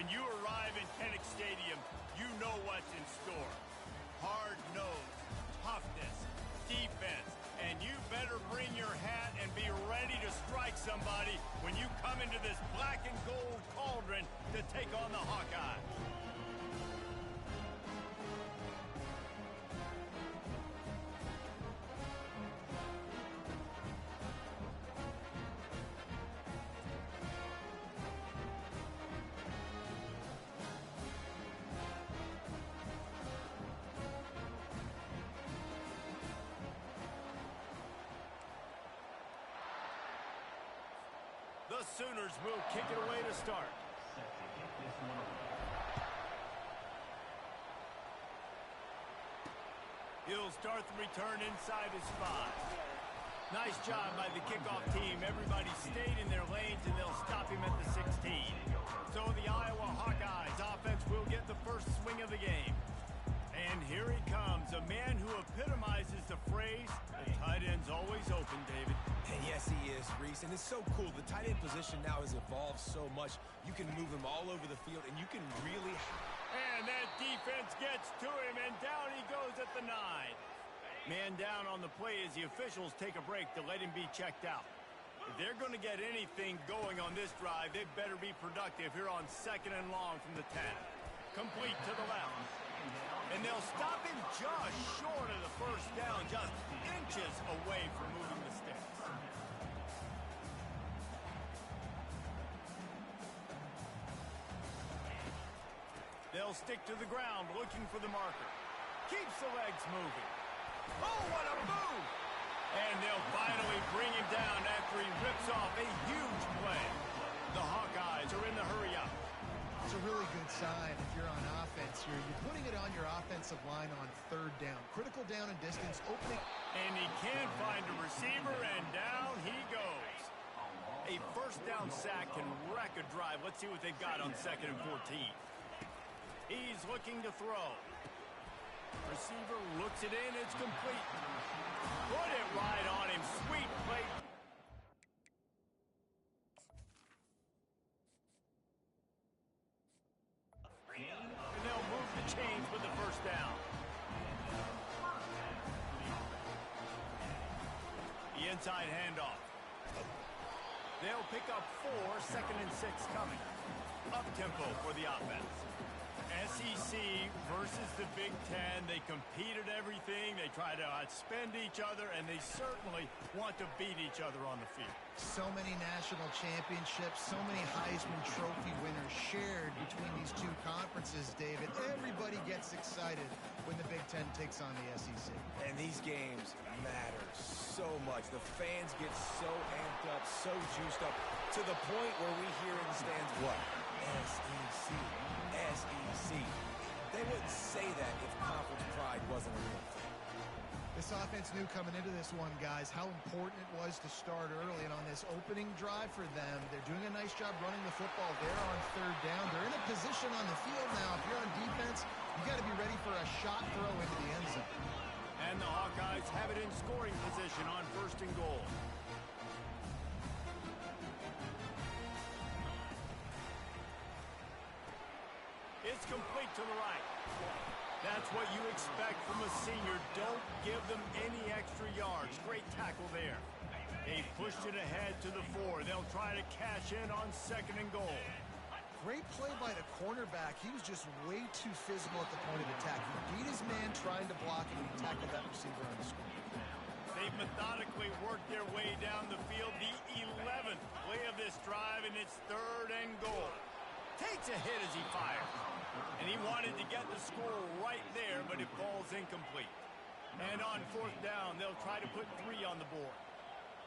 When you arrive in Gggg Stadium, you know what's in store. Hard nose, toughness, defense, and you better bring your hat and be ready to strike somebody when you come into this black and gold cauldron to take on the Hawkeyes. The Sooners will kick it away to start. He'll start the return inside his 5. Nice job by the kickoff team. Everybody stayed in their lanes, and they'll stop him at the 16. So the Iowa Hawkeyes offense will get the first swing of the game. And here he comes, a man who epitomizes the phrase, the tight end's always open, David. And yes, he is, Reese, and it's so cool. The tight end position now has evolved so much. You can move him all over the field, and you can really... And that defense gets to him, and down he goes at the 9. Man down on the play as the officials take a break to let him be checked out. If they're going to get anything going on this drive, they better be productive here on 2nd and long from the 10. Complete to the left. And they'll stop him just short of the first down, just inches away from moving the sticks. They'll stick to the ground, looking for the marker. Keeps the legs moving. Oh, what a move! And they'll finally bring him down after he rips off a huge play. The Hawkeyes are in the hurry-up. It's a really good sign if you're on offense here. You're putting it on your offensive line on 3rd down. Critical down and distance, opening. And he can't find a receiver, and down he goes. A first down sack can wreck a drive. Let's see what they've got on 2nd and 14. He's looking to throw. Receiver looks it in. It's complete. Put it right on him. Sweet play. And they'll move the chains with the first down. The inside handoff. They'll pick up 4, 2nd and 6 coming. Up-tempo for the offense. SEC versus the Big Ten. They compete at everything. They try to outspend each other, and they certainly want to beat each other on the field. So many national championships, so many Heisman Trophy winners shared between these two conferences, David. Everybody gets excited when the Big Ten takes on the SEC. And these games matter so much. The fans get so amped up, so juiced up, to the point where we hear in the stands, what? SEC. SEC. They wouldn't say that if conference pride wasn't a real thing. This offense knew coming into this one, guys, how important it was to start early. And on this opening drive for them, they're doing a nice job running the football there on 3rd down. They're in a position on the field now. If you're on defense, you got to be ready for a shot throw into the end zone. And the Hawkeyes have it in scoring position on 1st and goal. It's complete to the right. That's what you expect from a senior. Don't give them any extra yards. Great tackle there. They pushed it ahead to the 4. They'll try to cash in on 2nd and goal. Great play by the cornerback. He was just way too physical at the point of attack. He beat his man trying to block him, and he tackled that receiver on the screen. They've methodically worked their way down the field. The 11th play of this drive, and it's 3rd and goal. Takes a hit as he fires. And he wanted to get the score right there, but it falls incomplete. And on 4th down, they'll try to put 3 on the board.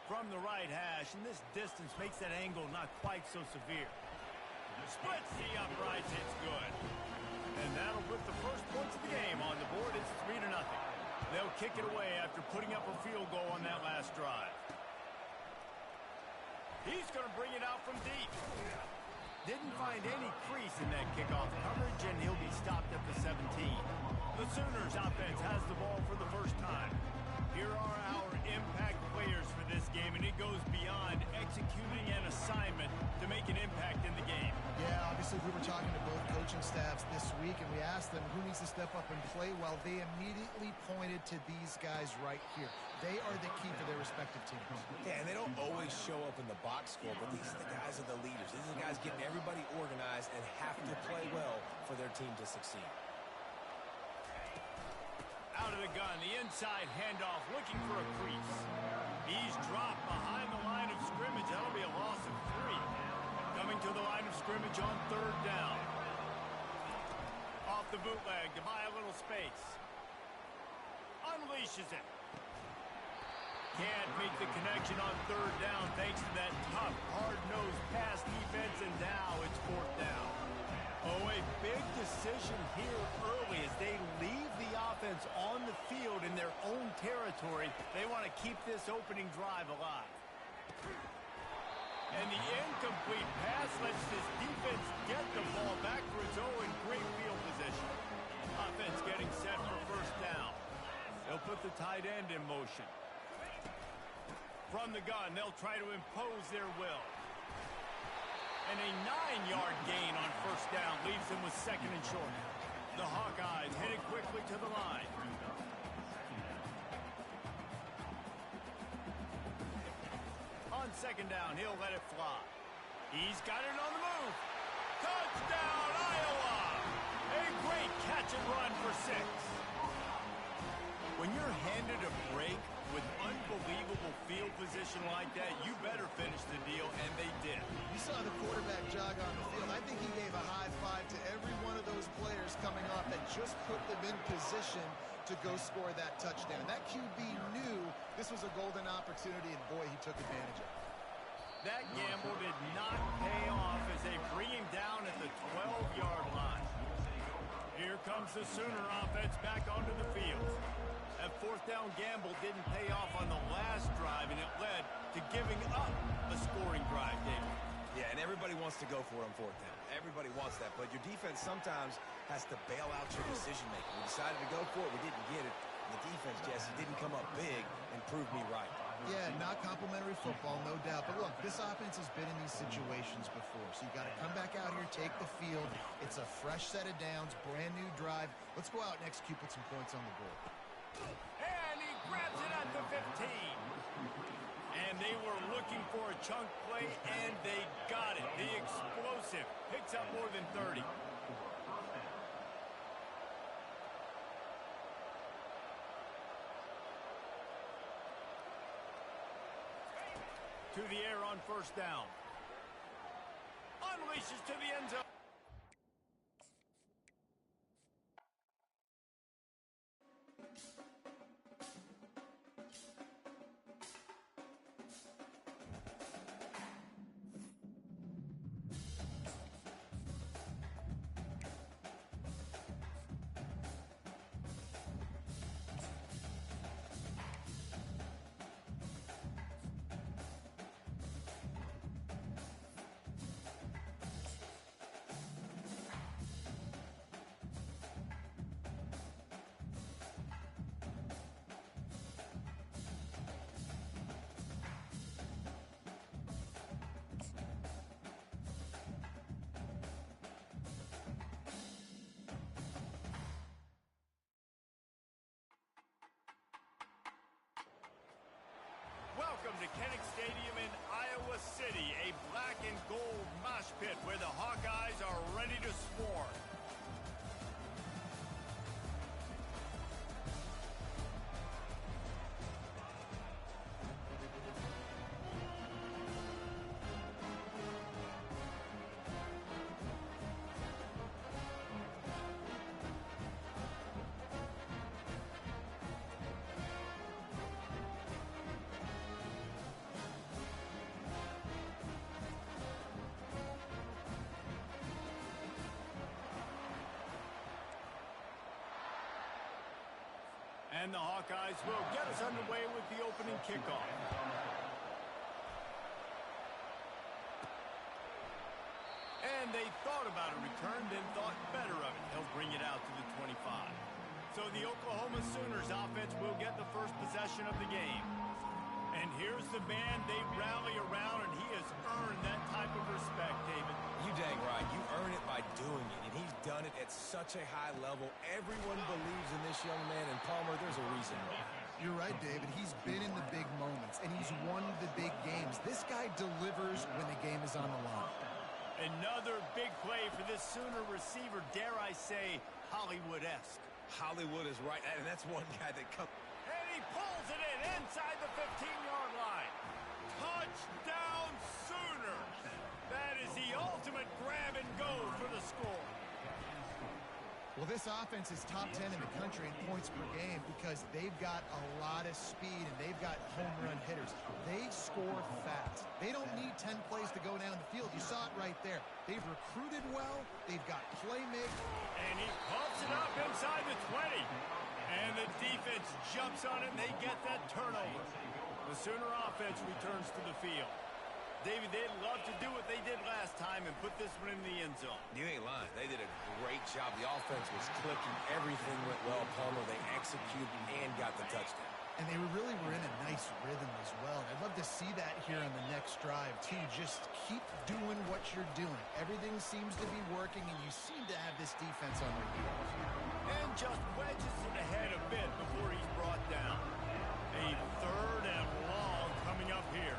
From the right hash, and this distance makes that angle not quite so severe. Splits the uprights, it's good. And that'll put the first points of the game on the board. It's 3-0. They'll kick it away after putting up a field goal on that last drive. He's going to bring it out from deep. Didn't find any crease in that kickoff coverage, and he'll be stopped at the 17. The Sooners offense has the ball for the first time. Here are our impact players for this game, and it goes beyond executing an assignment to make an impact in the game. Yeah, obviously we were talking to both coaching staffs this week, and we asked them who needs to step up and play well. They immediately pointed to these guys right here. They are the key for their respective teams. Yeah, and they don't always show up in the box score, but these are the guys are the leaders. These are the guys getting everybody organized and have to play well for their team to succeed. Out of the gun, the inside handoff, looking for a crease. He's dropped behind the line of scrimmage. That'll be a loss of 3. Coming to the line of scrimmage on 3rd down. Off the bootleg to buy a little space. Unleashes it. Can't make the connection on 3rd down thanks to that tough, hard-nosed pass defense, and now it's 4th down. Oh, a big decision here early as they leave the offense on the field in their own territory. They want to keep this opening drive alive. And the incomplete pass lets this defense get the ball back for its own great field position. Offense getting set for 1st down. They'll put the tight end in motion. From the gun, they'll try to impose their will. And a 9-yard gain on 1st down leaves them with 2nd and short. The Hawkeyes headed quickly to the line. On 2nd down, he'll let it fly. He's got it on the move. Touchdown, Iowa! A great catch and run for 6. When you're handed a break with unbelievable field position like that, you better finish the deal, and they did. You saw the quarterback jog on the field. I think he gave a high five to every one of those players coming off that just put them in position to go score that touchdown. That QB knew this was a golden opportunity, and boy, he took advantage of it. That gamble did not pay off as they bring him down at the 12-yard line. Here comes the Sooner offense back onto the field. That 4th down gamble didn't pay off on the last drive, and it led to giving up a scoring drive, David. Yeah, and everybody wants to go for it on 4th down. Everybody wants that, but your defense sometimes has to bail out your decision-making. We decided to go for it. We didn't get it. And the defense, Jesse, didn't come up big and prove me right. Yeah, not complimentary football, no doubt. But look, this offense has been in these situations before, so you got to come back out here, take the field. It's a fresh set of downs, brand new drive. Let's go out and execute, put some points on the board. And he grabs it at the 15. And they were looking for a chunk play, and they got it. The explosive picks up more than 30. To the air on 1st down. Unleashes to the end zone. Welcome to Gggg Stadium in Iowa City, a black and gold mosh pit where the Hawkeyes are ready to swarm. And the Hawkeyes will get us underway with the opening kickoff. And they thought about a return, then thought better of it. They'll bring it out to the 25. So the Oklahoma Sooners offense will get the first possession of the game. And here's the man they rally around, and he has earned that type of respect, David. You dang right. You earn it by doing it, and he's done it at such a high level. Everyone believes in this young man, and Palmer, there's a reason why. You're right, David. He's been in the big moments, and he's won the big games. This guy delivers when the game is on the line. Another big play for this Sooner receiver, dare I say, Hollywood-esque. Hollywood is right, and that's one guy that comes. And he pulls it in inside the 15-yard line. Touchdown Sooners! That is the ultimate grab and go for the score. Well, this offense is top 10 in the country in points per game because they've got a lot of speed and they've got home run hitters. They score fast. They don't need 10 plays to go down the field. You saw it right there. They've recruited well. They've got playmakers. And he pumps it up inside the 20. And the defense jumps on it and they get that turnover. The Sooner offense returns to the field. David, they'd love to do what they did last time and put this one in the end zone. You ain't lying. They did a great job. The offense was clicking. Everything went well, Palmer. They executed and got the touchdown. And they really were in a nice rhythm as well. And I'd love to see that here on the next drive, too. Just keep doing what you're doing. Everything seems to be working, and you seem to have this defense on their heels. And just wedges it ahead a bit before he's brought down. A third and long coming up here.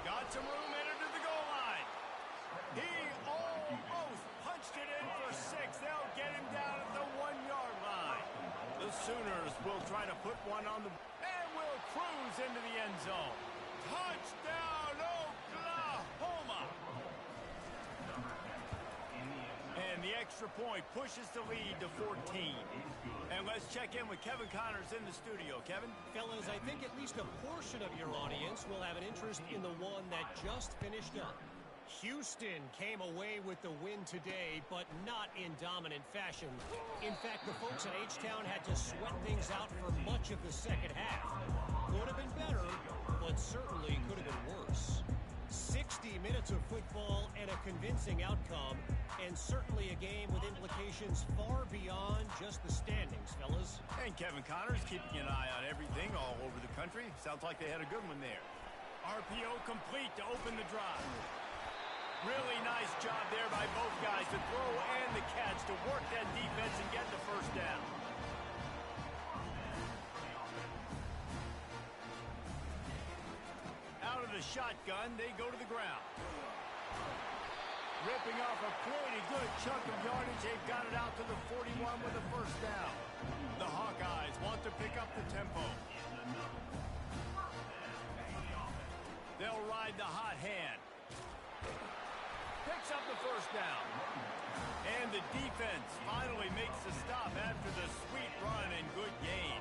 Got some room headed to the goal line. He almost punched it in for 6. They'll get him down at the 1-yard line. The Sooners will try to put one on the... and will cruise into the end zone. Touchdown, Oklahoma! And the extra point pushes the lead to 14. And let's check in with Kevin Connors in the studio. Kevin? Fellas, I think at least a portion of your audience will have an interest in the one that just finished up. Houston came away with the win today, but not in dominant fashion. In fact, the folks in H-Town had to sweat things out for much of the second half. Could have been better, but certainly could have been worse. 60 minutes of football and a convincing outcome, and certainly a game with implications far beyond just the standings, fellas. And Kevin Connors keeping an eye on everything all over the country. Sounds like they had a good one there. RPO complete to open the drive. Really nice job there by both guys, the throw and the catch, to work that defense and get the first down. Out of the shotgun, they go to the ground. Ripping off a pretty good chunk of yardage. They've got it out to the 41 with a first down. The Hawkeyes want to pick up the tempo. They'll ride the hot hand. Picks up the first down. And the defense finally makes the stop after the sweet run and good gain.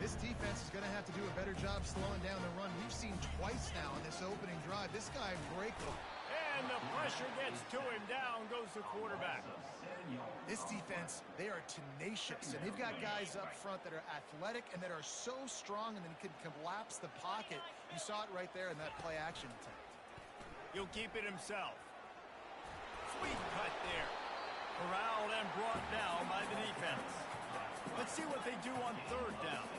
This defense is going to have to do a better job slowing down the run. We've seen twice now in this opening drive. This guy breakable. And the pressure gets to him. Down goes the quarterback. This defense, they are tenacious, and they've got guys up front that are athletic and that are so strong and then can collapse the pocket. You saw it right there in that play action attempt. He'll keep it himself. Sweet cut there. Corralled and brought down by the defense. Let's see what they do on third down.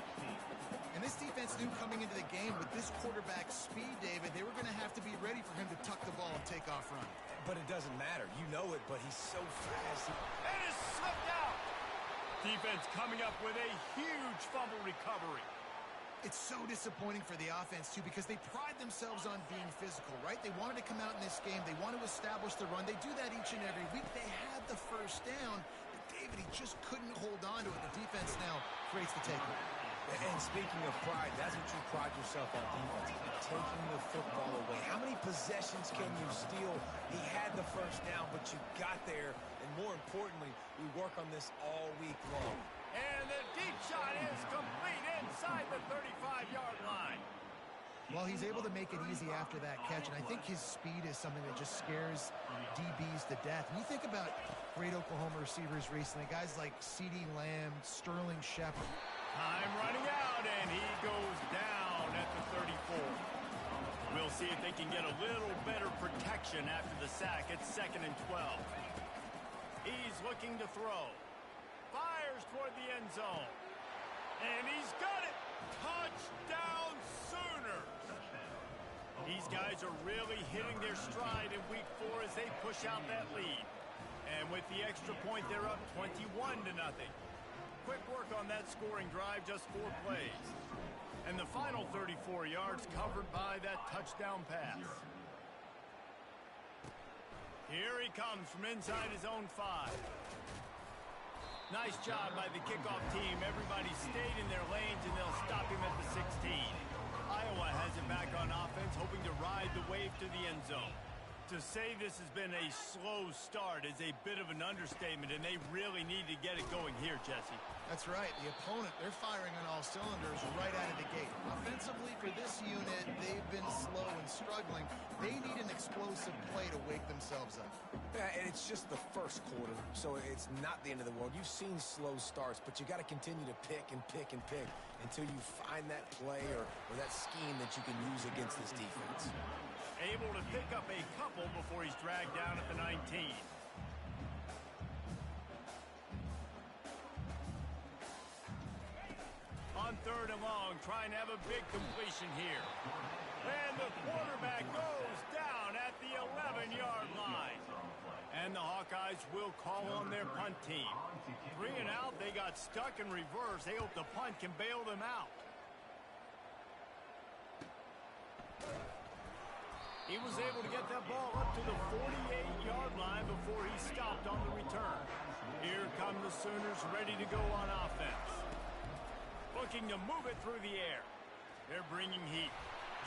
And this defense knew coming into the game with this quarterback's speed, David, they were going to have to be ready for him to tuck the ball and take off running. But it doesn't matter. You know it, but he's so fast. And it's slipped out. Defense coming up with a huge fumble recovery. It's so disappointing for the offense, too, because they pride themselves on being physical, right? They wanted to come out in this game. They want to establish the run. They do that each and every week. They had the first down, but David, he just couldn't hold on to it. The defense now creates the takeaway. And speaking of pride, that's what you pride yourself on defense, taking the football away. How many possessions can you steal? He had the first down, but you got there. And more importantly, we work on this all week long. And the deep shot is complete inside the 35-yard line. Well, he's able to make it easy after that catch, and I think his speed is something that just scares DBs to death. And you think about great Oklahoma receivers recently, guys like CeeDee Lamb, Sterling Shepard. Time running out, and he goes down at the 34. We'll see if they can get a little better protection motion after the sack. It's 2nd and 12. He's looking to throw. Fires toward the end zone. And he's got it. Touchdown Sooners. These guys are really hitting their stride in week 4 as they push out that lead. And with the extra point, they're up 21-0. Quick work on that scoring drive, just 4 plays. And the final 34 yards covered by that touchdown pass. Here he comes from inside his own 5. Nice job by the kickoff team. Everybody stayed in their lanes, and they'll stop him at the 16. Iowa has it back on offense, hoping to ride the wave to the end zone. To say this has been a slow start is a bit of an understatement, and they really need to get it going here, Jesse. That's right. The opponent, they're firing on all cylinders right out of the gate. Offensively, for this unit, they've been slow and struggling. They need an explosive play to wake themselves up. Yeah, and it's just the first quarter, so it's not the end of the world. You've seen slow starts, but you got to continue to pick and pick and pick until you find that play or that scheme that you can use against this defense. Able to pick up a couple before he's dragged down at the 19. On 3rd and long, trying to have a big completion here. And the quarterback goes down at the 11-yard line. And the Hawkeyes will call on their punt team. 3 and out, they got stuck in reverse. They hope the punt can bail them out. He was able to get that ball up to the 48-yard line before he stopped on the return. Here come the Sooners ready to go on offense. Looking to move it through the air. They're bringing heat.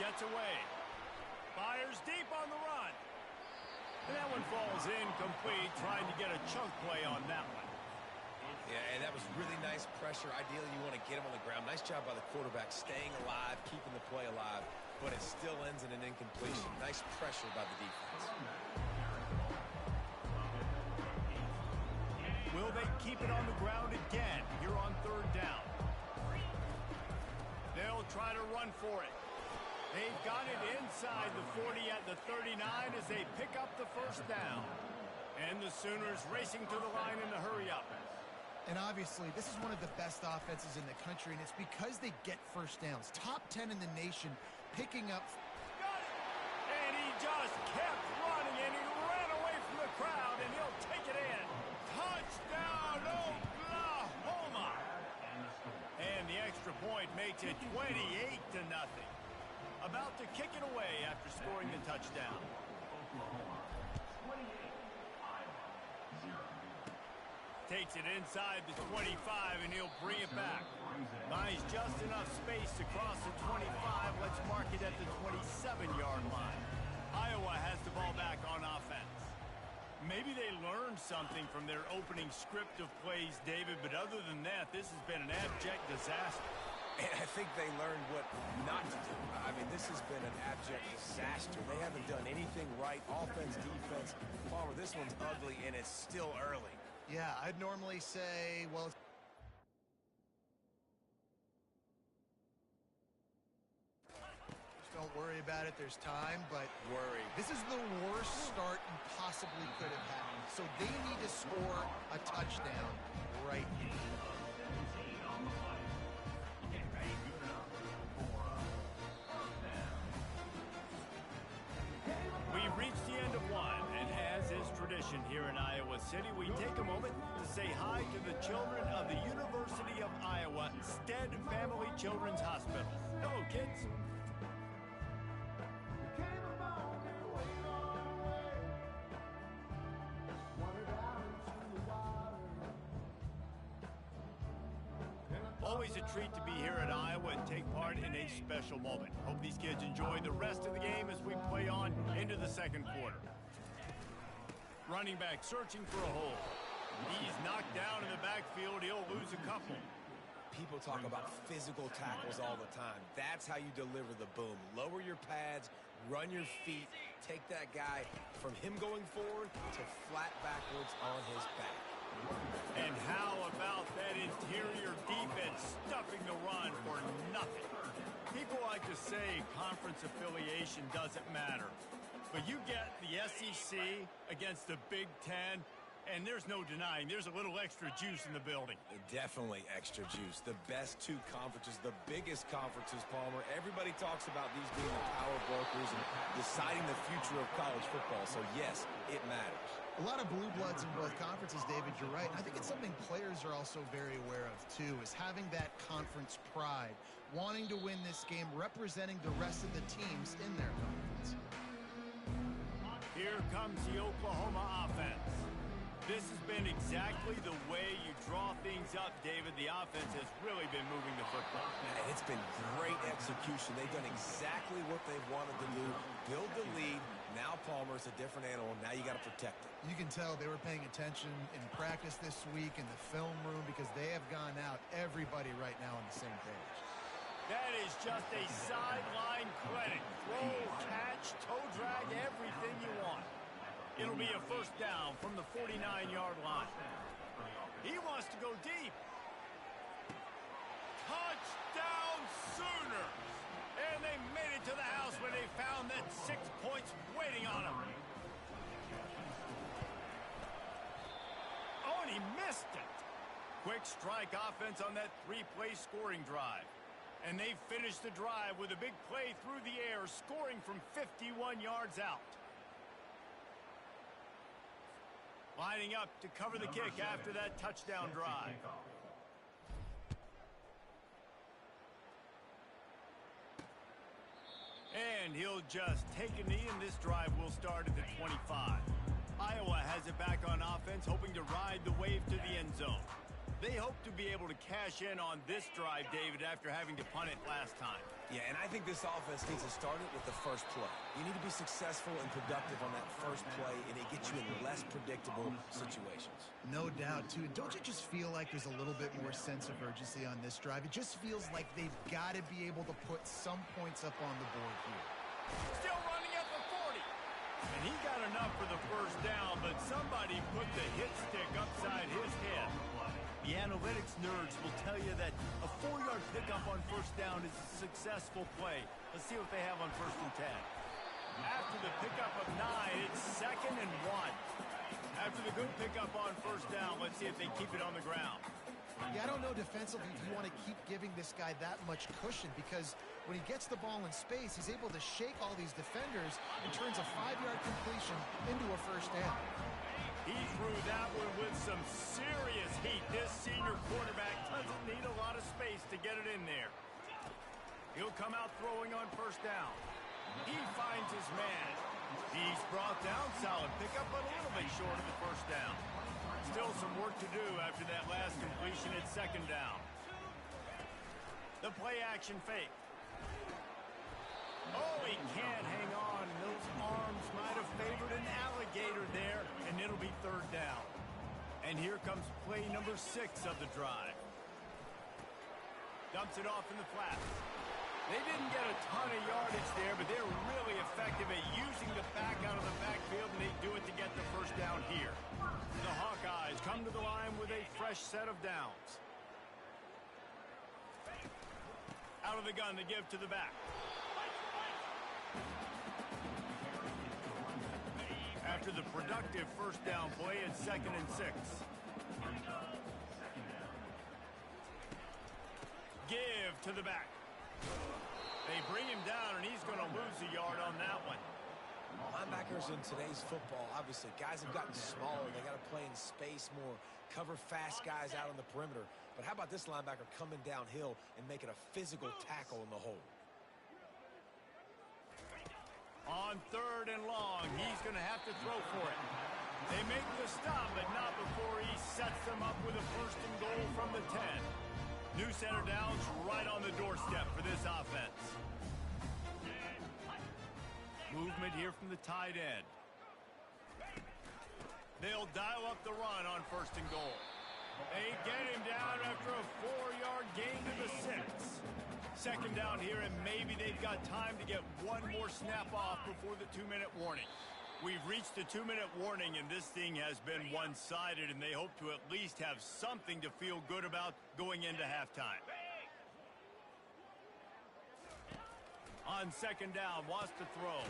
Gets away. Fires deep on the run. And that one falls incomplete, trying to get a chunk play on that one. Yeah, and that was really nice pressure. Ideally, you want to get him on the ground. Nice job by the quarterback staying alive, keeping the play alive, but it still ends in an incompletion. Nice pressure by the defense. Will they keep it on the ground again here on 3rd down? They'll try to run for it. They've got it inside the 40 at the 39 as they pick up the 1st down. And the Sooners racing to the line in a hurry-up. And obviously, this is one of the best offenses in the country, and it's because they get 1st downs. Top 10 in the nation, picking up. Got it! And he just kept running, and he ran away from the crowd, and he'll take it in. Touchdown, Oklahoma! And the extra point makes it 28-0. About to kick it away after scoring the touchdown. Takes it inside the 25, and he'll bring it back. Buys just enough space to cross the 25. Let's mark it at the 27-yard line. Iowa has the ball back on offense. Maybe they learned something from their opening script of plays, David, but other than that, this has been an abject disaster. And I think they learned what not to do. I mean, this has been an abject disaster. They haven't done anything right. Offense, defense. Palmer, this one's ugly, and it's still early. Yeah, I'd normally say, well, just don't worry about it. There's time, but Worry. this is the worst start you possibly could have had. So they need to score a touchdown right here. We've reached the end of one, and as is tradition here in Iowa City, we take a moment to say hi to the children of the University of Iowa Stead Family Children's Hospital. Hello, kids. Always a treat to be here at Iowa and take part in a special moment. Hope these kids enjoy the rest of the game as we play on into the 2nd quarter. Running back searching for a hole. He's knocked down in the backfield. He'll lose a couple. People talk about physical tackles all the time. That's how you deliver the boom. Lower your pads, run your feet, take that guy from him going forward to flat backwards on his back. And how about that interior defense stuffing the run for nothing? People like to say conference affiliation doesn't matter. But you get the SEC against the Big Ten, and there's no denying there's a little extra juice in the building. Definitely extra juice. The best two conferences, the biggest conferences, Palmer. Everybody talks about these being the power brokers and deciding the future of college football. So, yes, it matters. A lot of blue bloods in both conferences, David, you're right. I think it's something players are also very aware of, too, is having that conference pride, wanting to win this game, representing the rest of the teams in their conference. Here comes the Oklahoma offense. This has been exactly the way you draw things up, David. The offense has really been moving the football. And it's been great execution. They've done exactly what they've wanted to do. Build the lead. Now Palmer is a different animal. Now you got to protect it. You can tell they were paying attention in practice this week in the film room because they have gone out, everybody right now on the same page. That is just a sideline credit. Throw, catch, toe drag, everything you want. It'll be a first down from the 49-yard line. He wants to go deep. Touchdown Sooners! And they made it to the house where they found that 6 points waiting on them. Oh, and he missed it. Quick strike offense on that three-play scoring drive. And they finished the drive with a big play through the air, scoring from 51 yards out. Lining up to cover the kick after that touchdown drive. And he'll just take a knee, and this drive will start at the 25. Iowa has it back on offense, hoping to ride the wave to the end zone. They hope to be able to cash in on this drive, David, after having to punt it last time. Yeah, and I think this offense needs to start it with the first play. You need to be successful and productive on that first play, and it gets you in less predictable situations. No doubt, too. And don't you just feel like there's a little bit more sense of urgency on this drive? It just feels like they've got to be able to put some points up on the board here. Still running at the 40. And he got enough for the first down, but somebody put the hit stick upside his head. The analytics nerds will tell you that a 4-yard pickup on first down is a successful play. Let's see what they have on 1st and 10. After the pickup of 9, it's 2nd and 1. After the good pickup on first down, let's see if they keep it on the ground. Yeah, I don't know defensively if you want to keep giving this guy that much cushion, because when he gets the ball in space, he's able to shake all these defenders and turns a 5-yard completion into a first down. He threw that one with some serious heat. This senior quarterback doesn't need a lot of space to get it in there. He'll come out throwing on first down. He finds his man. He's brought down, solid pickup, but a little bit short of the first down. Still some work to do after that last completion at 2nd down. The play action fake. Oh, he can't hang on. Those arms might have favored an alligator there, and it'll be 3rd down. And here comes play number 6 of the drive. Dumps it off in the flats. They didn't get a ton of yardage there, but they're really effective at using the back out of the backfield, and they do it to get the first down here. The Hawkeyes come to the line with a fresh set of downs. Out of the gun to give to the back. After the productive first down play, it's 2nd and 6. Give to the back. They bring him down, and he's going to lose a yard on that one. Linebackers in today's football, obviously, guys have gotten smaller. They got to play in space more, cover fast guys out on the perimeter. But how about this linebacker coming downhill and making a physical tackle in the hole? On 3rd and long, he's going to have to throw for it. They make the stop, but not before he sets them up with a 1st and goal from the 10. New center downs right on the doorstep for this offense. Movement here from the tight end. They'll dial up the run on 1st and goal. They get him down after a 4-yard gain to the 6. 2nd down here, and maybe they've got time to get one more snap off before the 2-minute warning. We've reached the 2-minute warning, and this thing has been one-sided, and they hope to at least have something to feel good about going into halftime. On 2nd down, wants to throw.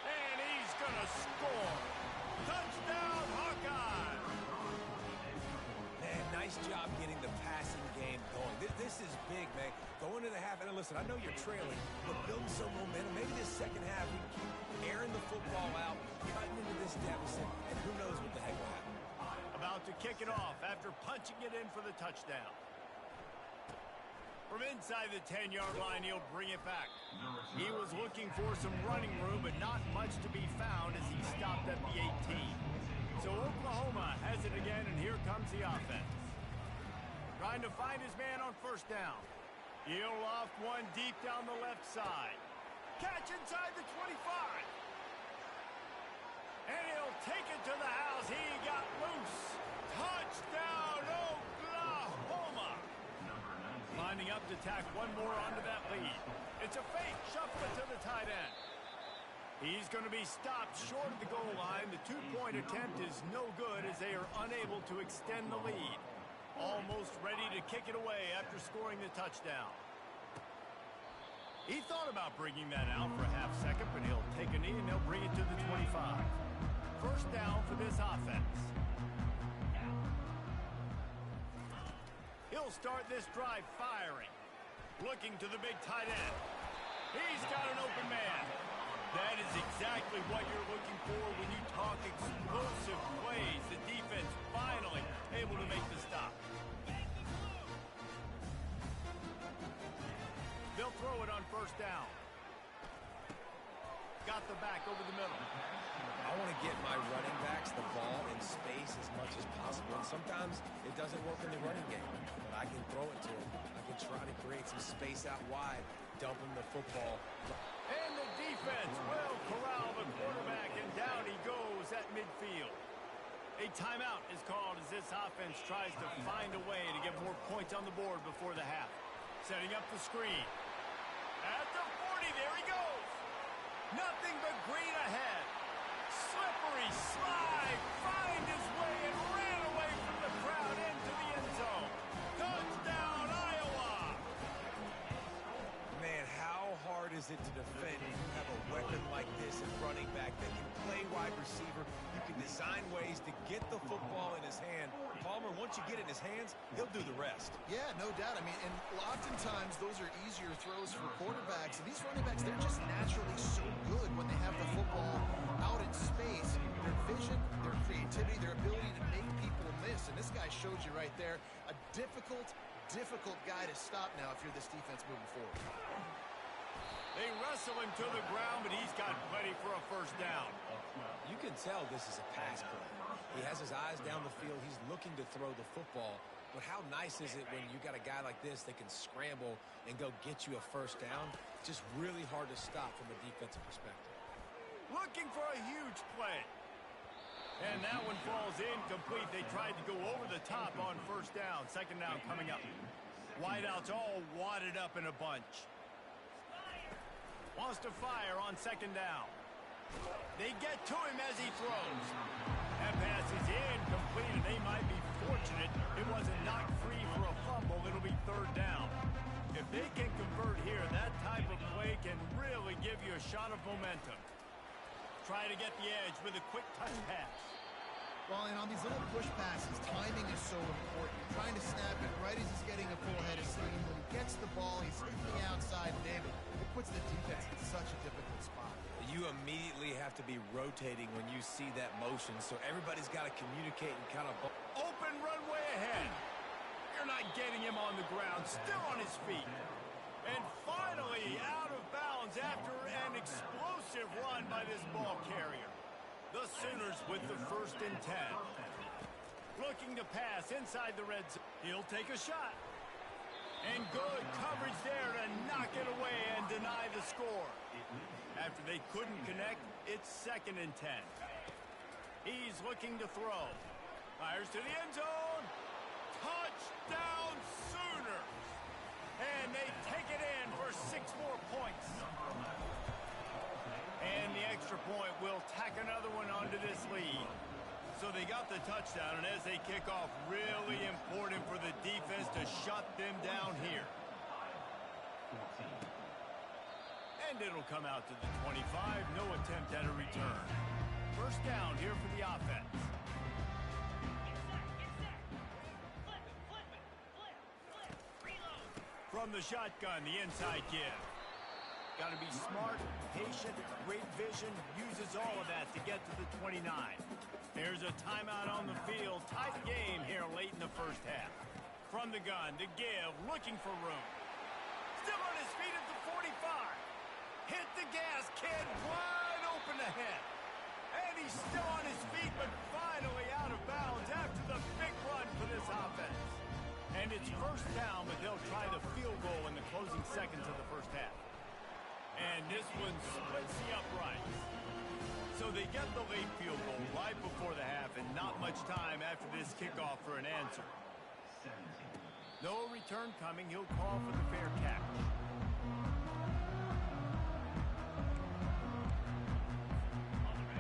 And he's going to score. Touchdown, Hawkeye. Man, nice job getting the passing game going. This is big, man. Going to the half, and listen, I know you're trailing, but building some momentum. Maybe this second half, we keep airing the football out, cutting into this deficit, and who knows what the heck will happen. About to kick it off after punching it in for the touchdown. From inside the 10-yard line, he'll bring it back. He was looking for some running room, but not much to be found as he stopped at the 18. So Oklahoma has it again, and here comes the offense. Trying to find his man on first down. He'll loft one deep down the left side. Catch inside the 25. And he'll take it to the house. He got loose. Touchdown, Oklahoma. Lining up to tack one more onto that lead. It's a fake. Shuffle it to the tight end. He's going to be stopped short of the goal line. The two-point attempt is no good as they are unable to extend the lead. Almost ready to kick it away after scoring the touchdown. He thought about bringing that out for a half second, but he'll take a knee and they'll bring it to the 25. First down for this offense. He'll start this drive firing. Looking to the big tight end. He's got an open man. That is exactly what you're looking for when you talk explosive plays. The defense finally able to make the stop. They'll throw it on first down. Got the back over the middle. I want to get my running backs the ball in space as much as possible. And sometimes it doesn't work in the running game, but I can throw it to them. I can try to create some space out wide, dump them the football. And the defense will corral the quarterback, and down he goes at midfield. A timeout is called as this offense tries to find a way to get more points on the board before the half. Setting up the screen. At the 40, there he goes. Nothing but green ahead. Slippery slide, find his way and ran away from the crowd into the end zone. Touchdown, Iowa. Man, how hard is it to defend when you have a weapon like this at running back that can play wide receiver? You can design ways to get the football in his hand. Palmer, once you get it in his hands, he'll do the rest. Yeah, no doubt. I mean, and oftentimes those are easier throws for quarterbacks. And these running backs, they're just naturally so good when they have the football out in space. Their vision, their creativity, their ability to make people miss. And this guy showed you right there, a difficult guy to stop now if you're this defense moving forward. They wrestle him to the ground, but he's got plenty for a first down. You can tell this is a pass play. He has his eyes down the field. He's looking to throw the football. But how nice is it when you got a guy like this that can scramble and go get you a first down? Just really hard to stop from a defensive perspective. Looking for a huge play. And that one falls incomplete. They tried to go over the top on first down. Second down coming up. Wideouts all wadded up in a bunch. Wants to fire on second down. They get to him as he throws. That pass is incomplete, and they might be fortunate it wasn't knocked free for a fumble. It'll be third down. If they can convert here, that type of play can really give you a shot of momentum. Try to get the edge with a quick touch pass. Well, and on these little push passes, timing is so important. Trying to snap it right as he's getting a full head of steam. When he gets the ball, he's hitting the outside, and it puts the defense in such a difficult spot. You immediately have to be rotating when you see that motion, so everybody's got to communicate and kind of... Open runway ahead. You're not getting him on the ground, still on his feet. And finally out of bounds after an explosive run by this ball carrier. The Sooners with the 1st and 10. Looking to pass inside the red zone. He'll take a shot. And good coverage there to knock it away and deny the score. After they couldn't connect, it's 2nd and 10. He's looking to throw. Fires to the end zone. Touchdown Sooners. And they take it in for 6 more points. And the extra point will tack another one onto this lead. So they got the touchdown, and as they kick off, really important for the defense to shut them down here. And And it'll come out to the 25. No attempt at a return. First down here for the offense. From the shotgun, the inside give. Got to be smart, patient, great vision. Uses all of that to get to the 29. There's a timeout on the field. Tight game here late in the first half. From the gun, to give, looking for room. Still on his feet at the 45. Hit the gas, kid, wide open ahead. And he's still on his feet, but finally out of bounds after the big run for this offense. And it's first down, but they'll try the field goal in the closing seconds of the first half. And this one splits the uprights. So they get the late field goal right before the half, and not much time after this kickoff for an answer. No return coming. He'll call for the fair catch.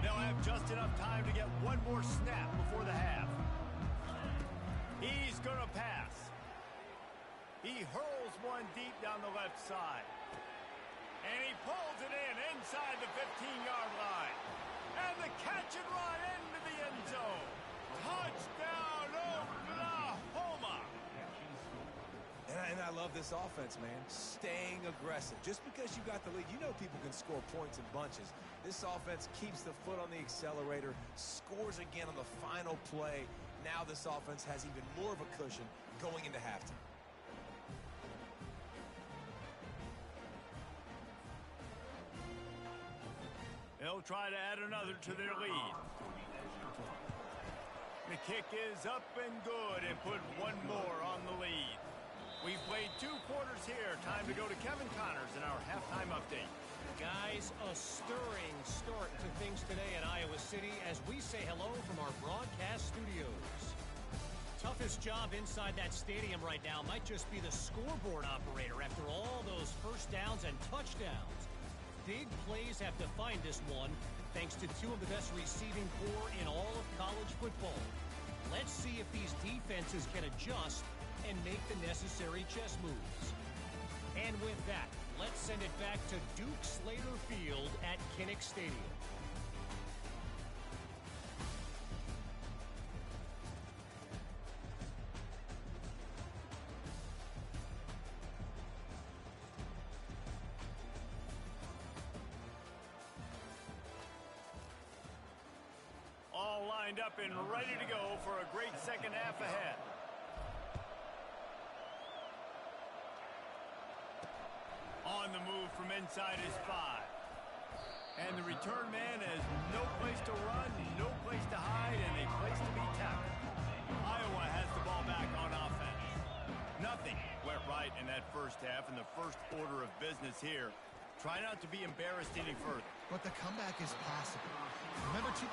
They'll have just enough time to get one more snap before the half. He's going to pass. He hurls one deep down the left side. And he pulls it in inside the 15-yard line. And the catch and run into the end zone. Touchdown, Oklahoma. And I love this offense, man. Staying aggressive. Just because you got the lead, you know people can score points in bunches. This offense keeps the foot on the accelerator, scores again on the final play. Now this offense has even more of a cushion going into halftime. They'll try to add another to their lead. The kick is up and good and put one more on the lead. We've played 2 quarters here. Time to go to Kevin Connors in our halftime update. Guys, a stirring start to things today in Iowa City as we say hello from our broadcast studios. Toughest job inside that stadium right now might just be the scoreboard operator after all those first downs and touchdowns. Big plays have defined this one, thanks to 2 of the best receiving corps in all of college football. Let's see if these defenses can adjust and make the necessary chess moves. And with that, let's send it back to Duke Slater Field at Kinnick Stadium. All lined up and ready to go for a great second half ahead. On the move from inside his 5. And the return man has no place to run, no place to hide, and a place to be tackled. Iowa has the ball back on offense. Nothing went right in that first half, and the first order of business here. Try not to be embarrassed any further. But the comeback is possible. Remember 2006,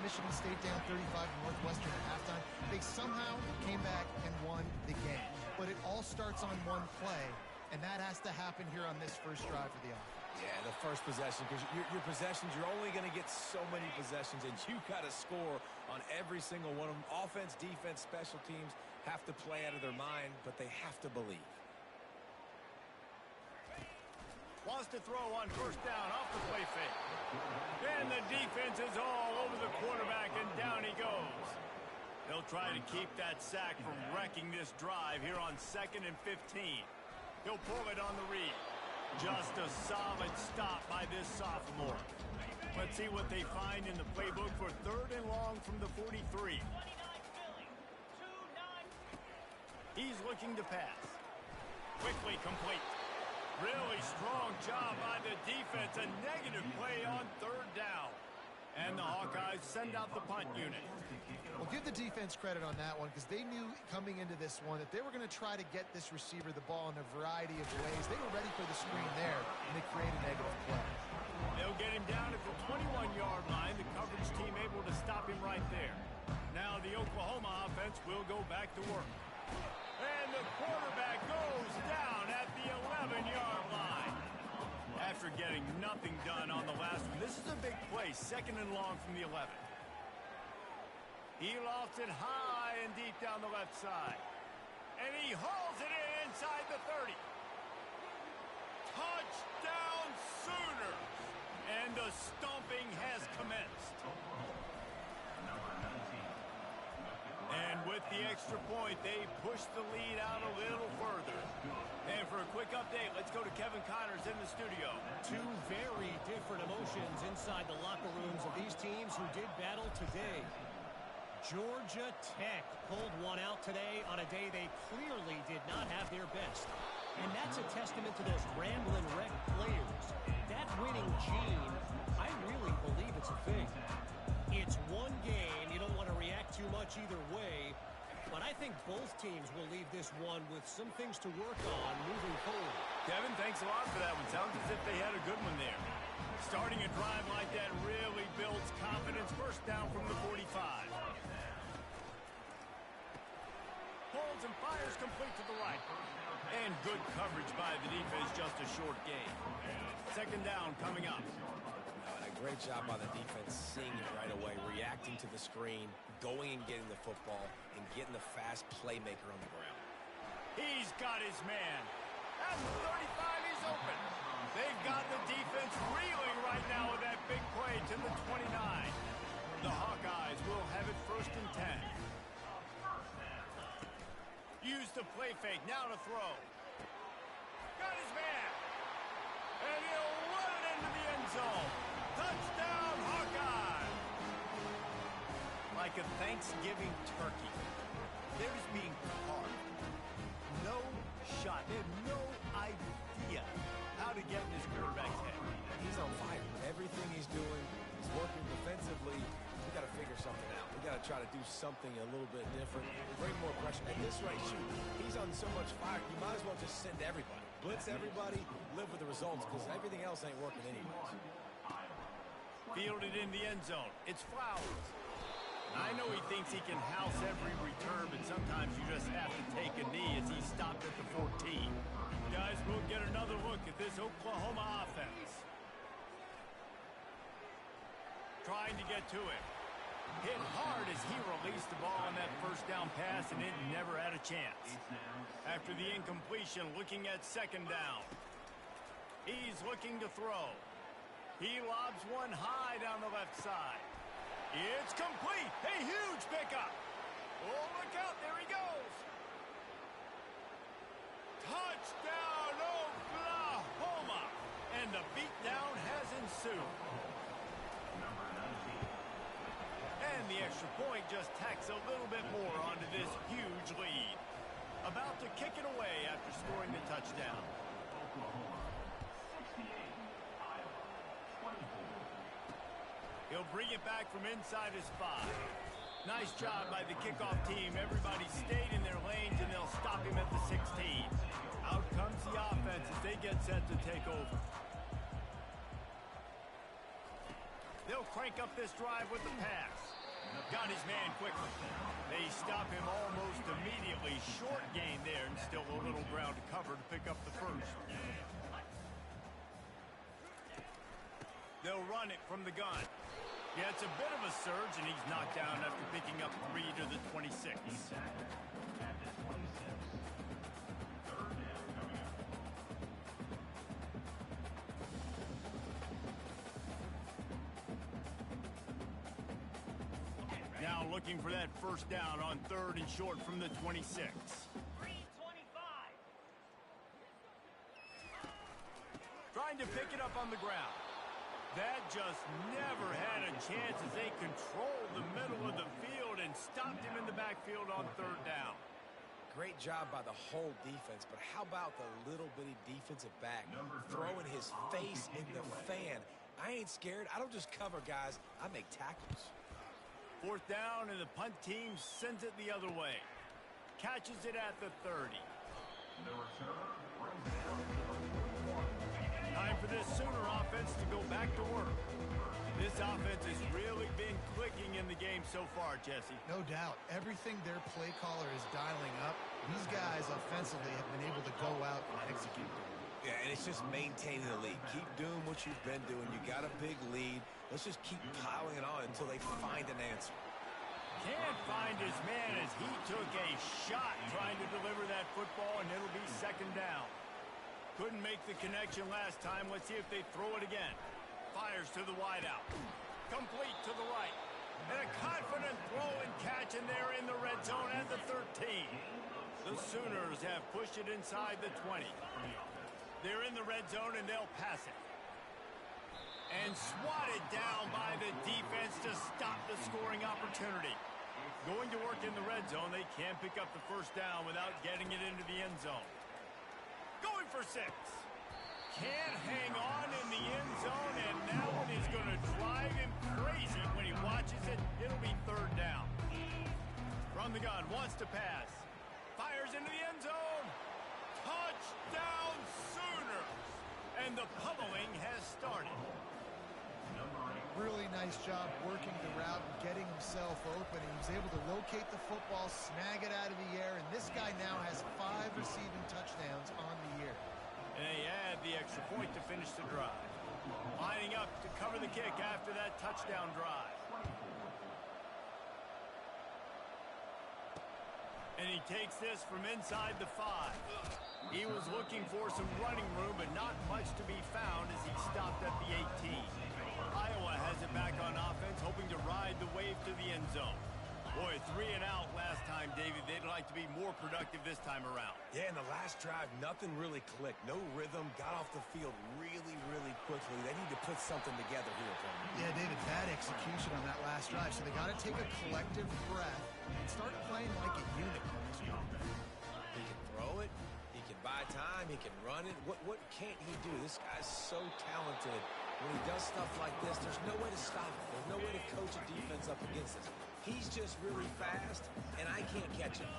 Michigan State down 35 to Northwestern at halftime? They somehow came back and won the game. But it all starts on one play, and that has to happen here on this first drive for the offense. Yeah, the first possession, because your possessions, you're only going to get so many possessions, and you got to score on every single one of them. Offense, defense, special teams have to play out of their mind, but they have to believe. Wants to throw on first down off the play fake. And the defense is all over the quarterback, and down he goes. They'll try to keep that sack from wrecking this drive here on 2nd and 15. He'll pull it on the read. Just a solid stop by this sophomore. Let's see what they find in the playbook for 3rd and long from the 43. He's looking to pass. Quickly complete. Really strong job by the defense. A negative play on 3rd down. And the Hawkeyes send out the punt unit. Well, give the defense credit on that one because they knew coming into this one that they were going to try to get this receiver the ball in a variety of ways. They were ready for the screen there, and they create a negative play. They'll get him down at the 21-yard line. The coverage team able to stop him right there. Now the Oklahoma offense will go back to work. And the quarterback goes down at the 11-yard line. After getting nothing done on the last one, this is a big play, 2nd and long from the 11. He lofts it high and deep down the left side. And he hauls it in inside the 30. Touchdown Sooners. And the stomping has commenced. And with the extra point, they push the lead out a little further. And for a quick update, let's go to Kevin Connors in the studio. Two very different emotions inside the locker rooms of these teams who did battle today. Georgia Tech pulled one out today on a day they clearly did not have their best. And that's a testament to those Ramblin' Wreck players. That winning gene, I really believe it's a thing. It's one game. You don't want to react too much either way. But I think both teams will leave this one with some things to work on moving forward. Kevin, thanks a lot for that one. Sounds as if they had a good one there. Starting a drive like that really builds confidence. First down from the 45. Holds and fires complete to the right. And good coverage by the defense, just a short gain. Second down coming up. And a great job by the defense seeing it right away, reacting to the screen, going and getting the football, and getting the fast playmaker on the ground. He's got his man. At the 35, he's open. They've got the defense reeling right now with that big play to the 29. The Hawkeyes will have it first and 10. Use the play fake, now to throw. Got his man. And he'll run it into the end zone. Touchdown, Hawkeye. Like a Thanksgiving turkey, they're just being carved. No shot. They have no idea how to get in this quarterback's head. He's on fire. Everything he's doing is working defensively. We got to figure something out. We got to try to do something a little bit different. Bring more pressure. At this rate, shoot, he's on so much fire, you might as well just send everybody. Blitz everybody, live with the results, because everything else ain't working anyways. Fielded in the end zone. It's Flowers. I know he thinks he can house every return, but sometimes you just have to take a knee as he stopped at the 14. Guys, we'll get another look at this Oklahoma offense. Trying to get to it. Hit hard as he released the ball on that first down pass, and it never had a chance. After the incompletion, looking at second down. He's looking to throw. He lobs one high down the left side. It's complete. A huge pickup. Oh, look out. There he goes. Touchdown, Oklahoma. And the beatdown has ensued. And the extra point just tacks a little bit more onto this huge lead. About to kick it away after scoring the touchdown. He'll bring it back from inside his 5. Nice job by the kickoff team. Everybody stayed in their lanes, and they'll stop him at the 16. Out comes the offense as they get set to take over. They'll crank up this drive with the pass. Got his man quickly. They stop him almost immediately. Short gain there, and still a little ground to cover to pick up the first. They'll run it from the gun. Yeah, it's a bit of a surge, and he's knocked down after picking up 3 to the 26. Now looking for that first down on 3rd and short from the 26. Trying to pick it up on the ground. That just never had a chance as they controlled the middle of the field and stopped him in the backfield on 3rd down. Great job by the whole defense, but how about the little bitty defensive back throwing his face in the fan? I ain't scared. I don't just cover guys. I make tackles. 4th down, and the punt team sends it the other way. Catches it at the 30. Time for this Sooner offense to go back to work. This offense has really been clicking in the game so far, Jesse. No doubt. Everything their play caller is dialing up, these guys offensively have been able to go out and execute. Yeah, and it's just maintaining the lead. Keep doing what you've been doing. You got a big lead. Let's just keep piling it on until they find an answer. Can't find his man as he took a shot trying to deliver that football, and it'll be 2nd down. Couldn't make the connection last time. Let's see if they throw it again. Fires to the wideout. Complete to the right. And a confident throw and catch, and they're in the red zone at the 13. The Sooners have pushed it inside the 20. They're in the red zone, and they'll pass it. And swatted down by the defense to stop the scoring opportunity. Going to work in the red zone, they can't pick up the first down without getting it into the end zone. Going for 6. Can't hang on in the end zone, and that one is going to drive him crazy when he watches it. It'll be 3rd down. From the gun, wants to pass. Fires into the end zone. Touchdown Sooners! And the pummeling has started. Really nice job working the route and getting himself open. He was able to locate the football, snag it out of the air, and this guy now has 5 receiving touchdowns on the year. And they add the extra point to finish the drive. Lining up to cover the kick after that touchdown drive. And he takes this from inside the 5. He was looking for some running room, but not much to be found as he stopped at the 18. Iowa has it back on offense, hoping to ride the wave to the end zone. Boy, 3 and out last time, David. They'd like to be more productive this time around. Yeah, in the last drive, nothing really clicked. No rhythm, got off the field really, really quickly. They need to put something together here, Tony. Yeah, David, bad execution on that last drive, so they got to take a collective breath and start playing like a unit. He can throw it. He can buy time. He can run it. What can't he do? This guy's so talented. When he does stuff like this, there's no way to stop it. There's no way to coach a defense up against this. He's just really fast, and I can't catch him.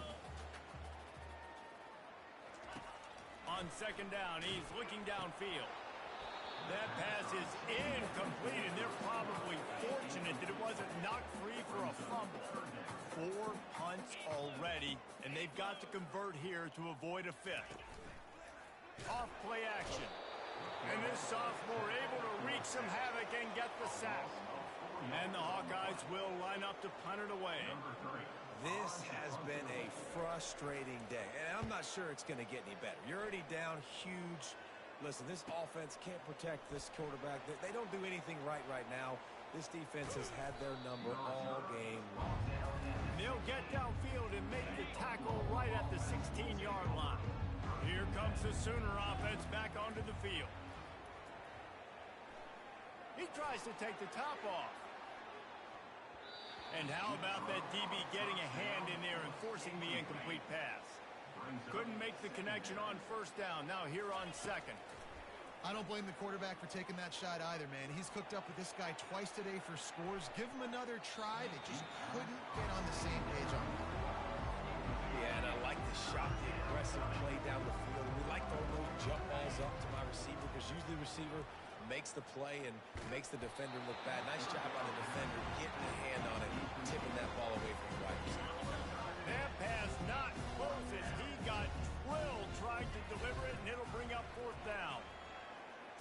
On 2nd down, he's looking downfield. That pass is incomplete, and they're probably fortunate that it wasn't knocked free for a fumble. 4 punts already, and they've got to convert here to avoid a 5th. Off play action. And this sophomore able to wreak some havoc and get the sack. And the Hawkeyes will line up to punt it away. This has been a frustrating day, and I'm not sure it's going to get any better. You're already down huge. Listen, this offense can't protect this quarterback. They don't do anything right now. This defense has had their number all game long. They'll get downfield and make the tackle right at the 16-yard line. Here comes the Sooner offense back onto the field. He tries to take the top off. And how about that DB getting a hand in there and forcing the incomplete pass? Couldn't make the connection on 1st down. Now here on 2nd. I don't blame the quarterback for taking that shot either, man. He's cooked up with this guy twice today for scores. Give him another try. They just couldn't get on the same page on it. Yeah, and I like the shot, the aggressive play down the field. We like throwing those jump balls up to my receiver because usually the receiver makes the play and makes the defender look bad. Nice job by the defender getting a hand on it, tipping that ball away from the wide receiver. That pass not close as he got drilled trying to deliver it, and it'll bring up 4th down.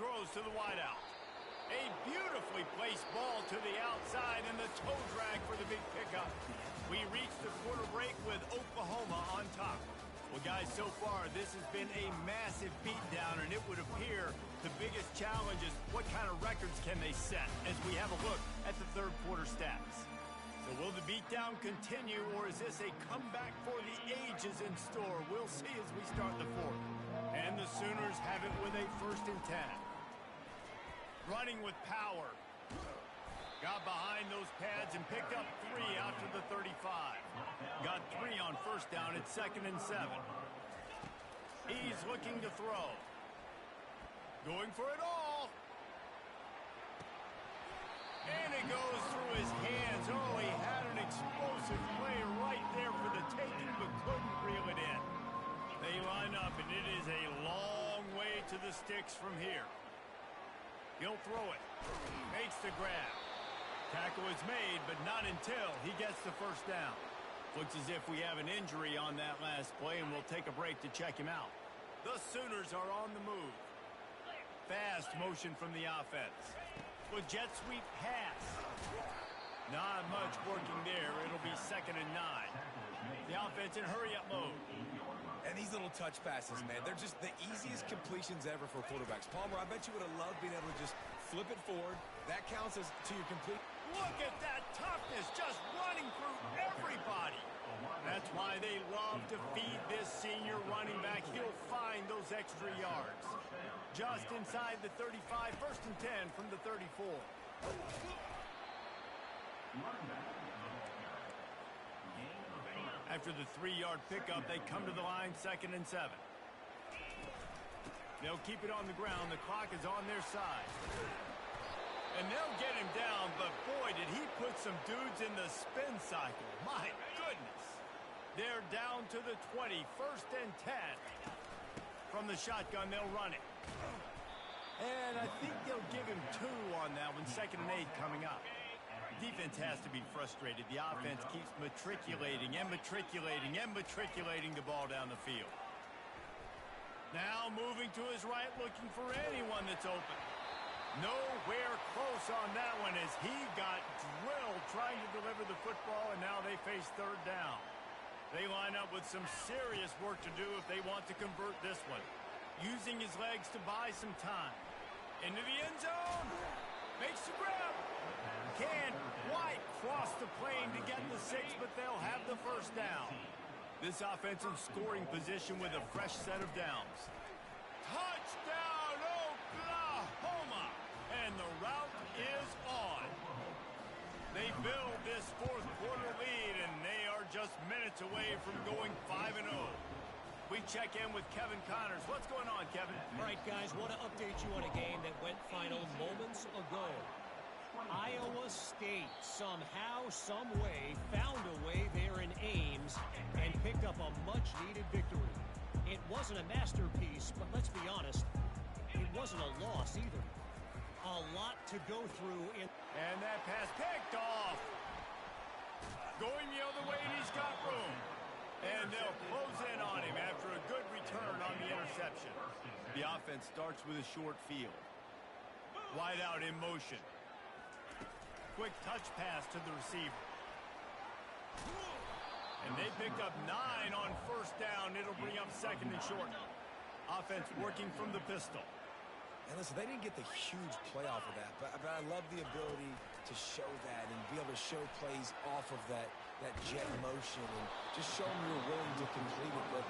Throws to the wideout. A beautifully placed ball to the outside, and the toe drag for the big pickup. We reach the quarter break with Oklahoma on top. Well, guys, so far, this has been a massive beatdown, and it would appear the biggest challenge is what kind of records can they set as we have a look at the 3rd quarter stats. So will the beatdown continue, or is this a comeback for the ages in store? We'll see as we start the 4th. And the Sooners have it with a 1st and 10. Running with power. Got behind those pads and picked up 3 out to the 35. Got 3 on 1st down at 2nd and 7. He's looking to throw. Going for it all. And it goes through his hands. Oh, he had an explosive play right there for the taking, but couldn't reel it in. They line up, and it is a long way to the sticks from here. He'll throw it. Makes the grab. Tackle is made, but not until he gets the 1st down. Looks as if we have an injury on that last play, and we'll take a break to check him out. The Sooners are on the move. Fast motion from the offense. With jet sweep pass. Not much working there. It'll be 2nd and 9. The offense in hurry-up mode. And these little touch passes, man, they're just the easiest completions ever for quarterbacks. Palmer, I bet you would have loved being able to just flip it forward. That counts as to your complete. Look at that toughness, just running through everybody. That's why they love to feed this senior running back. He'll find those extra yards. Just inside the 35, 1st and 10 from the 34. After the 3-yard pickup, they come to the line, 2nd and 7. They'll keep it on the ground. The clock is on their side. And they'll get him down, but boy, did he put some dudes in the spin cycle. My goodness. They're down to the 20, 1st and 10. From the shotgun, they'll run it. And I think they'll give him 2 on that one, 2nd and 8 coming up. Defense has to be frustrated. The offense keeps matriculating and matriculating and matriculating the ball down the field. Now moving to his right, looking for anyone that's open. Nowhere close on that one as he got drilled trying to deliver the football, and now they face 3rd down. They line up with some serious work to do if they want to convert this one. Using his legs to buy some time. Into the end zone. Makes the grab. Can't quite cross the plane to get the 6, but they'll have the 1st down. This offensive scoring position with a fresh set of downs. Touchdown, Oklahoma! And the route is on. They build this 4th quarter lead, and they are just minutes away from going 5-0. We check in with Kevin Connors. What's going on, Kevin? All right, guys, want to update you on a game that went final moments ago. Iowa State somehow, some way, found a way there in Ames and picked up a much-needed victory. It wasn't a masterpiece, but let's be honest, it wasn't a loss either. A lot to go through in... And that pass picked off. Going the other way, and he's got room. And they'll close in on him after a good return on the interception. The offense starts with a short field. Wide out in motion. Quick touch pass to the receiver. And they pick up 9 on 1st down. It'll bring up 2nd and short. Offense working from the pistol. And listen, they didn't get the huge play off of that, but I love the ability to show that and be able to show plays off of that jet motion and just show them you're willing to complete it. But,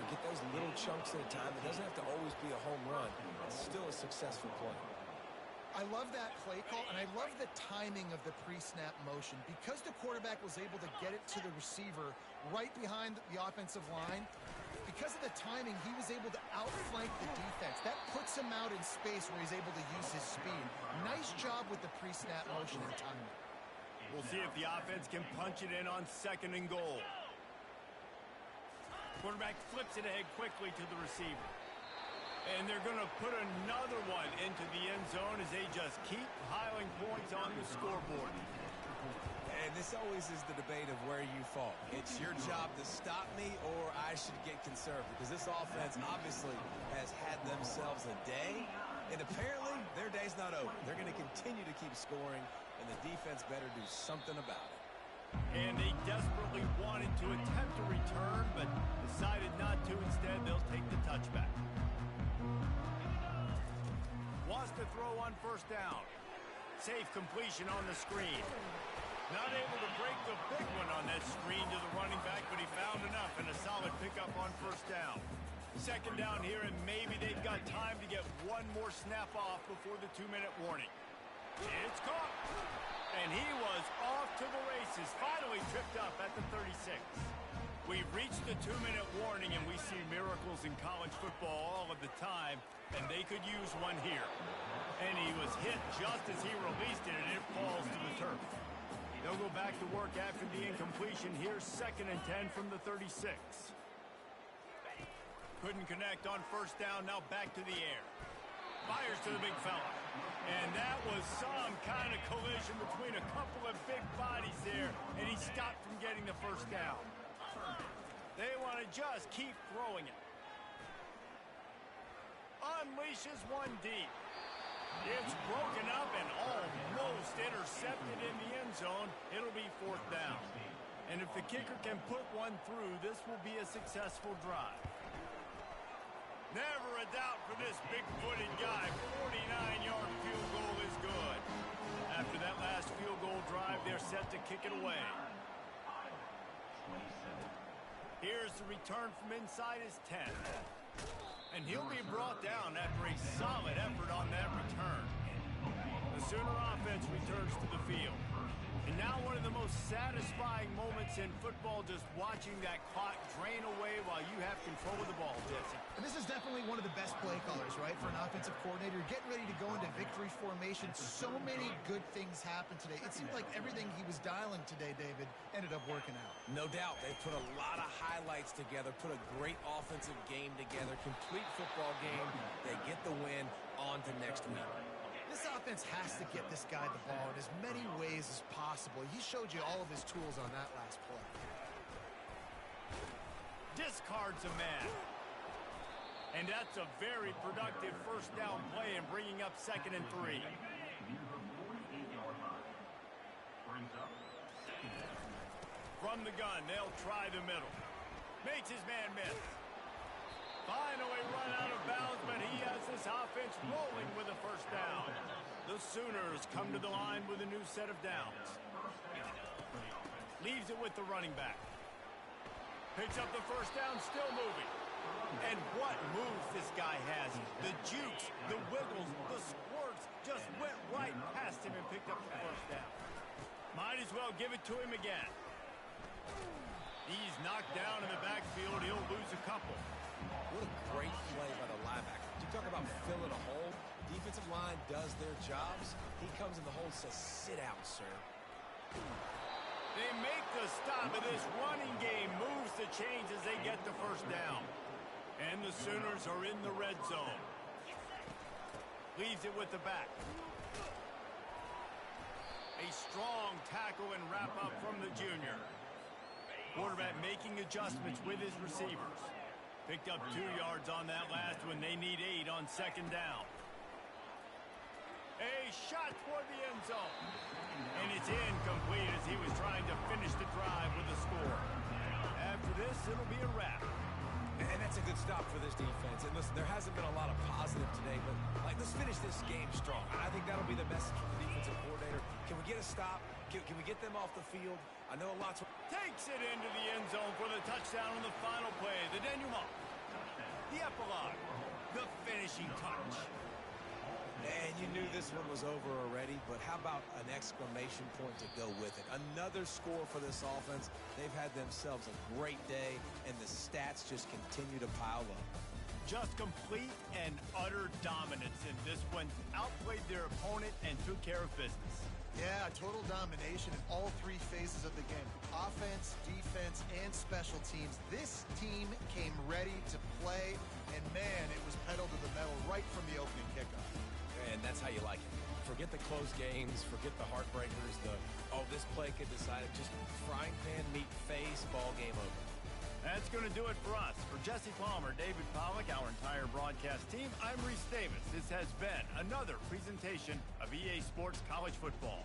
get those little chunks at a time. It doesn't have to always be a home run. It's still a successful play. I love that play call, and I love the timing of the pre-snap motion. Because the quarterback was able to get it to the receiver right behind the offensive line, because of the timing, he was able to outflank the defense. That puts him out in space where he's able to use his speed. Nice job with the pre-snap motion and timing. We'll see if the offense can punch it in on 2nd and goal. Quarterback flips it ahead quickly to the receiver. And they're going to put another one into the end zone as they just keep piling points on the scoreboard. And this always is the debate of where you fall. It's your job to stop me or I should get conservative, because this offense obviously has had themselves a day, and apparently their day's not over. They're going to continue to keep scoring, and the defense better do something about it. And they desperately wanted to attempt a return, but decided not to. Instead, they'll take the touchback. Wants to throw on 1st down. Safe completion on the screen. Not able to break the big one on that screen to the running back, but he found enough and a solid pickup on 1st down. 2nd down here, and maybe they've got time to get one more snap off before the 2-minute warning. It's caught. And he was off to the races, finally tripped up at the 36. We've reached the 2-minute warning, and we see miracles in college football all of the time, and they could use one here. And he was hit just as he released it, and it falls to the turf. They'll go back to work after the incompletion. Here's 2nd and 10 from the 36. Couldn't connect on 1st down, now back to the air. Fires to the big fella. And that was some kind of collision between a couple of big bodies there, and he stopped from getting the 1st down. They want to just keep throwing it. Unleashes one deep. It's broken up and almost intercepted in the end zone. It'll be 4th down. And if the kicker can put one through, this will be a successful drive. Never a doubt for this big-footed guy. 49-yard field goal is good. After that last field goal drive, they're set to kick it away. Here's the return from inside his 10. And he'll be brought down after a solid effort on that return. The Sooner offense returns to the field. And now one of the most satisfying moments in football, just watching that clock drain away while you have control of the ball, Jesse. And this is definitely one of the best play callers, right, for an offensive coordinator. Getting ready to go into victory formation. So many good things happened today. It seemed like everything he was dialing today, David, ended up working out. No doubt. They put a lot of highlights together, put a great offensive game together, complete football game. They get the win on to next week. This offense has to get this guy the ball in as many ways as possible. He showed you all of his tools on that last play. Discards a man. And that's a very productive first down play and bringing up 2nd and 3. From the gun, they'll try the middle. Makes his man miss. Finally run out of bounds, but he has this offense rolling with a first down. The Sooners come to the line with a new set of downs. Leaves it with the running back. Picks up the first down, still moving. And what moves this guy has. The jukes, the wiggles, the squirts just went right past him and picked up the first down. Might as well give it to him again. He's knocked down in the backfield. He'll lose a couple. What a great play by the linebacker. You talk about filling a hole. Defensive line does their jobs. He comes in the hole and says, sit out, sir. They make the stop, and this running game moves the chains as they get the first down. And the Sooners are in the red zone. Leaves it with the back. A strong tackle and wrap up from the junior. Quarterback making adjustments with his receivers. Picked up 2 yards on that last one. They need 8 on 2nd down. A shot toward the end zone. And it's incomplete as he was trying to finish the drive with a score. After this, it'll be a wrap. And that's a good stop for this defense. And listen, there hasn't been a lot of positive today, but let's finish this game strong. I think that'll be the message from the defensive coordinator. Can we get a stop? Can we get them off the field? I know lots of... Takes it into the end zone for the touchdown on the final play. The denouement. The epilogue. The finishing touch. And you knew this one was over already, but how about an exclamation point to go with it? Another score for this offense. They've had themselves a great day, and the stats just continue to pile up. Just complete and utter dominance in this one. Outplayed their opponent and took care of business. Yeah, total domination in all 3 phases of the game. Offense, defense, and special teams. This team came ready to play, and man, it was pedal to the metal right from the opening kickoff. And that's how you like it. Forget the close games, forget the heartbreakers, this play could decide it. Just frying pan meet face, ball game over. That's going to do it for us. For Jesse Palmer, David Pollack, our entire broadcast team, I'm Reese Davis. This has been another presentation of EA Sports College Football.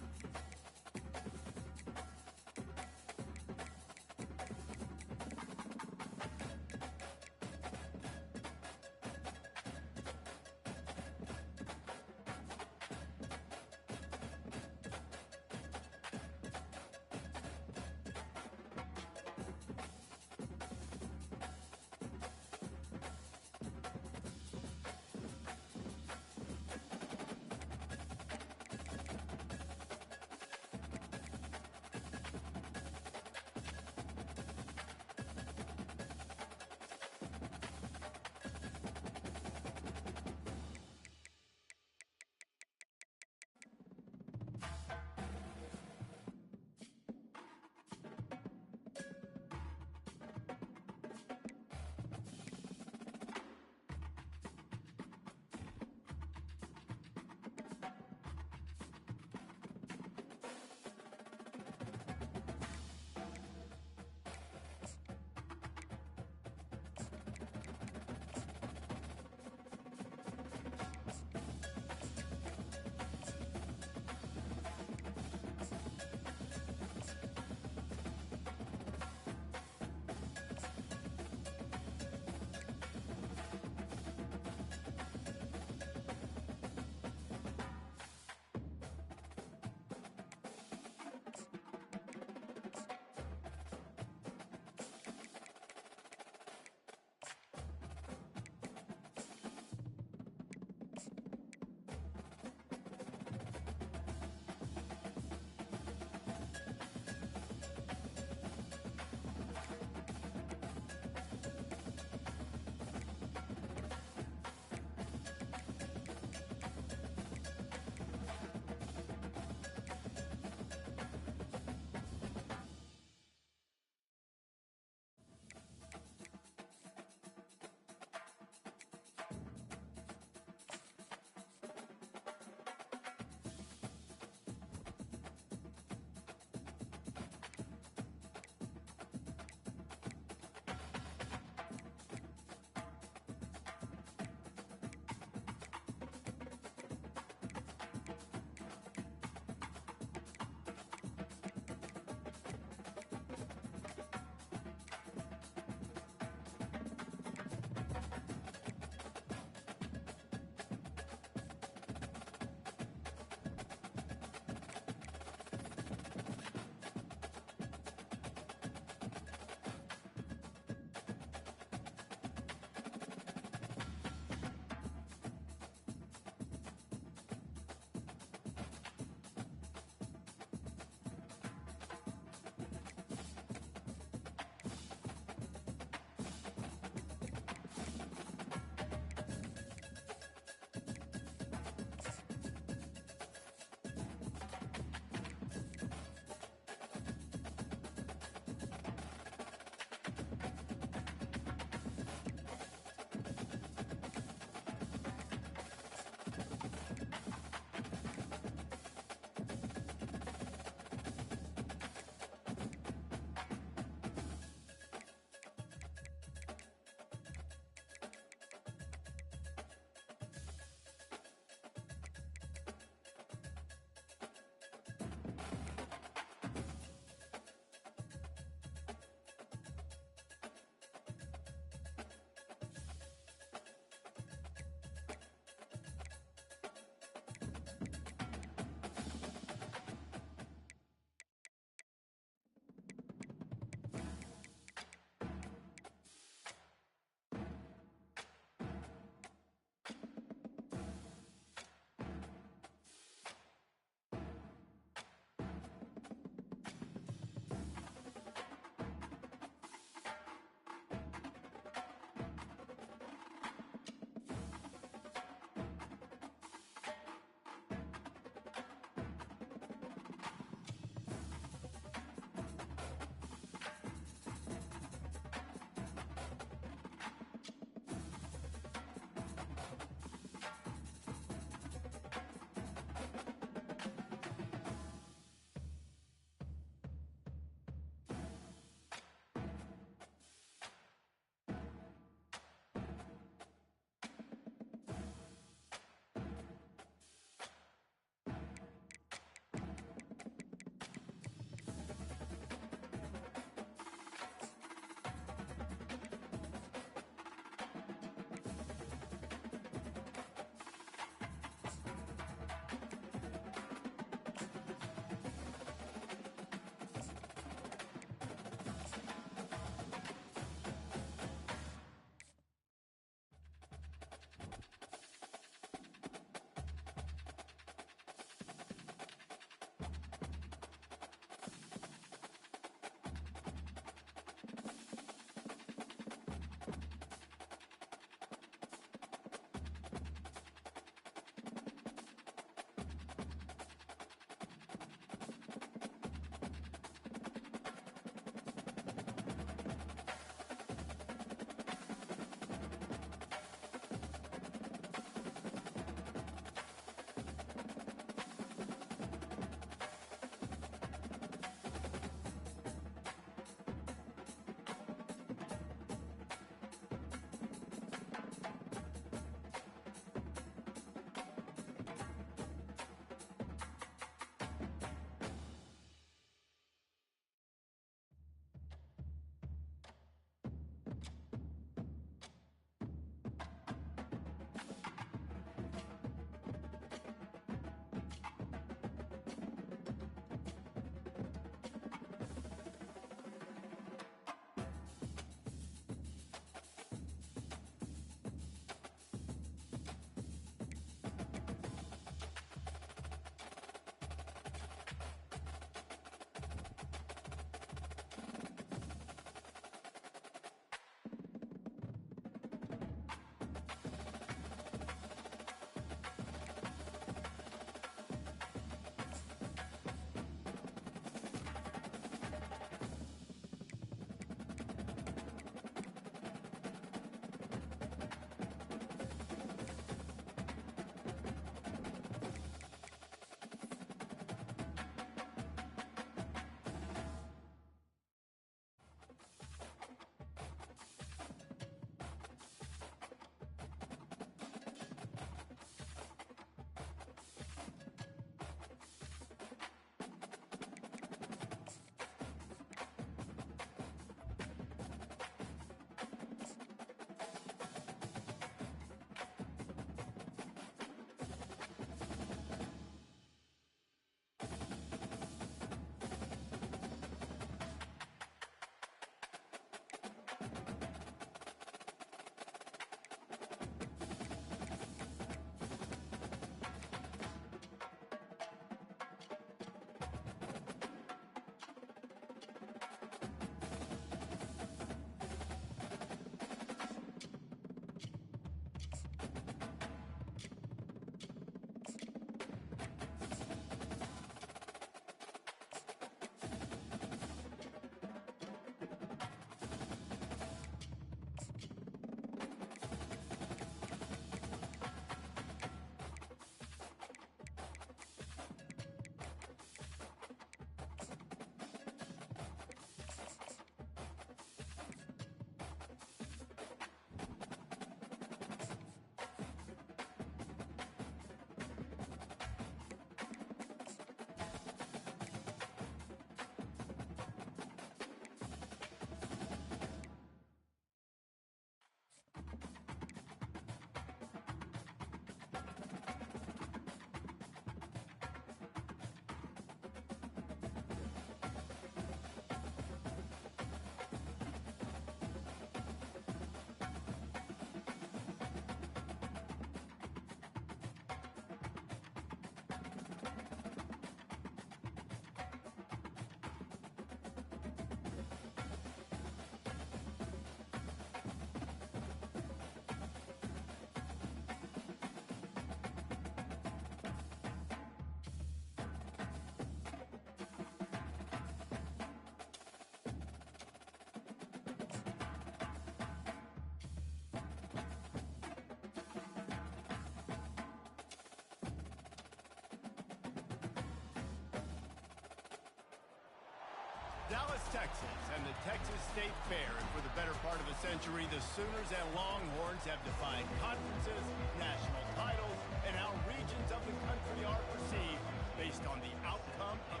Dallas, Texas, and the Texas State Fair. And for the better part of a century, the Sooners and Longhorns have defined conferences, national titles, and how regions of the country are perceived based on the outcome of...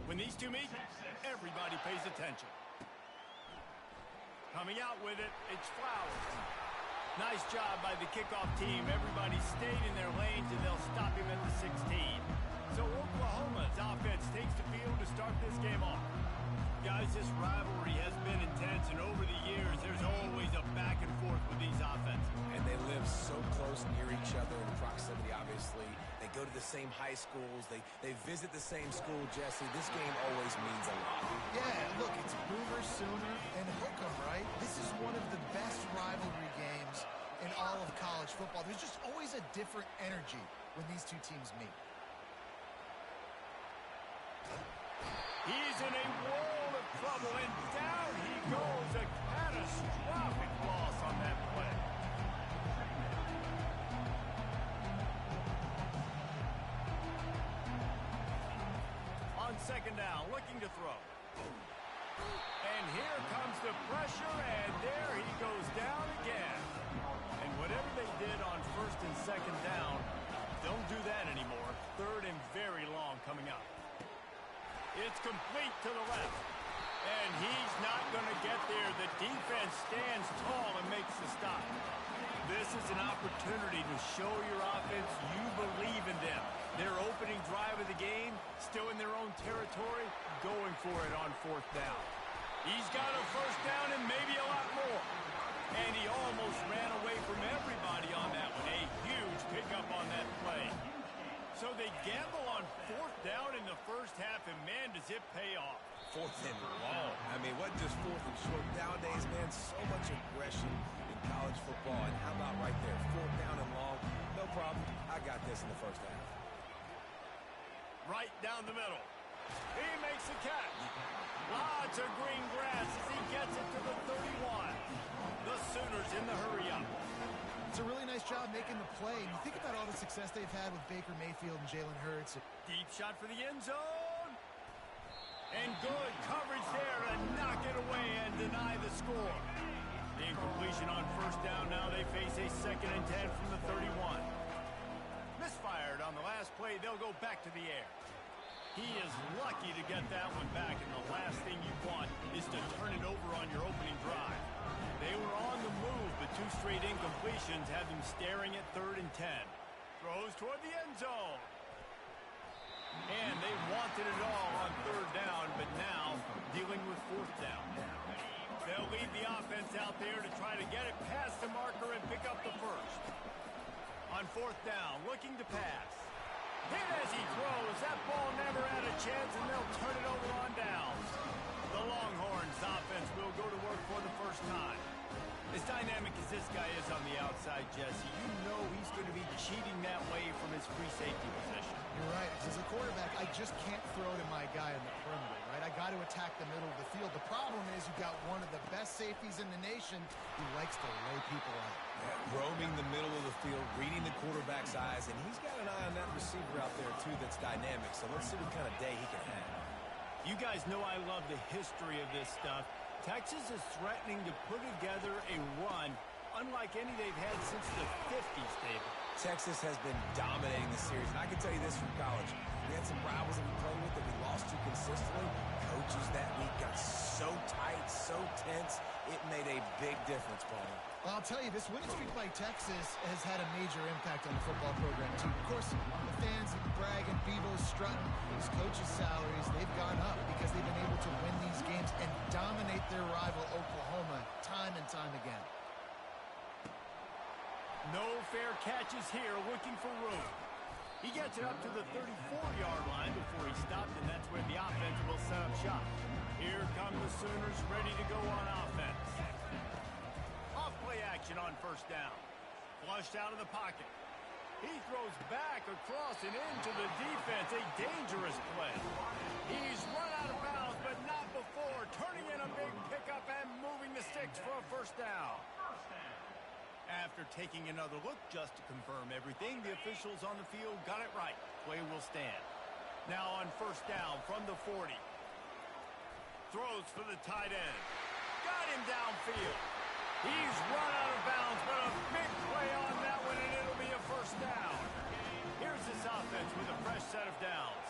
When these two meet, everybody pays attention. Coming out with it, it's Flowers. Nice job by the kickoff team. Everybody stayed in their lanes, and they'll stop him at the 16. So Oklahoma's offense takes the field to start this game off. Guys, this rivalry has been intense, and over the years, there's always a back and forth with these offenses. And they live so close near each other in proximity, obviously. They go to the same high schools. They visit the same school, Jesse. This game always means a lot. Yeah, look, it's Boomer, Sooner, and Hook'em, right? This is one of the best rivalry games in all of college football. There's just always a different energy when these two teams meet. He's in a world of trouble, and down he goes. A catastrophic loss on that play. second down, looking to throw. And here comes the pressure, and there he goes down again. And whatever they did on first and second down, don't do that anymore. Third and very long coming up. It's complete to the left. And he's not going to get there. The defense stands tall and makes the stop. This is an opportunity to show your offense you believe in them. Their opening drive of the game, still in their own territory, going for it on fourth down. He's got a first down and maybe a lot more. And he almost ran away from everybody on that one. A huge pickup on that play. So they gamble on fourth down in the first half, and man, does it pay off. Fourth and long. I mean, what just fourth and short? Nowadays, man, so much aggression in college football. And how about right there? Fourth down and long. No problem. I got this in the first half. Right down the middle. He makes the catch. Lots of green grass as he gets it to the 31. The Sooners in the hurry-up. It's a really nice job making the play. And you think about all the success they've had with Baker Mayfield and Jalen Hurts. Deep shot for the end zone. And good coverage there to knock it away and deny the score. The incompletion on first down. Now they face a 2nd and 10 from the 31. Misfired on the last play. They'll go back to the air. He is lucky to get that one back, and the last thing you want is to turn it over on your opening drive. They were on the move, but 2 straight incompletions had them staring at 3rd and 10. Throws toward the end zone. And they wanted it all on 3rd down, but now dealing with 4th down. They'll leave the offense out there to try to get it past the marker and pick up the first. On 4th down, looking to pass. Hit as he throws. That ball never had a chance, and they'll turn it over on downs. The Longhorns offense will go to work for the first time. As dynamic as this guy is on the outside, Jesse, you know he's going to be cheating that way from his free safety position. You're right, because as a quarterback, I just can't throw to my guy in the perimeter, right? I got to attack the middle of the field. The problem is you've got one of the best safeties in the nation who likes to lay people out. Yeah, roaming the middle of the field, reading the quarterback's eyes, and he's got an eye on that receiver out there, too, that's dynamic. So let's see what kind of day he can have. You guys know I love the history of this stuff. Texas is threatening to put together a run unlike any they've had since the 50s, David. Texas has been dominating the series, and I can tell you this from college. We had some rivals that we played with that we lost to consistently. Coaches that week got so tight, so tense, it made a big difference, Paulie. Well, I'll tell you, this winning streak by Texas has had a major impact on the football program, too. Of course, the fans bragging, Bevo's strutting, these coaches' salaries, they've gone up because they've been able to win these games and dominate their rival, Oklahoma, time and time again. No fair catches here, looking for room. He gets it up to the 34-yard line before he stopped, and that's where the offense will set up shop. Here come the Sooners ready to go on offense. Off-play action on first down. Flushed out of the pocket. He throws back across and into the defense. A dangerous play. He's run out of bounds, but not before. Turning in a big pickup and moving the sticks for a first down. After taking another look just to confirm everything, the officials on the field got it right. Play will stand. Now on first down from the 40. Throws for the tight end. Got him downfield. He's run out of bounds, but a big play on that one, and it'll be a first down. Here's this offense with a fresh set of downs.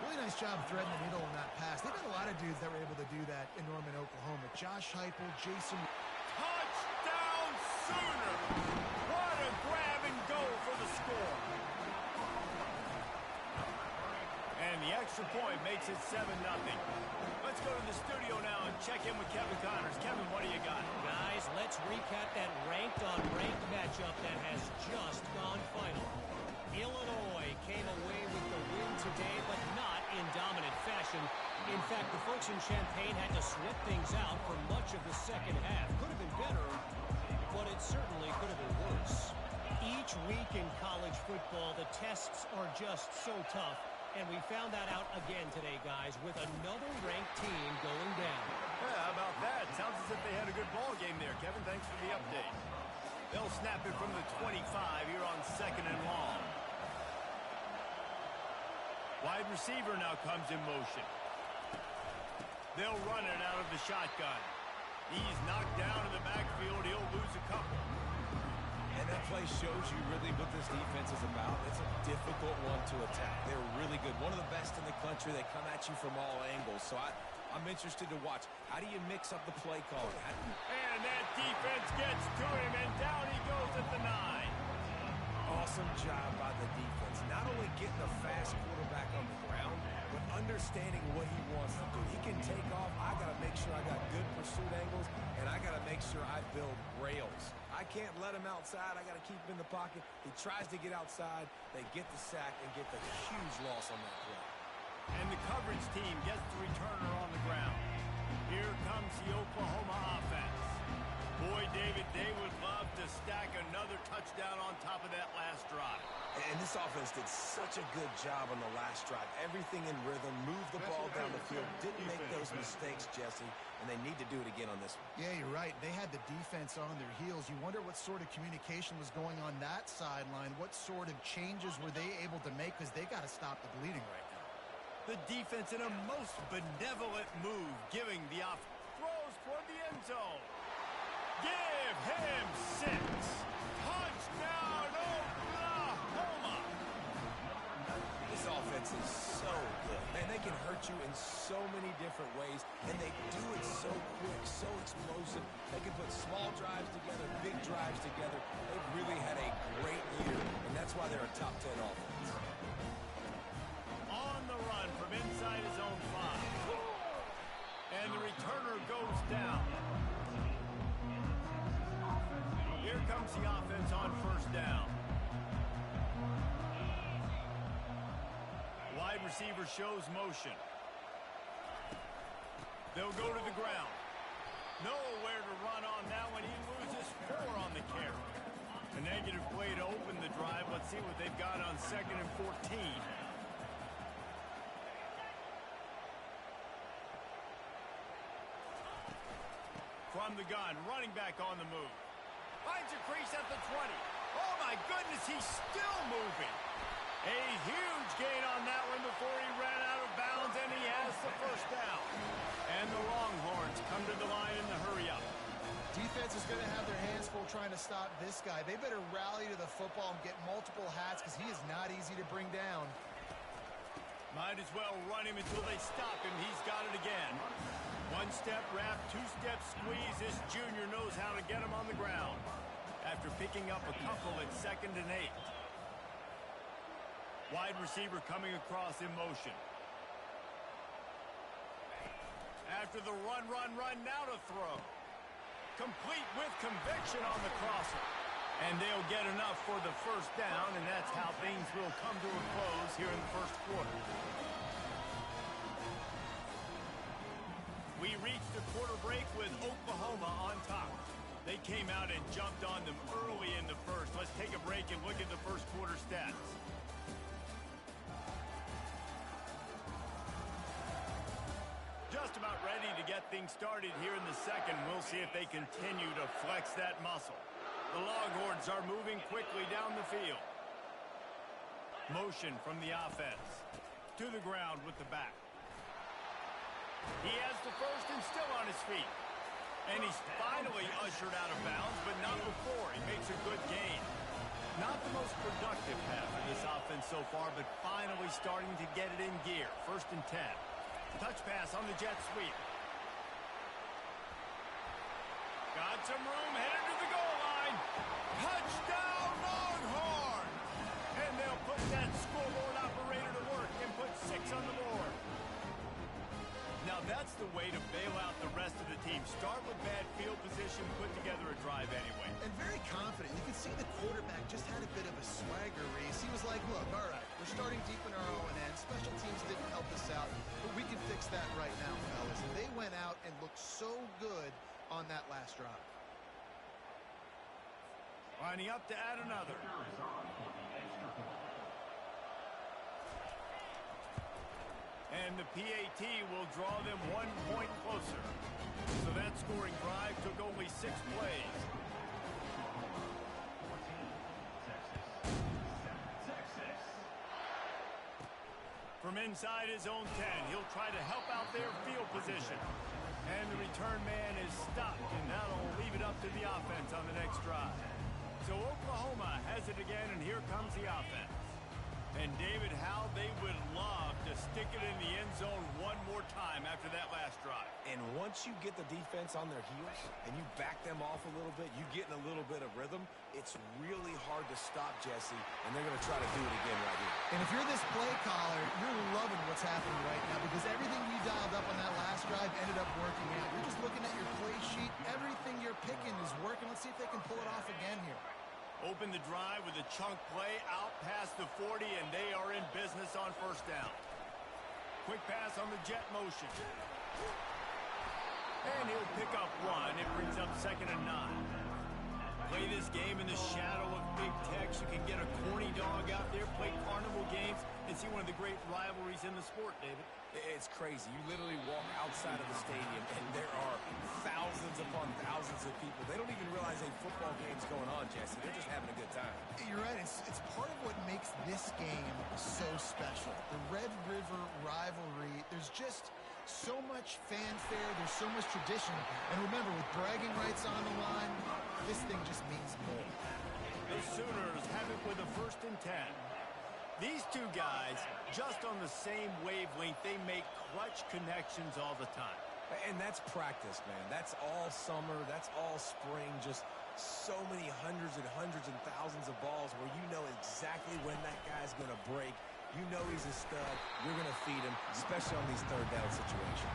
Really nice job threading the needle on that pass. They've had a lot of dudes that were able to do that in Norman, Oklahoma. Josh Heupel, Jason... Touchdown Sooner! What a grab and go for the score. And the extra point makes it 7-0. Let's go to the studio now and check in with Kevin Connors. Kevin, what do you got? Guys, let's recap that ranked-on-ranked matchup that has just gone final. Illinois came away with the win today, but not in dominant fashion. In fact, the folks in Champaign had to sweat things out for much of the second half. Could have been better, but it certainly could have been worse. Each week in college football, the tests are just so tough. And we found that out again today, guys, with another ranked team going down. Yeah, how about that? Sounds as if they had a good ball game there, Kevin. Thanks for the update. They'll snap it from the 25 here on 2nd and long. Wide receiver now comes in motion. They'll run it out of the shotgun. He's knocked down in the backfield. He'll lose a couple. And that play shows you really what this defense is about. It's a difficult one to attack. They're really good. One of the best in the country. They come at you from all angles. So I'm interested to watch. How do you mix up the play calling? And that defense gets to him, and down he goes at the 9. Awesome job by the defense. Not only getting a fast quarterback on the ground, but understanding what he wants to do. He can take off. I got to make sure I got good pursuit angles, and I got to make sure I build rails. I can't let him outside. I got to keep him in the pocket. He tries to get outside. They get the sack and get the huge loss on that play. And the coverage team gets the returner on the ground. Here comes the Oklahoma offense. Boy, David, they would love to stack another touchdown on top of that last drive. And this offense did such a good job on the last drive. Everything in rhythm, moved the ball down the field, didn't make those mistakes, Jesse, and they need to do it again on this one. Yeah, you're right. They had the defense on their heels. You wonder what sort of communication was going on that sideline. What sort of changes were they able to make, because they got to stop the bleeding right now. The defense in a most benevolent move, giving the off throws toward the end zone. Give him 6. Touchdown, Oklahoma! This offense is so good. Man, they can hurt you in so many different ways, and they do it so quick, so explosive. They can put small drives together, big drives together. They've really had a great year, and that's why they're a top 10 offense. On the run from inside his own 5. And the returner goes down. Here comes the offense on first down. Wide receiver shows motion. They'll go to the ground. Nowhere to run on that one. He loses 4 on the carry. A negative play to open the drive. Let's see what they've got on 2nd and 14. From the gun, running back on the move. Finds a crease at the 20. Oh, my goodness, he's still moving. A huge gain on that one before he ran out of bounds, and he has the first down. And the Longhorns come to the line in the hurry-up. Defense is going to have their hands full trying to stop this guy. They better rally to the football and get multiple hats, because he is not easy to bring down. Might as well run him until they stop him. He's got it again. 1-step wrap, 2-step squeeze. This junior knows how to get him on the ground. After picking up a couple at 2nd and 8. Wide receiver coming across in motion. After the run, now to throw. Complete with conviction on the crosser. And they'll get enough for the first down, and that's how things will come to a close here in the first quarter. We reached the quarter break with Oklahoma on top. They came out and jumped on them early in the first. Let's take a break and look at the first quarter stats. Just about ready to get things started here in the second. We'll see if they continue to flex that muscle. The Longhorns are moving quickly down the field. Motion from the offense. To the ground with the back. He has the first and still on his feet. And he's finally ushered out of bounds, but not before. He makes a good gain. Not the most productive half of this offense so far, but finally starting to get it in gear. 1st and 10. Touch pass on the jet sweep. Got some room, headed to the goal line. Touchdown, Longhorns! And they'll put that scoreboard operator to work and put 6 on the board. Now that's the way to bail out the rest of the team. Start with bad field position, put together a drive anyway. And very confident. You can see the quarterback just had a bit of a swagger race. He was like, look, all right, we're starting deep in our own end. Special teams didn't help us out, but we can fix that right now, fellas. And they went out and looked so good on that last drive. Lining up to add another. And the PAT will draw them 1 point closer. So that scoring drive took only 6 plays. From inside his own 10, he'll try to help out their field position. And the return man is stopped, and that'll leave it up to the offense on the next drive. So Oklahoma has it again, and here comes the offense. And David, how they would love to stick it in the end zone one more time after that last drive. And once you get the defense on their heels and you back them off a little bit, you get in a little bit of rhythm, it's really hard to stop, Jesse, and they're going to try to do it again right here. And if you're this play caller, you're loving what's happening right now because everything we dialed up on that last drive ended up working out. You're just looking at your play sheet. Everything you're picking is working. Let's see if they can pull it off again here. Open the drive with a chunk play out past the 40, and they are in business on first down. Quick pass on the jet motion. And he'll pick up one. It brings up 2nd and 9. Play this game in the shadow of Big Tex. You can get a corny dog out there, play carnival games, and see one of the great rivalries in the sport, David. It's crazy. You literally walk outside of the stadium, and there are thousands upon thousands of people. They don't even realize a football game's going on, Jesse. They're just having a good time. You're right. It's part of what makes this game so special. The Red River rivalry, there's just so much fanfare. There's so much tradition. And remember, with bragging rights on the line, this thing just means more. The Sooners have it with a 1st and 10. These two guys, just on the same wavelength, they make clutch connections all the time. And that's practice, man. That's all summer. That's all spring. Just so many hundreds and thousands of balls where you know exactly when that guy's going to break. You know he's a stud. You're going to feed him, especially on these third down situations.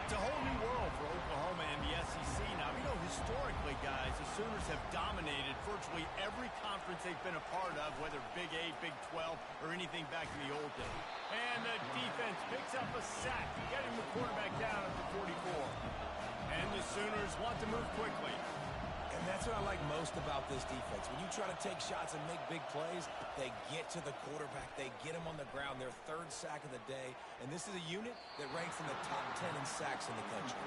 It's a whole new world for Oklahoma and the SEC. Now, we know historically, guys, the Sooners have dominated virtually every conference they've been a part of, whether Big 8, Big 12, or anything back in the old days. And the defense picks up a sack, getting the quarterback down at the 44. And the Sooners want to move quickly. And that's what I like most about this defense. When you try to take shots and make big plays, they get to the quarterback. They get him on the ground, their 3rd sack of the day. And this is a unit that ranks in the top 10 in sacks in the country.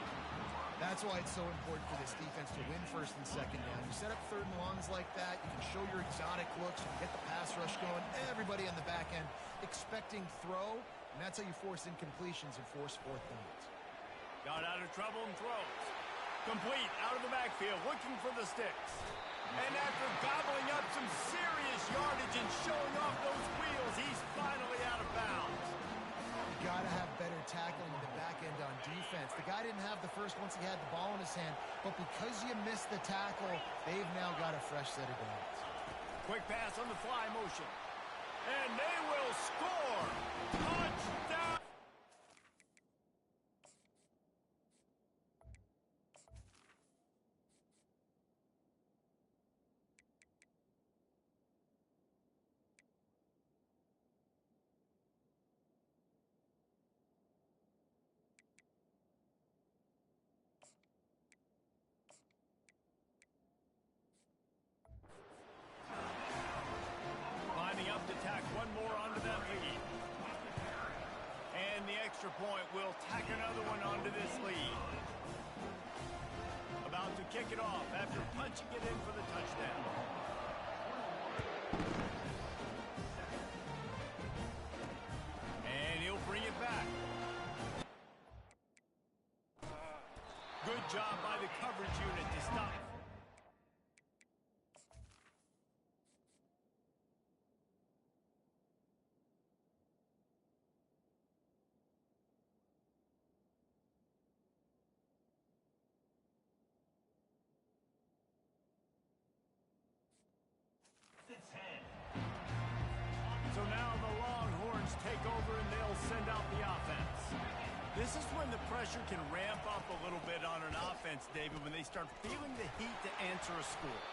That's why it's so important for this defense to win 1st and 2nd down. You set up 3rd and longs like that, you can show your exotic looks, you can get the pass rush going, everybody on the back end expecting throw, and that's how you force incompletions and force 4th downs. Got out of trouble and throws. Complete out of the backfield, looking for the sticks. And after gobbling up some serious yardage and showing off those wheels, he's finally out of bounds. You got to have better tackling in the back end on defense. The guy didn't have the first once he had the ball in his hand, but because you missed the tackle, they've now got a fresh set of downs. Quick pass on the fly motion. And they will score. Touchdown. Point will tack another one onto this lead. About to kick it off after punching it in for the touchdown. And he'll bring it back. Good job by the coverage unit to stop. So now the Longhorns take over and they'll send out the offense. This is when the pressure can ramp up a little bit on an offense, David, when they start feeling the heat to answer a score.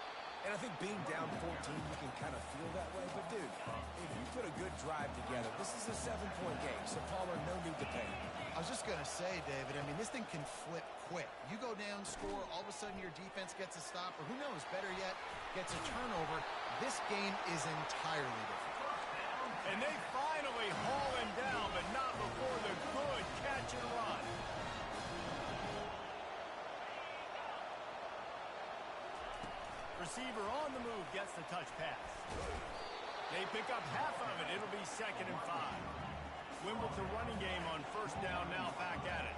And I think being down 14, you can kind of feel that way. But, dude, if you put a good drive together, this is a 7-point game, so Palmer, no need to panic. I was just going to say, David, I mean, this thing can flip quick. You go down, score, all of a sudden your defense gets a stop, or who knows, better yet, gets a turnover. This game is entirely different. And they finally haul him down, but not before the good catch and run. Receiver on the move gets the touch pass. They pick up half of it. It'll be 2nd and 5. Win with the running game on first down now, back at it.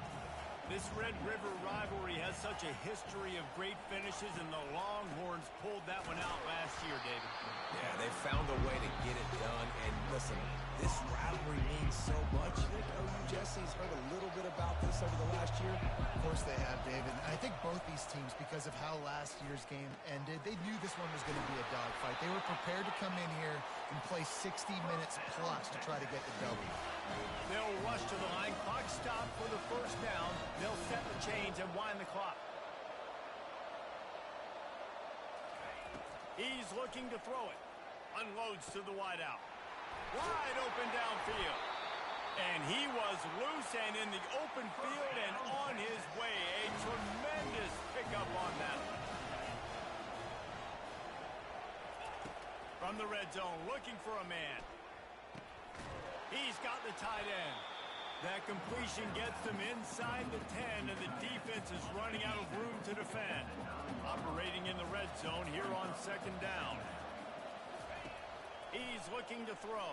This Red River rivalry has such a history of great finishes, and the Longhorns pulled that one out last year, David. Yeah, they found a way to get it done. And listen, this rivalry means so much. You think OU Jesse's heard a little bit about this over the last year? Of course they have, David. I think both these teams, because of how last year's game ended, they knew this one was going to be a dogfight. They were prepared to come in here and play 60 minutes plus to try to get the W. They'll rush to the line. Clock stop for the first down. They'll set the chains and wind the clock. He's looking to throw it. Unloads to the wideout. Wide open downfield. And he was loose and in the open field and on his way. A tremendous pickup on that. From the red zone, looking for a man. He's got the tight end. That completion gets them inside the 10, and the defense is running out of room to defend. Operating in the red zone here on second down. He's looking to throw.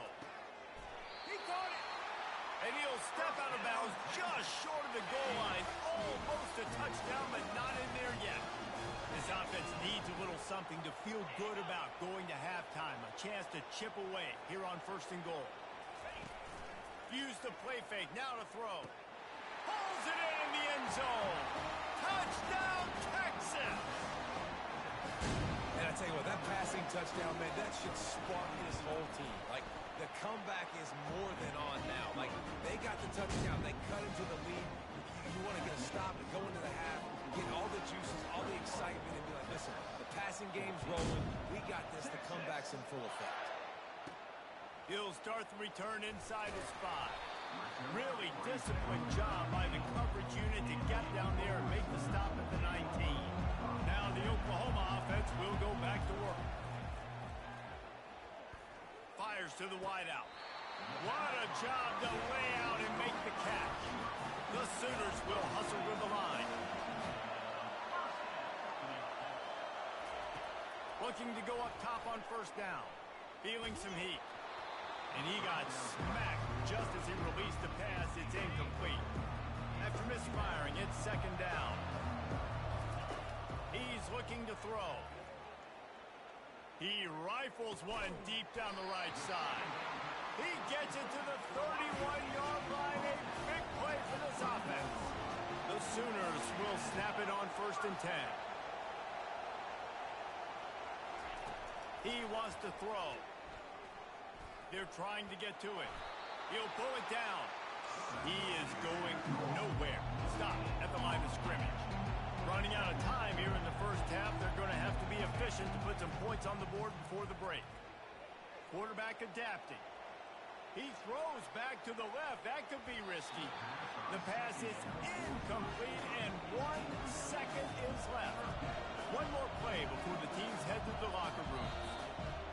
He caught it. And he'll step out of bounds just short of the goal line. Almost a touchdown, but not in there yet. This offense needs a little something to feel good about going to halftime. A chance to chip away here on first and goal. Use the play fake, now to throw. Pulls it in the end zone. Touchdown, Texas! And I tell you what, that passing touchdown, man, that should spark this whole team. Like, the comeback is more than on now. Like, they got the touchdown. They cut into the lead. You want to get a stop and go into the half, get all the juices, all the excitement, and be like, listen, the passing game's rolling. We got this. The comeback's in full effect. He'll start the return inside his spot. Really disciplined job by the coverage unit to get down there and make the stop at the 19. Now the Oklahoma offense will go back to work. Fires to the wideout. What a job to lay out and make the catch. The Sooners will hustle with the line. Looking to go up top on first down. Feeling some heat. And he got smacked just as he released the pass. It's incomplete. After misfiring, it's second down. He's looking to throw. He rifles one deep down the right side. He gets it to the 31-yard line. A big play for this offense. The Sooners will snap it on first and 10. He wants to throw. They're trying to get to it. He'll pull it down. He is going nowhere. Stop at the line of scrimmage. Running out of time here in the first half. They're going to have to be efficient to put some points on the board before the break. Quarterback adapting. He throws back to the left. That could be risky. The pass is incomplete, and 1 second is left. One more play before the teams head to the locker room.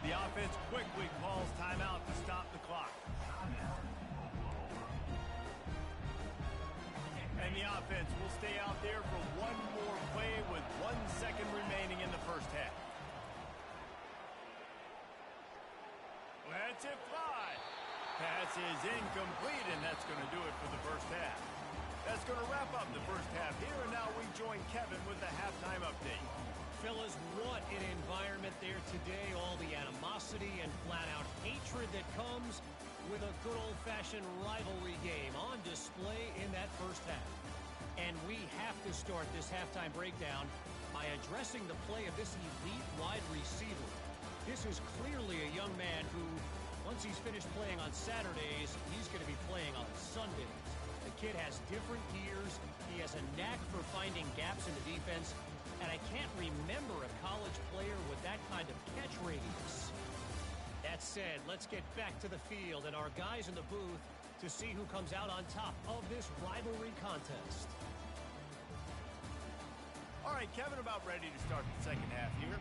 The offense quickly calls timeout to stop the clock. And the offense will stay out there for one more play with 1 second remaining in the first half. Lets it fly. Pass is incomplete, and that's going to do it for the first half. That's going to wrap up the first half here, and now we join Kevin with the halftime update. Fellas, what an environment there today. All the animosity and flat-out hatred that comes with a good old-fashioned rivalry game on display in that first half. And we have to start this halftime breakdown by addressing the play of this elite wide receiver. This is clearly a young man who, once he's finished playing on Saturdays, he's going to be playing on Sundays. The kid has different gears. He has a knack for finding gaps in the defense. And I can't remember a college player with that kind of catch radius. That said, let's get back to the field and our guys in the booth to see who comes out on top of this rivalry contest. All right, Kevin, about ready to start the second half here.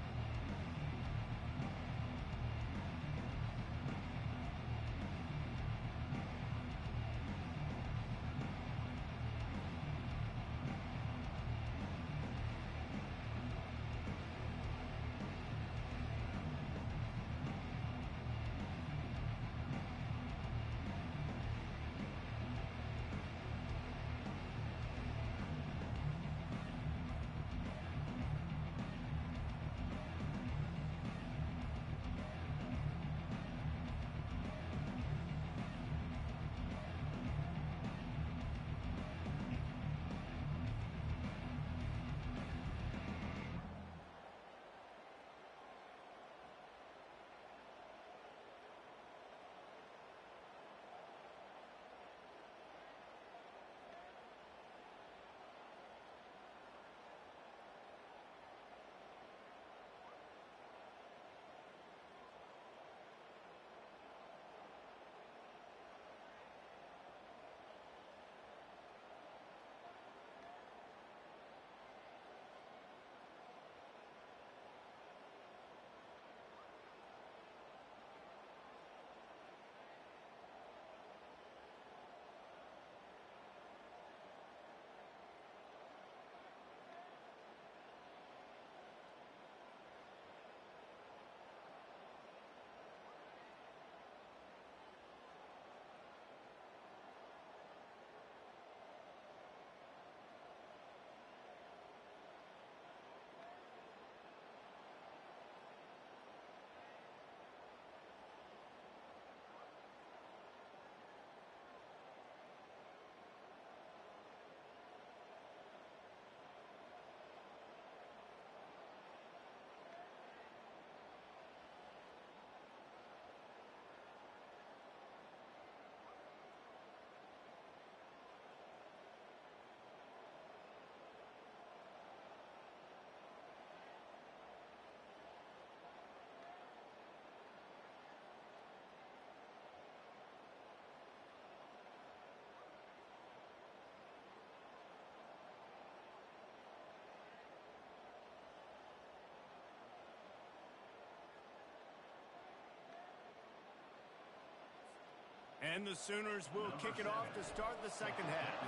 And the Sooners will kick it off to start the second half.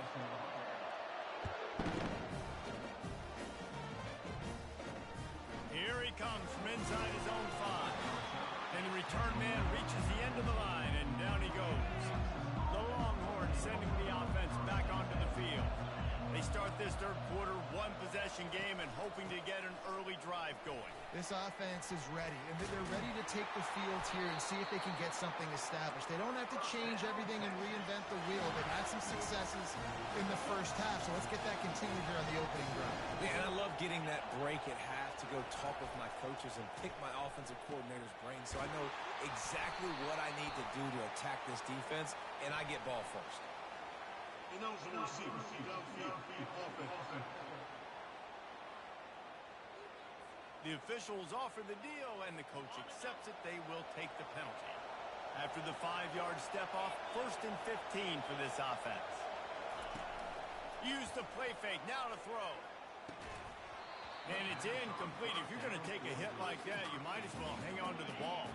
Here he comes from inside his own 5. And the return man reaches the end of the line, and down he goes. The Longhorns sending the offense back onto the field. They start this third quarter one-possession game and hoping to get an early drive going. This offense is ready, and they're ready to take the field here and see if they can get something established. They don't have to change everything and reinvent the wheel. They've had some successes in the first half, so let's get that continued here on the opening drive. Man, I love getting that break at half to go talk with my coaches and pick my offensive coordinator's brain so I know exactly what I need to do to attack this defense, and I get ball first. The officials offer the deal, and the coach accepts it. They will take the penalty. After the 5-yard step-off, 1st and 15 for this offense. Use the play fake, now to throw. And it's incomplete. If you're going to take a hit like that, you might as well hang on to the ball.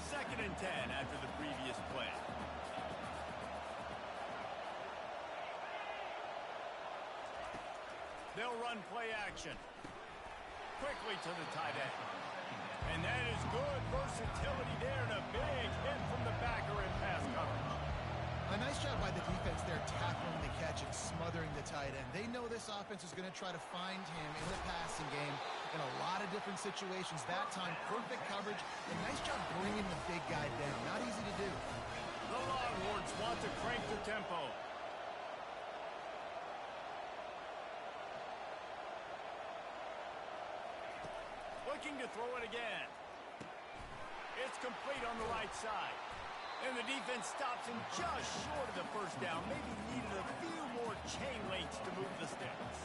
2nd and 10 after the previous play. They'll run play action. Quickly to the tight end. And that is good versatility there, and a big hit from the backer in pass coverage. A nice job by the defense there tackling the catch and smothering the tight end. They know this offense is going to try to find him in the passing game in a lot of different situations. That time, perfect coverage, and nice job bringing the big guy down. Not easy to do. The Longhorns want to crank the tempo. Looking to throw it again. It's complete on the right side. And the defense stops him just short of the first down. Maybe needed a few more chain links to move the sticks.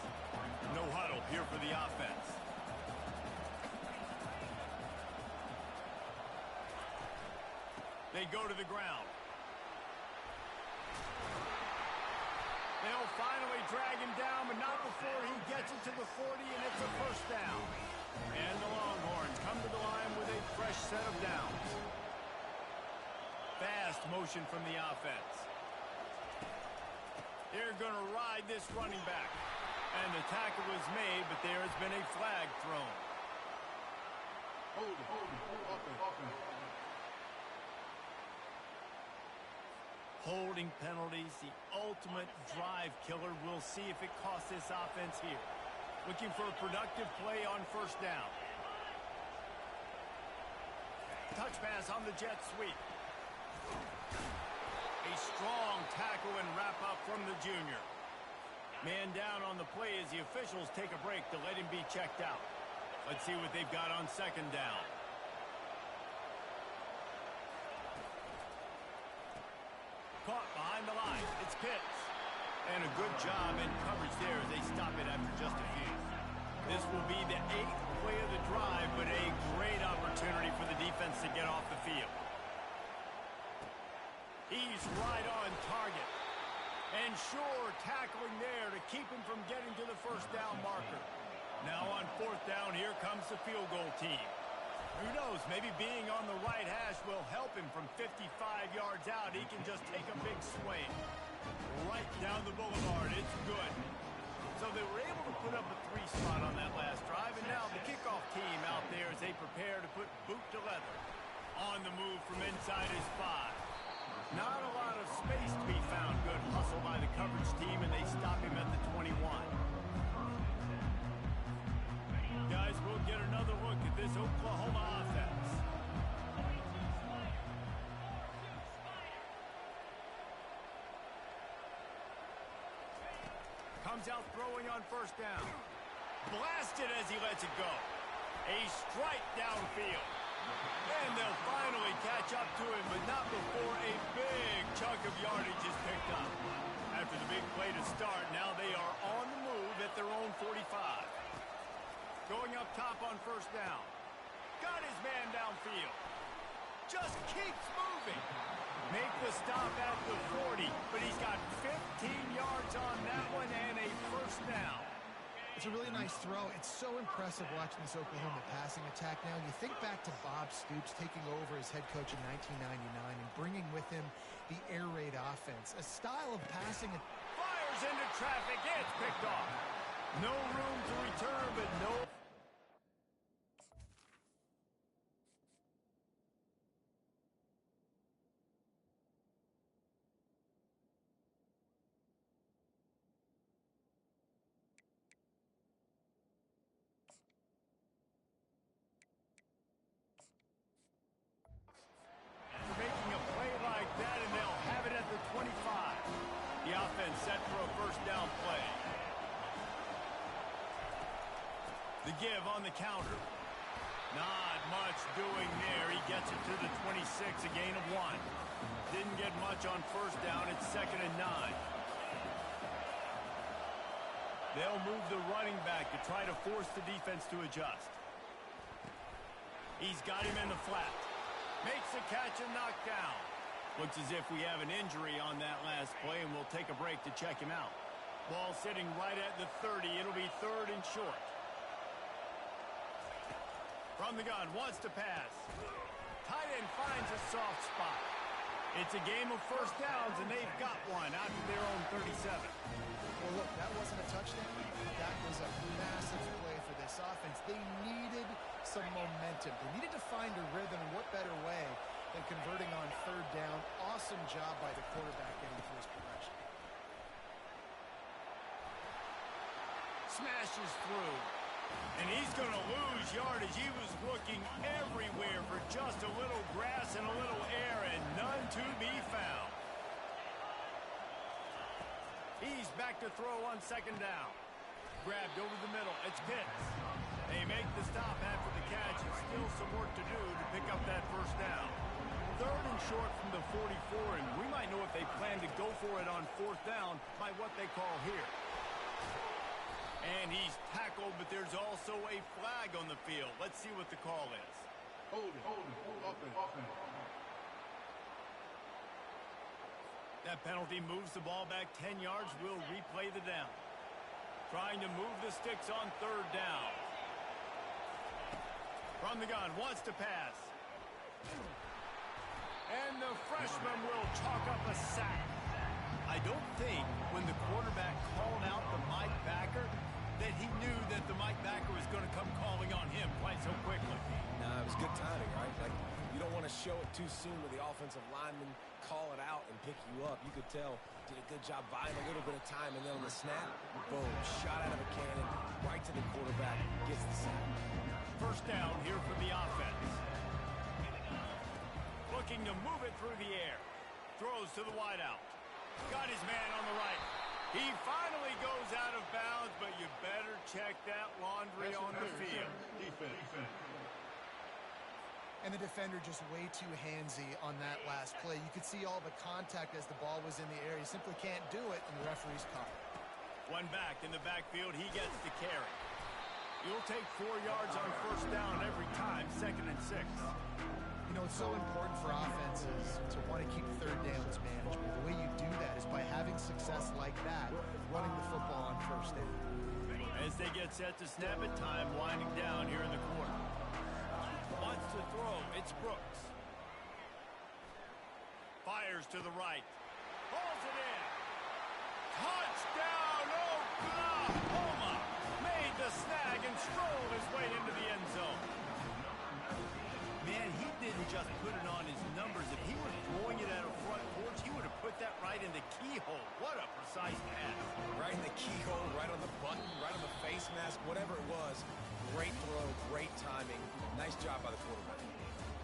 No huddle here for the offense. They go to the ground. They'll finally drag him down, but not before he gets it to the 40, and it's a first down. And the Longhorns come to the line with a fresh set of downs. Fast motion from the offense. They're going to ride this running back. And the tackle was made, but there has been a flag thrown. Holding penalties, the ultimate drive killer. We'll see if it costs this offense here. Looking for a productive play on first down. Touch pass on the jet sweep. A strong tackle and wrap up from the junior. Man down on the play as the officials take a break to let him be checked out. Let's see what they've got on second down. Caught behind the line. It's Pitts. And a good job in coverage there as they stop it after just a few. This will be the 8th play of the drive, but a great opportunity for the defense to get off the field. He's right on target. And sure, tackling there to keep him from getting to the first down marker. Now on fourth down, here comes the field goal team. Who knows, maybe being on the right hash will help him from 55 yards out. He can just take a big swing. Right down the boulevard, it's good. So they were able to put up a 3 spot on that last drive, and now the kickoff team out there as they prepare to put boot to leather. On the move from inside his 5. Not a lot of space to be found. Good hustle by the coverage team, and they stop him at the 21. Guys, we'll get another look at this Oklahoma offense. Comes out throwing on first down. Blasted as he lets it go. A strike downfield. And they'll finally catch up to him, but not before a big chunk of yardage is picked up. After the big play to start, now they are on the move at their own 45. Going up top on first down. Got his man downfield. Just keeps moving. Make the stop at the 40, but he's got 15 yards on that one and a first down. It's a really nice throw. It's so impressive watching this Oklahoma passing attack now. You think back to Bob Stoops taking over as head coach in 1999 and bringing with him the air raid offense, a style of passing. Fires into traffic. It's picked off. No room to return, but no. Making a play like that, and they'll have it at the 25. The offense set for a first down play. The give on the counter. Not much doing there. He gets it to the 26, a gain of 1. Didn't get much on first down. It's 2nd and 9. They'll move the running back to try to force the defense to adjust. He's got him in the flat. Makes a catch and knocked down. Looks as if we have an injury on that last play, and we'll take a break to check him out. Ball sitting right at the 30. It'll be 3rd and short. From the gun, wants to pass. Tight end finds a soft spot. It's a game of first downs, and they've got one out to their own 37. Well, look, that wasn't a touchdown. That was a massive play for this offense. They needed some momentum. They needed to find a rhythm, and what better way than converting on 3rd down. Awesome job by the quarterback getting through his progression. Smashes through. And he's going to lose yardage. He was looking everywhere for just a little grass and a little air, and none to be found. He's back to throw on 2nd down. Grabbed over the middle. It's Pitts. They make the stop after the catch, and still some work to do to pick up that first down. 3rd and short from the 44, and we might know if they plan to go for it on 4th down by what they call here. And he's tackled, but there's also a flag on the field. Let's see what the call is. Hold it. Offense. That penalty moves the ball back 10 yards. We'll replay the down. Trying to move the sticks on 3rd down. From the gun, wants to pass. And the freshman will chalk up a sack. I don't think when the quarterback called out the Mike backer that he knew that the Mike backer was going to come calling on him quite so quickly. Nah, it was good timing, right? Like, you don't want to show it too soon with the offensive lineman call it out and pick you up. You could tell did a good job buying a little bit of time, and then on the snap, boom, shot out of a cannon, right to the quarterback, gets the sack. First down here for the offense. Looking to move it through the air. Throws to the wideout. Got his man on the right. He finally goes out of bounds, but you better check that laundry on the field. Defense. And the defender just way too handsy on that last play. You could see all the contact as the ball was in the air. He simply can't do it, and the referee's caught. One back in the backfield. He gets the carry. You'll take 4 yards on first down every time, 2nd and 6. You know, it's so important for offenses to want to keep 3rd downs manageable. The way you do that is by having success like that, running the football on first down. As they get set to snap it, time winding down here in the quarter. Wants to throw. It's Brooks. Fires to the right. Pulls it in. Touchdown, Oklahoma! Made the snag and strolled his way into the end zone. Man, he didn't just put it on his numbers. If he was throwing it at a front porch, he would have put that right in the keyhole. What a precise pass. Right in the keyhole, right on the button, right on the face mask, whatever it was. Great throw, great timing. Nice job by the quarterback.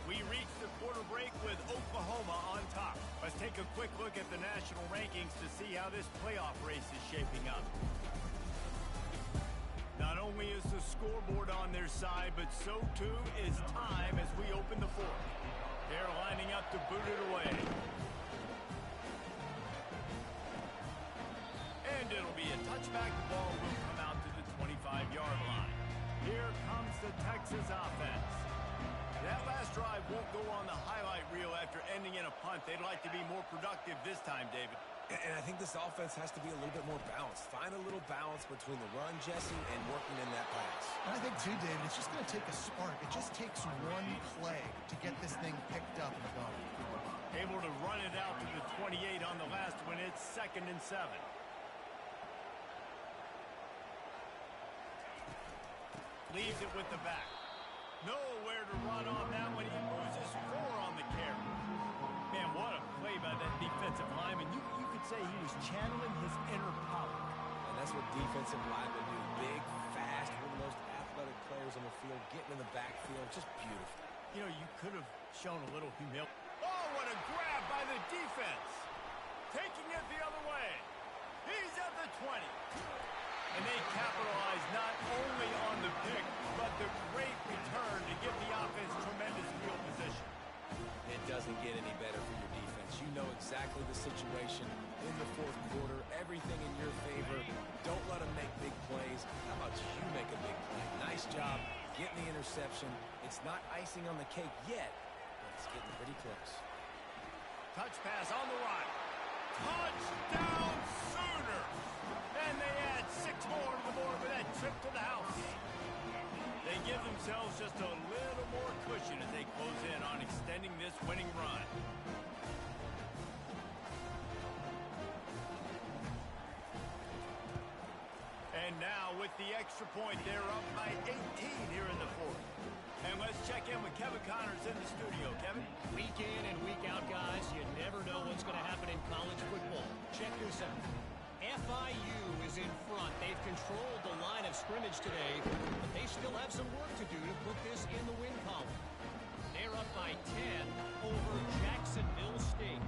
We reach the quarter break with Oklahoma on top. Let's take a quick look at the national rankings to see how this playoff race is shaping up. Not only is the scoreboard on their side, but so too is time as we open the 4th. They're lining up to boot it away. And it'll be a touchback. The ball will come out to the 25-yard line. Here comes the Texas offense. That last drive won't go on the highlight reel after ending in a punt. They'd like to be more productive this time, David. And I think this offense has to be a little bit more balanced. Find a little balance between the run, Jesse, and working in that pass. And I think, too, David, it's just going to take a spark. It just takes one play to get this thing picked up and going. Able to run it out to the 28 on the last one. It's 2nd and 7. Leaves it with the back. Nowhere to run on that one. He loses 4 on the carry. Man, what a play by that defensive lineman. You could say he was channeling his inner power. And that's what defensive linemen do. Big, fast, one of the most athletic players on the field, getting in the backfield. Just beautiful. You know, you could have shown a little humility. Oh, what a grab by the defense. Taking it the other way. He's at the 20. And they capitalize not only on the pick, but the great return to give the offense tremendous field position. It doesn't get any better for your defense. You know exactly the situation in the fourth quarter. Everything in your favor. Don't let them make big plays. How about you make a big play? Nice job getting the interception. It's not icing on the cake yet, but it's getting pretty close. Touch pass on the right. Touchdown Sooners! And they add 6 more to the board with that trip to the house. They give themselves just a little more cushion as they close in on extending this winning run. And now with the extra point, they're up by 18 here in the fourth. And let's check in with Kevin Connors in the studio. Kevin? Week in and week out, guys, you never know what's going to happen in college football. Check this out. FIU is in front. They've controlled the line of scrimmage today, but they still have some work to do to put this in the win column. They're up by 10 over Jacksonville State.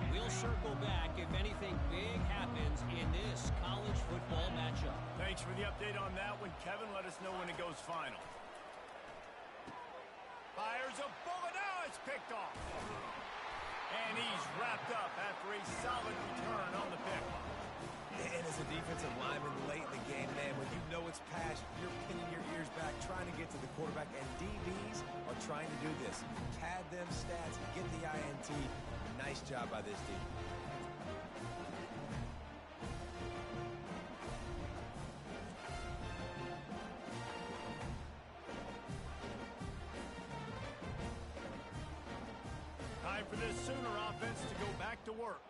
We'll circle back if anything big happens in this college football matchup. Thanks for the update on that one, Kevin. Let us know when it goes final. Fires a bullet. Now it's picked off. And he's wrapped up after a solid return on the pick. And as a defensive lineman late in the game, man, when you know it's past, you're pinning your ears back, trying to get to the quarterback, and DBs are trying to do this. Pad them stats, get the INT. Nice job by this defense. Time for this Sooner offense to go back to work.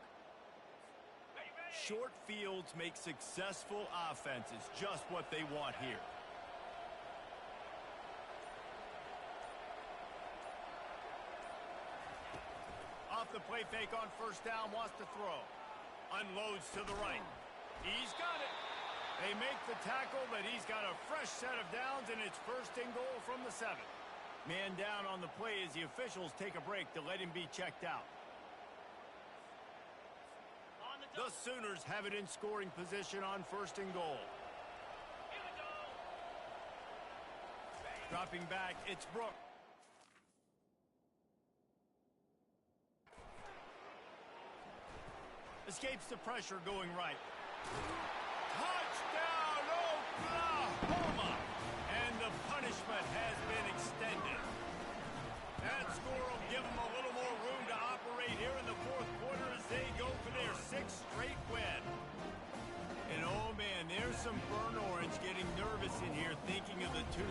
Short fields make successful offenses just what they want here. Off the play fake on first down, wants to throw. Unloads to the right. He's got it. They make the tackle, but he's got a fresh set of downs, and it's 1st and goal from the 7. Man down on the play as the officials take a break to let him be checked out. The Sooners have it in scoring position on 1st and goal. Dropping back, it's Brooks. Escapes the pressure going right. Touchdown, Oklahoma! And the punishment has been extended. That score will give them a little more room to operate here in the fourth quarter as they go for their 6th straight win. And oh man, there's some burnt orange getting nervous in here thinking of the 2000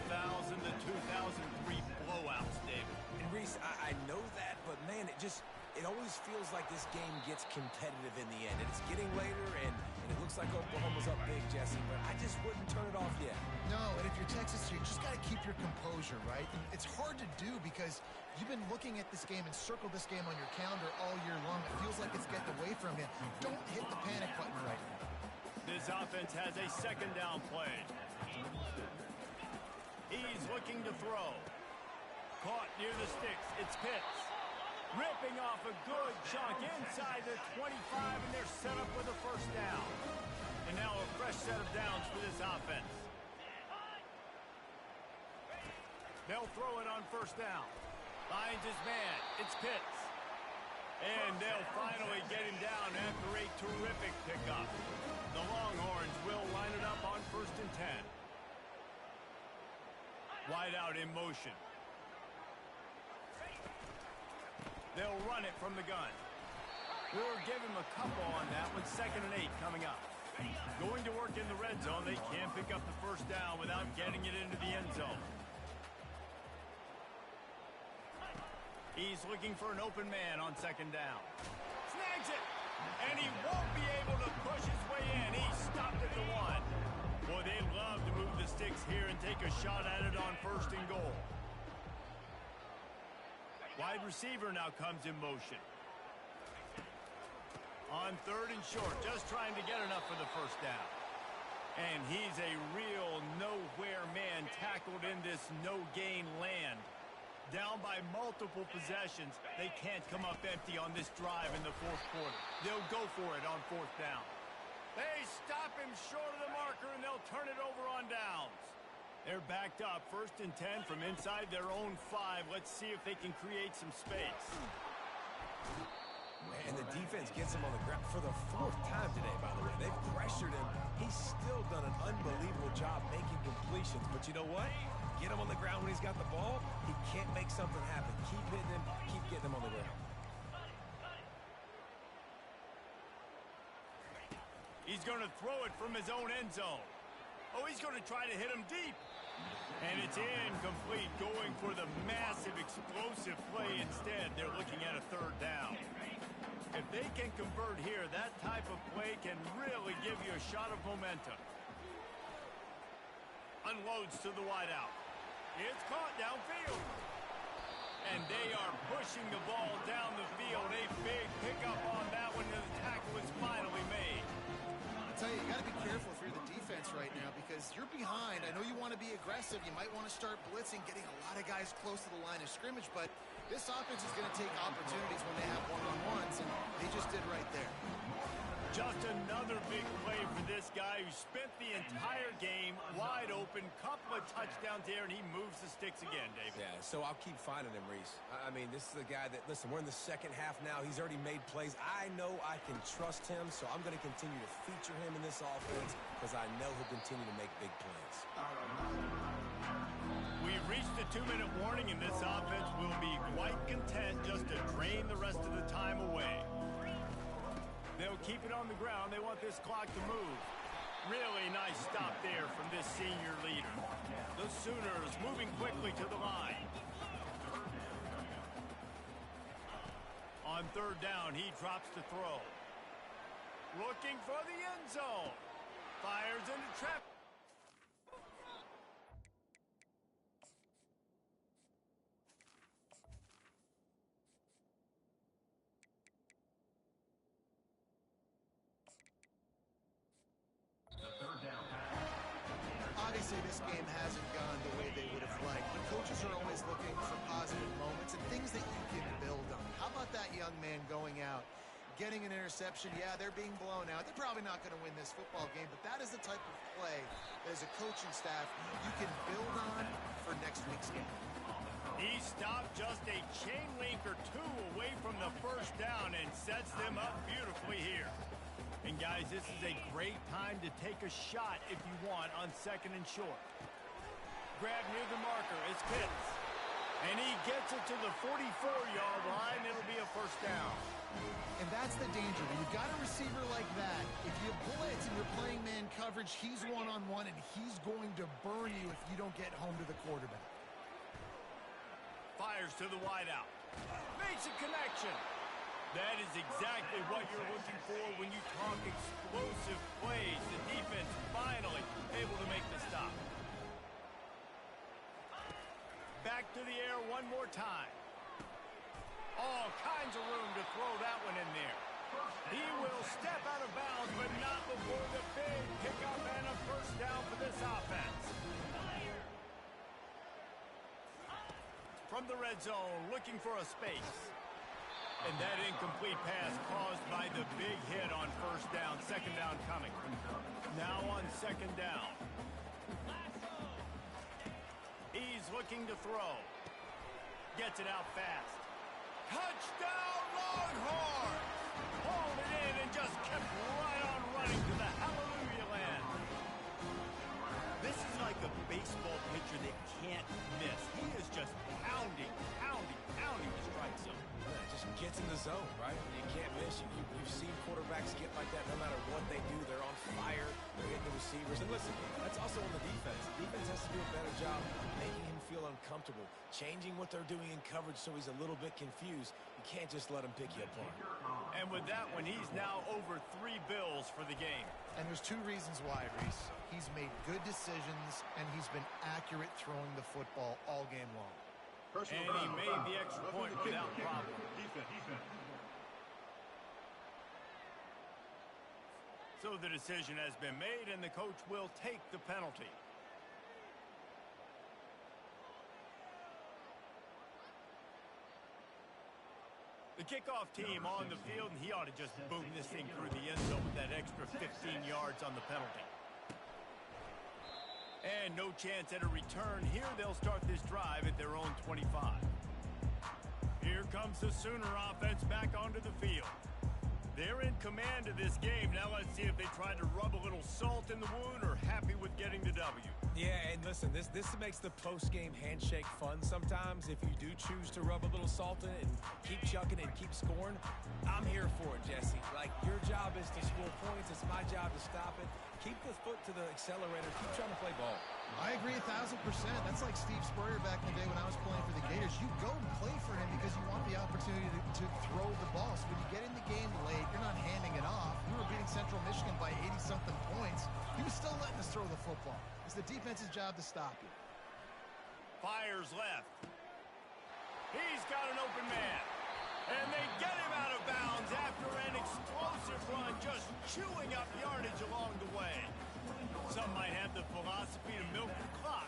to 2003 blowouts, David. And Reese, I know that, but man, it always feels like this game gets competitive in the end. And it's getting later, and it looks like Oklahoma's up big, Jesse, but I just wouldn't turn it off yet. No, and if you're Texas, you just got to keep your composure, right? And it's hard to do because you've been looking at this game and circled this game on your calendar all year long. It feels like it's getting away from you. Don't hit the panic button right now. This offense has a 2nd down play. He's looking to throw. Caught near the sticks. It's Pitts. Ripping off a good chunk inside the 25, and they're set up with a 1st down. And now a fresh set of downs for this offense. They'll throw it on 1st down. Finds his man. It's Pitts. And they'll finally get him down after a terrific pickup. The Longhorns will line it up on 1st and 10. Wide out in motion. They'll run it from the gun. We'll give him a couple on that one. 2nd and 8 coming up. Going to work in the red zone. They can't pick up the first down without getting it into the end zone. He's looking for an open man on 2nd down. Snags it! And he won't be able to push his way in. He stopped at the 1. Boy, they love to move the sticks here and take a shot at it on 1st and goal. Wide receiver now comes in motion. On 3rd and short, just trying to get enough for the first down. And he's a real nowhere man tackled in this no-gain land. Down by multiple possessions, they can't come up empty on this drive in the 4th quarter. They'll go for it on 4th down. They stop him short of the marker, and they'll turn it over on downs. They're backed up, 1st and 10 from inside their own 5. Let's see if they can create some space. And the defense gets him on the ground for the 4th time today, by the way. They've pressured him. He's still done an unbelievable job making completions. But you know what? Get him on the ground when he's got the ball. He can't make something happen. Keep hitting him. Keep getting him on the ground. He's going to throw it from his own end zone. Oh, he's going to try to hit him deep. And it's incomplete, going for the massive explosive play instead. They're looking at a 3rd down. If they can convert here, that type of play can really give you a shot of momentum. Unloads to the wideout. It's caught downfield. And they are pushing the ball down the field. A big pickup on that one, and the tackle is finally made. I'll tell you, you got to be careful if you're the defense right now because you're behind. I know you want to be aggressive. You might want to start blitzing, getting a lot of guys close to the line of scrimmage, but this offense is going to take opportunities when they have one-on-ones, and they just did right there. Just another big play for this guy who spent the entire game wide open, couple of touchdowns here, and he moves the sticks again, David. Yeah, so I'll keep finding him, Reese. I mean, this is the guy that, listen, we're in the 2nd half now. He's already made plays. I know I can trust him, so I'm going to continue to feature him in this offense because I know he'll continue to make big plays. We've reached the 2-minute warning, and this offense will be quite content just to drain the rest of the time away. They'll keep it on the ground. They want this clock to move. Really nice stop there from this senior leader. The Sooners moving quickly to the line. On 3rd down, he drops the throw. Looking for the end zone. Fires into trap. Obviously, this game hasn't gone the way they would have liked, but coaches are always looking for positive moments and things that you can build on. How about that young man going out, getting an interception? Yeah, they're being blown out. They're probably not going to win this football game, but that is the type of play that as a coaching staff you can build on for next week's game. He stopped just a chain link or 2 away from the first down and sets them up beautifully here. And guys, this is a great time to take a shot if you want on 2nd and short. Grab near the marker, it's Pitts. And he gets it to the 44-yard line. It'll be a first down. And that's the danger. When you've got a receiver like that, if you blitz and you're playing man coverage, he's one-on-one, and he's going to burn you if you don't get home to the quarterback. Fires to the wideout. Makes a connection. That is exactly what you're looking for when you talk explosive plays. The defense finally able to make the stop. Back to the air one more time. All kinds of room to throw that one in there. He will step out of bounds, but not before the big pickup and a first down for this offense. From the red zone, looking for a space. And that incomplete pass caused by the big hit on first down. 2nd down coming. Now on 2nd down. He's looking to throw. Gets it out fast. Touchdown Longhorns! Hauled it in and just kept right on running to the hallelujah land. This is like a baseball pitcher that can't miss. He is just pounding the strike zone. Yeah, just gets in the zone, right? You can't miss. You've seen quarterbacks get like that no matter what they do. They're on fire. They're hitting the receivers. And listen, that's also on the defense. The defense has to do a better job making him feel uncomfortable, changing what they're doing in coverage so he's a little bit confused. You can't just let him pick you apart. And with that one, he's now over 3 bills for the game. And there's 2 reasons why, Reese. He's made good decisions, and he's been accurate throwing the football all game long. And he made the extra point without problem. Defense. So the decision has been made, and the coach will take the penalty. The kickoff team on the field, and he ought to just boom this thing through the end zone with that extra 15 yards on the penalty. And no chance at a return here. They'll start this drive at their own 25. Here comes the Sooner offense back onto the field. They're in command of this game. Now let's see if they try to rub a little salt in the wound or happy with getting the W. Yeah, and listen, this makes the post-game handshake fun sometimes. If you do choose to rub a little salt in it and keep chucking and keep scoring, I'm here for it, Jesse. Like, your job is to score points. It's my job to stop it. Keep the foot to the accelerator. Keep trying to play ball. I agree 1,000%. That's like Steve Spurrier back in the day when I was playing for the Gators. You go and play for him because you want the opportunity to throw the ball. So when you get in the game late, you're not handing it off. We were beating Central Michigan by 80-something points. He was still letting us throw the football. It's the defense's job to stop you. Fires left. He's got an open man. And they get him out of bounds after an explosive run, just chewing up yardage along the way. Some might have the philosophy to milk the clock.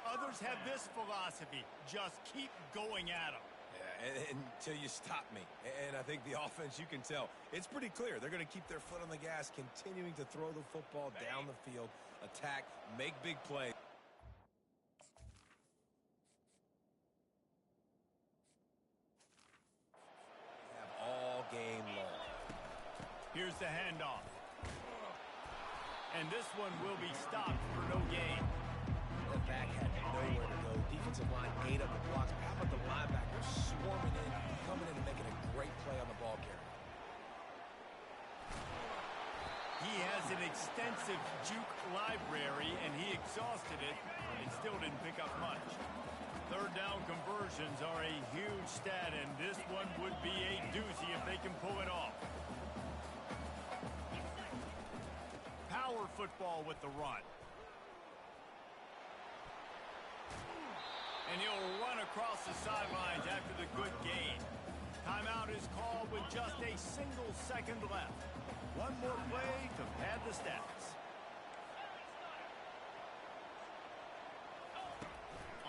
Others have this philosophy, just keep going at them. Yeah, until you stop me. And I think the offense, you can tell, it's pretty clear. They're going to keep their foot on the gas, continuing to throw the football down the field, attack, make big plays. All game long. Here's the handoff. And this one will be stopped for no gain. The back had nowhere to go. Defensive line ate up the blocks. How about the linebackers swarming in, coming in and making a great play on the ball carrier? He has an extensive juke library, and he exhausted it and still didn't pick up much. Third down conversions are a huge stat, and this one would be a doozy if they can pull it off. Power football with the run. And he'll run across the sidelines after the good gain. Timeout is called with just a single second left. One more play to pad the stats.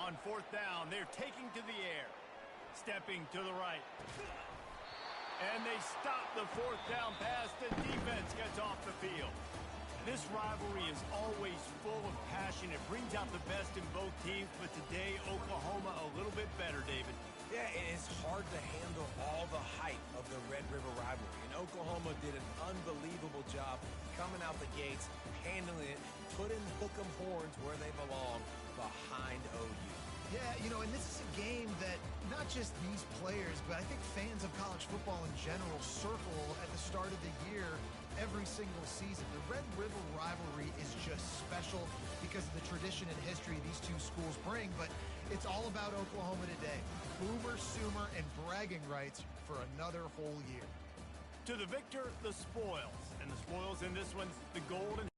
On 4th down, they're taking to the air. Stepping to the right. And they stop the 4th down pass. The defense gets off the field. This rivalry is always full of passion. It brings out the best in both teams, but today, Oklahoma a little bit better, David. Yeah, it's hard to handle all the hype of the Red River rivalry. And Oklahoma did an unbelievable job coming out the gates, handling it, putting hook'em horns where they belong behind OU. Yeah, you know, and this is a game that not just these players, but I think fans of college football in general circle at the start of the year every single season. The Red River rivalry is just special because of the tradition and history these two schools bring, but it's all about Oklahoma today. Boomer, Sooner, and bragging rights for another whole year. To the victor, the spoils. And the spoils in this one's the gold and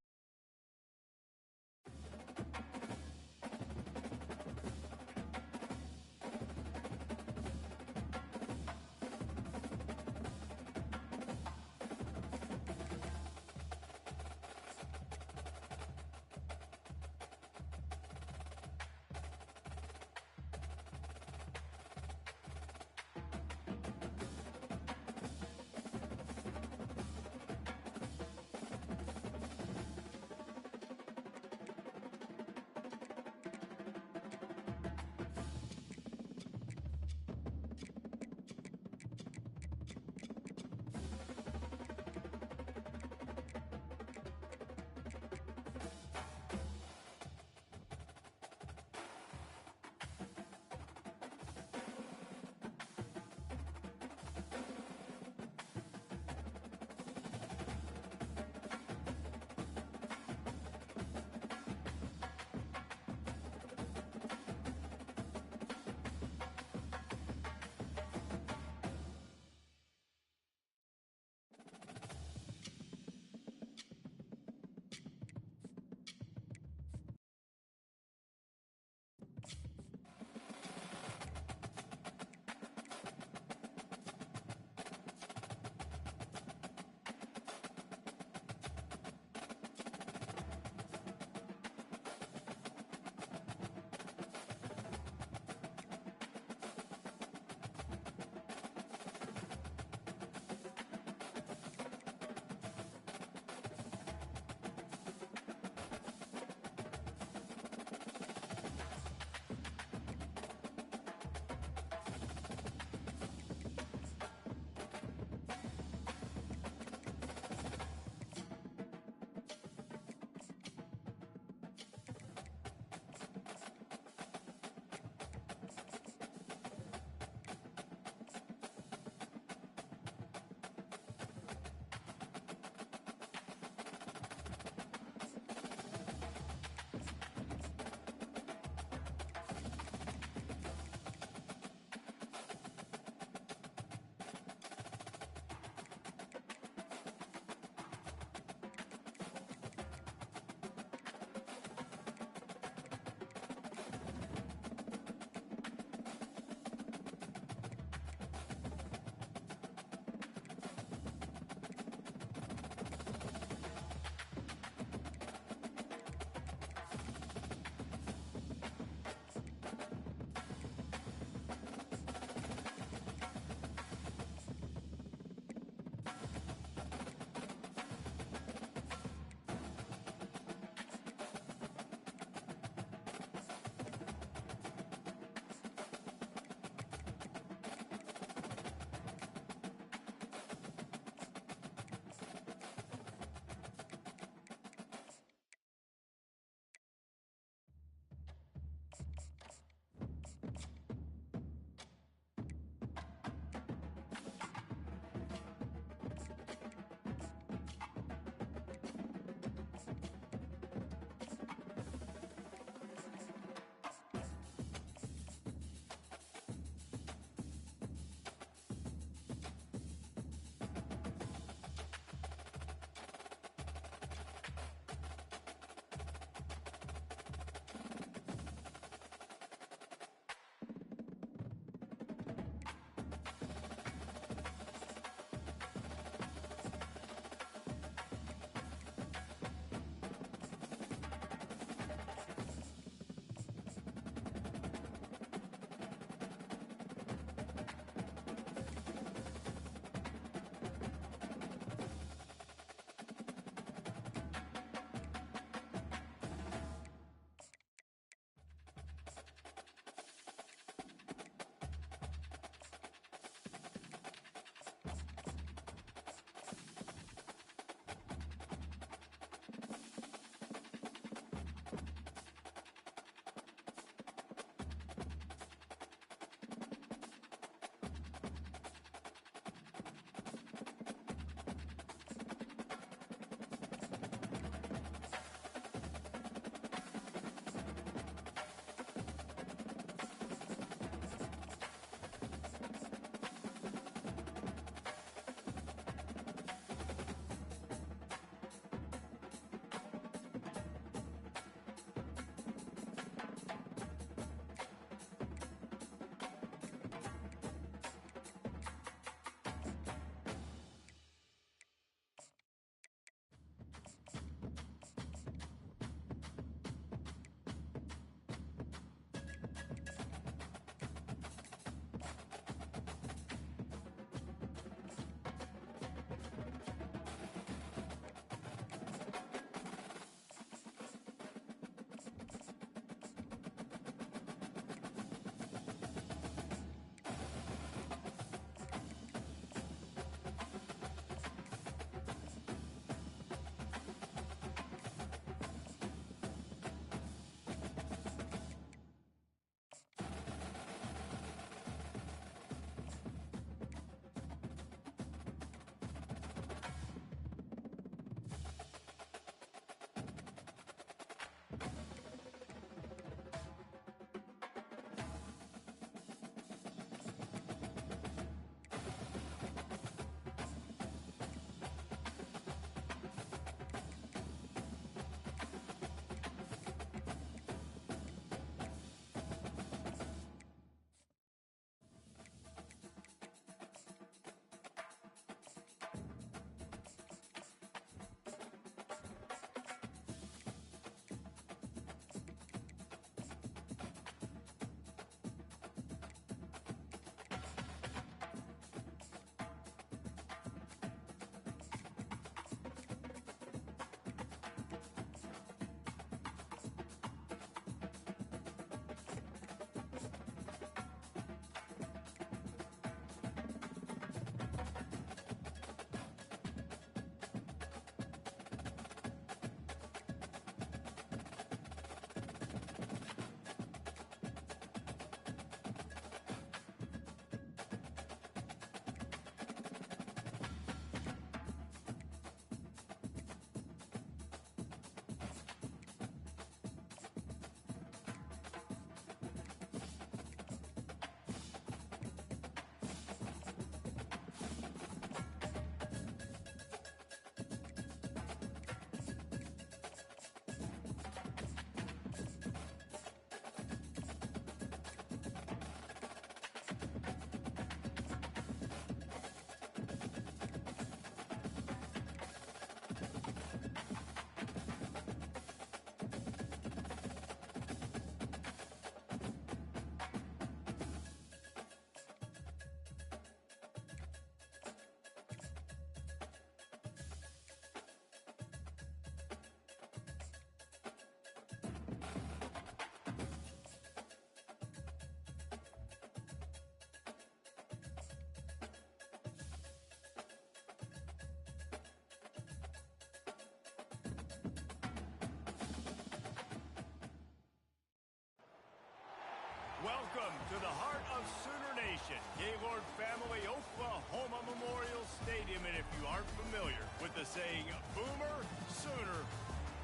to the heart of Sooner Nation, Gaylord Family Oklahoma Memorial Stadium. And if you aren't familiar with the saying, Boomer Sooner,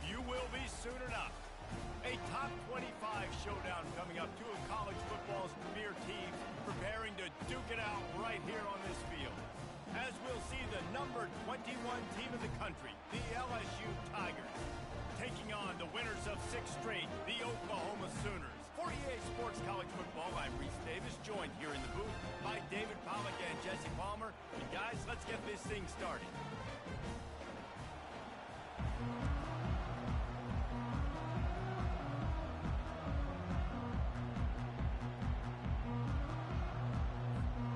you will be soonered up. A top 25 showdown coming up. Two of college football's premier teams preparing to duke it out right here on this field. As we'll see the number 21 team in the country, the LSU Tigers, taking on the winners of 6 straight, the Oklahoma Sooners. For EA Sports College Football, I'm Reese Davis, joined here in the booth by David Pollack and Jesse Palmer. And guys, let's get this thing started.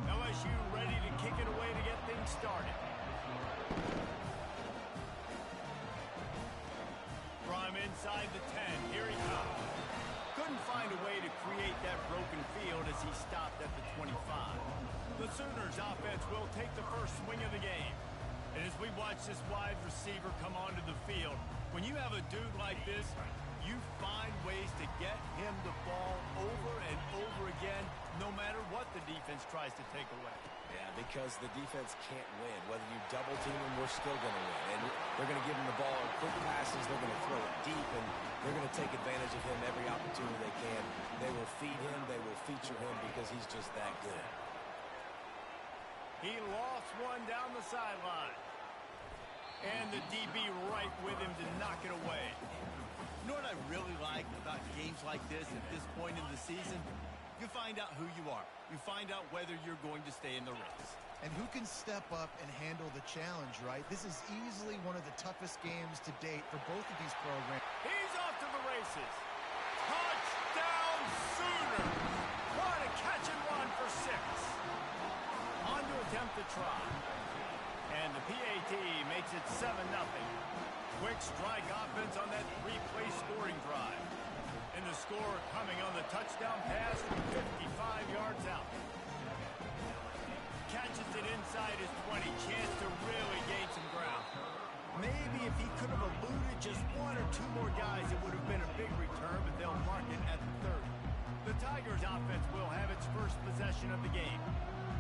LSU ready to kick it away to get things started. From inside the 10, here he comes. Couldn't find a way to create that broken field as he stopped at the 25. The Sooners offense will take the first swing of the game. And as we watch this wide receiver come onto the field, when you have a dude like this, you find ways to get him the ball over and over again, no matter what the defense tries to take away. Yeah, because the defense can't win. Whether you double team him, we're still going to win. And they're going to give him the ball in quick passes. They're going to throw it deep, and they're going to take advantage of him every opportunity they can. They will feed him. They will feature him because he's just that good. He lost one down the sideline. And the DB right with him to knock it away. You know what I really like about games like this at this point in the season? You find out who you are. You find out whether you're going to stay in the race. And who can step up and handle the challenge, right? This is easily one of the toughest games to date for both of these programs. He's off to the races. Touchdown Sooner. What a catch and run for 6. On to attempt to try. And the PAT makes it 7-0. Quick strike offense on that 3-play scoring drive. And the score coming on the touchdown pass from 55 yards out. Catches it inside his 20. Chance to really gain some ground. Maybe if he could have eluded just 1 or 2 more guys, it would have been a big return, but they'll mark it at the 30. The Tigers offense will have its first possession of the game.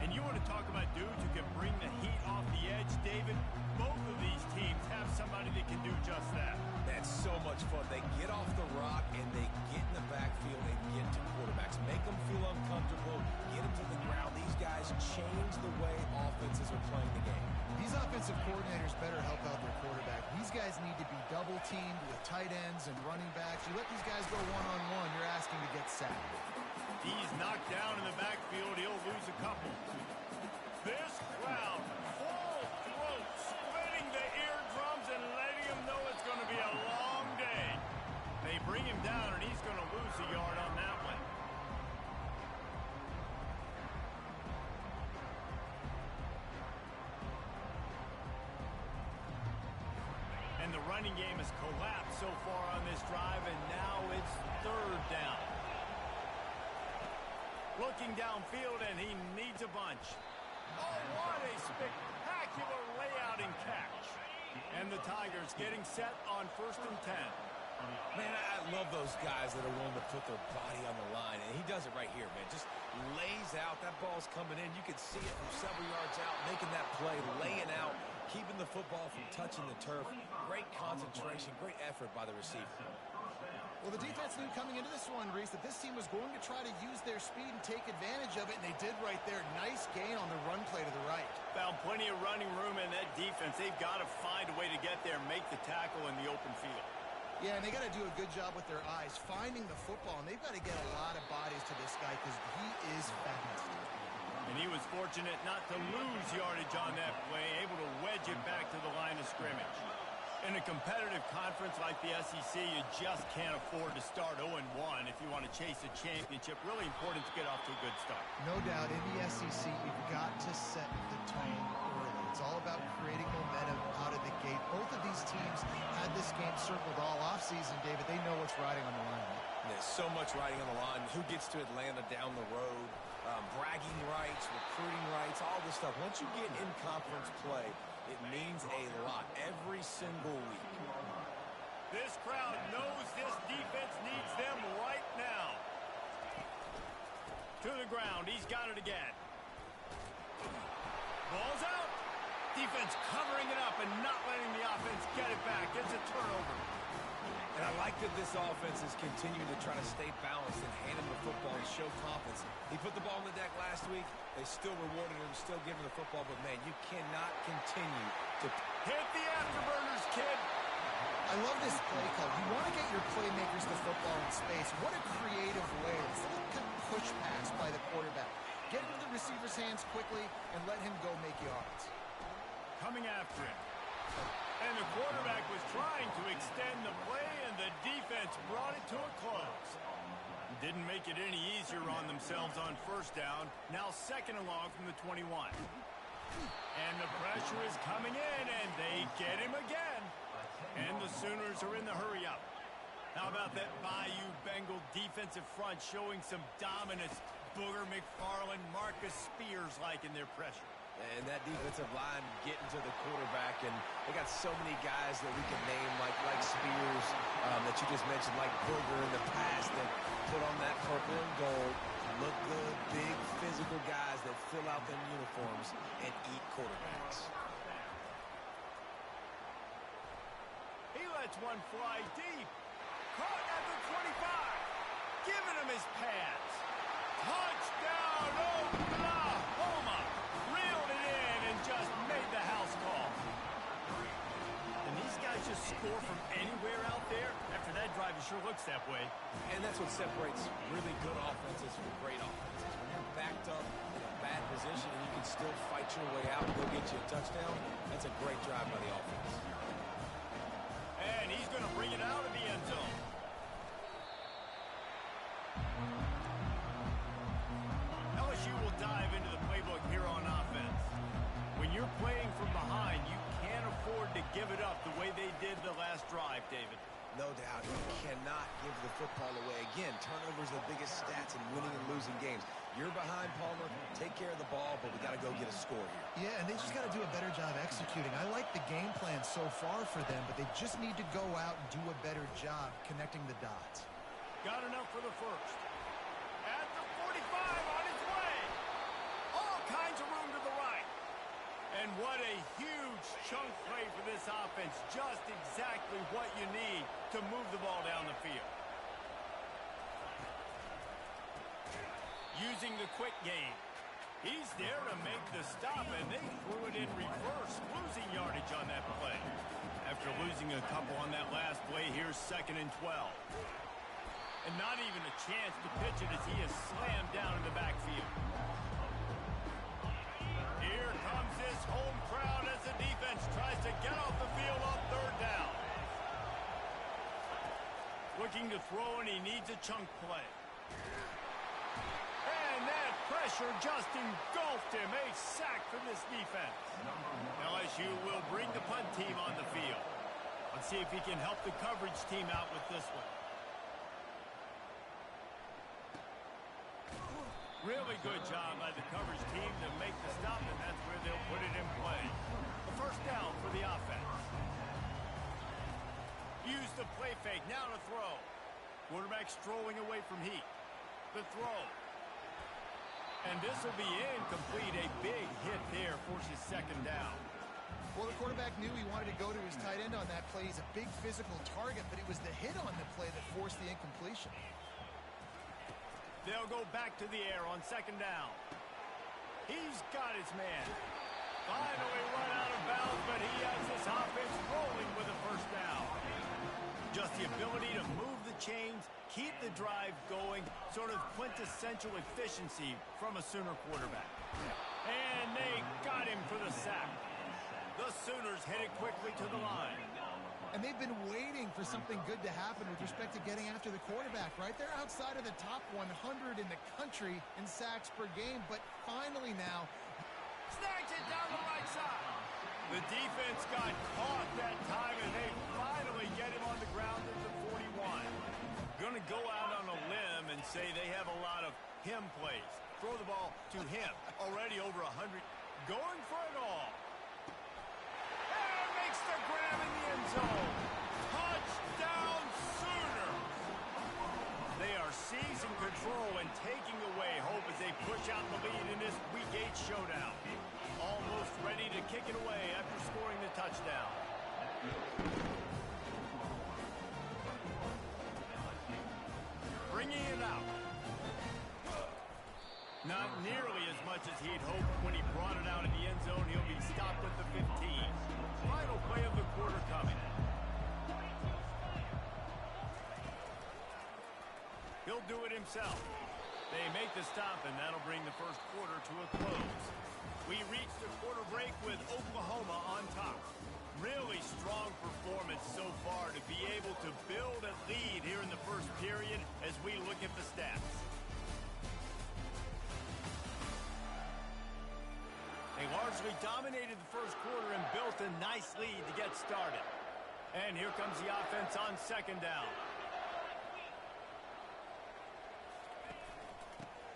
And you want to talk about dudes who can bring the heat off the edge, David? Both of these teams have somebody that can do just that. That's so much fun. They get off the rock, and they get in the backfield and get to quarterbacks. Make them feel uncomfortable, get them to the ground. These guys change the way offenses are playing the game. These offensive coordinators better help out their quarterback. These guys need to be double-teamed with tight ends and running backs. You let these guys go one-on-one, you're asking to get sacked. He's knocked down in the backfield. He'll lose a couple. This crowd, full throat, splitting the eardrums and letting him know it's going to be a long day. They bring him down, and he's going to lose a yard on that one. And the running game has collapsed so far on this drive, and now it's 3rd down. Looking downfield, and he needs a bunch. Oh, what a spectacular layout and catch. And the Tigers getting set on 1st and 10. Man, I love those guys that are willing to put their body on the line, and he does it right here, man. Just lays out. That ball's coming in. You can see it from several yards out, making that play, laying out, keeping the football from touching the turf. Great concentration, great effort by the receiver. Well, the defense knew coming into this one, Reese, that this team was going to try to use their speed and take advantage of it, and they did right there. Nice gain on the run play to the right. Found plenty of running room in that defense. They've got to find a way to get there and make the tackle in the open field. Yeah, and they got to do a good job with their eyes, finding the football, and they've got to get a lot of bodies to this guy because he is fast. And he was fortunate not to lose yardage on that play, able to wedge it back to the line of scrimmage. In a competitive conference like the SEC, you just can't afford to start 0-1 if you want to chase a championship. Really important to get off to a good start. No doubt, in the SEC, you've got to set the tone early. It's all about creating momentum out of the gate. Both of these teams had this game circled all offseason, David. They know what's riding on the line. There's so much riding on the line. Who gets to Atlanta down the road? Bragging rights, recruiting rights, all this stuff. Once you get in conference play, it means a lot every single week. This crowd knows this defense needs them right now. To the ground. He's got it again. Ball's out. Defense covering it up and not letting the offense get it back. It's a turnover. And I like that this offense is continuing to try to stay balanced and hand him the football and show confidence. He put the ball on the deck last week. They still rewarded him, still giving the football. But, man, you cannot continue to hit the afterburners, kid. I love this play call. You want to get your playmakers the football in space. What a creative way. It's a little kind of push pass by the quarterback. Get into the receiver's hands quickly and let him go make yards. Coming after him. And the quarterback was trying to extend the play, and the defense brought it to a close. Didn't make it any easier on themselves on first down. Now second and long from the 21. And the pressure is coming in, and they get him again. And the Sooners are in the hurry-up. How about that Bayou Bengal defensive front showing some dominance? Booger McFarland, Marcus Spears-like in their pressure. And that defensive line getting to the quarterback, and they got so many guys that we can name, like Spears, that you just mentioned, like Booger in the past, that put on that purple and gold, look good, big physical guys that fill out them uniforms and eat quarterbacks. He lets one fly deep. Caught at the 25. Giving him his pads. Touchdown, Oklahoma. Reeled it in and just made the house call. And these guys just score from anywhere out there. After that drive, it sure looks that way. And that's what separates really good offenses from great offenses. When you're backed up in a bad position and you can still fight your way out and go get you a touchdown, that's a great drive by the offense. And he's going to bring it out of the end zone. LSU will dive into the playbook here on offense. When you're playing from behind, you can't afford to give it up the way they did the last drive, David. No doubt. You cannot give the football away. Again, turnovers are the biggest stats in winning and losing games. You're behind, Palmer. Take care of the ball, but we got to go get a score here. Yeah, and they just got to do a better job executing. I like the game plan so far for them, but they just need to go out and do a better job connecting the dots. Got enough for the first. At the 45, on his way. All kinds of room to the right. And what a huge chunk play for this offense. Just exactly what you need to move the ball down the field. Using the quick game. He's there to make the stop, and they threw it in reverse, losing yardage on that play. After losing a couple on that last play, here's 2nd and 12. And not even a chance to pitch it as he is slammed down in the backfield. Here comes this home crowd as the defense tries to get off the field on 3rd down. Looking to throw, and he needs a chunk play. And that pressure just engulfed him. A sack from this defense. LSU will bring the punt team on the field. Let's see if he can help the coverage team out with this one. Really good job by the coverage team to make the stop, and that's where they'll put it in play. The 1st down for the offense. Use the play fake, now to throw. Quarterback strolling away from heat. The throw. And this will be incomplete. A big hit there forces 2nd down. Well, the quarterback knew he wanted to go to his tight end on that play. He's a big physical target, but it was the hit on the play that forced the incompletion. They'll go back to the air on 2nd down. He's got his man. Finally run out of bounds, but he has this offense rolling with a 1st down. Just the ability to move the chains, keep the drive going, sort of quintessential efficiency from a Sooner quarterback. And they got him for the sack. The Sooners headed quickly to the line. And they've been waiting for something good to happen with respect to getting after the quarterback, right? They're outside of the top 100 in the country in sacks per game, but finally now, snags it down the right side. The defense got caught that time, and they finally get him on the ground at the 41. Going to go out on a limb and say they have a lot of him plays. Throw the ball to him. Already over 100. Going for it all. And makes the grab in the end zone. Touchdown Sooners. They are seizing losing control and taking away hope as they push out the lead in this Week 8 showdown. Almost ready to kick it away after scoring the touchdown. Bringing it out. Not nearly as much as he'd hoped when he brought it out in the end zone. He'll be stopped at the 15. Final play of the quarter coming. He'll do it himself. They make the stop, and that'll bring the first quarter to a close. We reach the quarter break with Oklahoma on top. Really strong performance so far to be able to build a lead here in the first period as we look at the stats. They largely dominated the first quarter and built a nice lead to get started. And here comes the offense on second down.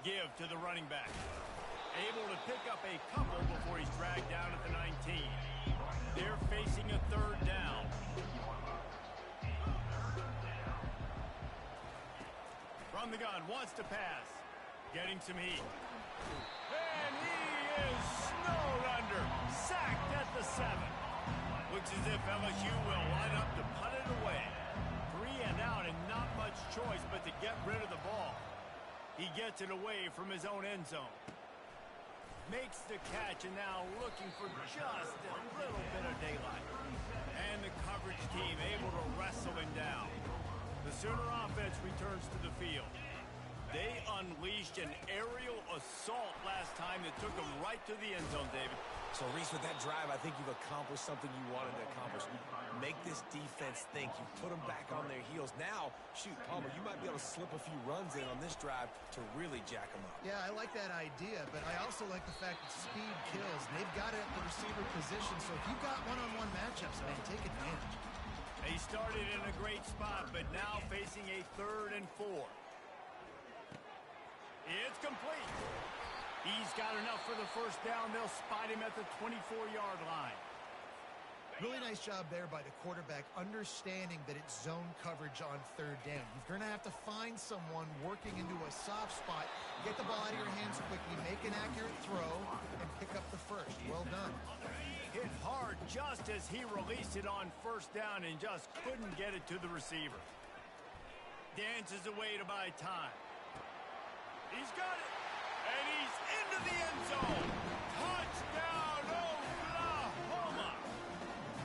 Give to the running back. Able to pick up a couple before he's dragged down at the 19. They're facing a third down. From the gun, wants to pass. Getting some heat. And he is snowed under. Sacked at the 7. Looks as if LSU will line up to punt it away. 3 and out and not much choice but to get rid of the ball. He gets it away from his own end zone. Makes the catch and now looking for just a little bit of daylight. And the coverage team able to wrestle him down. The Sooner offense returns to the field. They unleashed an aerial assault last time that took them right to the end zone, David. So, Reese, with that drive, I think you've accomplished something you wanted to accomplish. You make this defense think. You put them back on their heels. Now, shoot, Palmer, you might be able to slip a few runs in on this drive to really jack them up. Yeah, I like that idea, but I also like the fact that speed kills. They've got it at the receiver position, so if you've got one-on-one matchups, man, take advantage. They started in a great spot, but now facing a 3rd and 4. It's complete. He's got enough for the first down. They'll spot him at the 24-yard line. Really nice job there by the quarterback, understanding that it's zone coverage on 3rd down. You're going to have to find someone working into a soft spot, get the ball out of your hands quickly, make an accurate throw, and pick up the first. Well done. Hit hard just as he released it on 1st down and just couldn't get it to the receiver. Dances away to buy time. He's got it. And he's into the end zone. Touchdown, Oklahoma.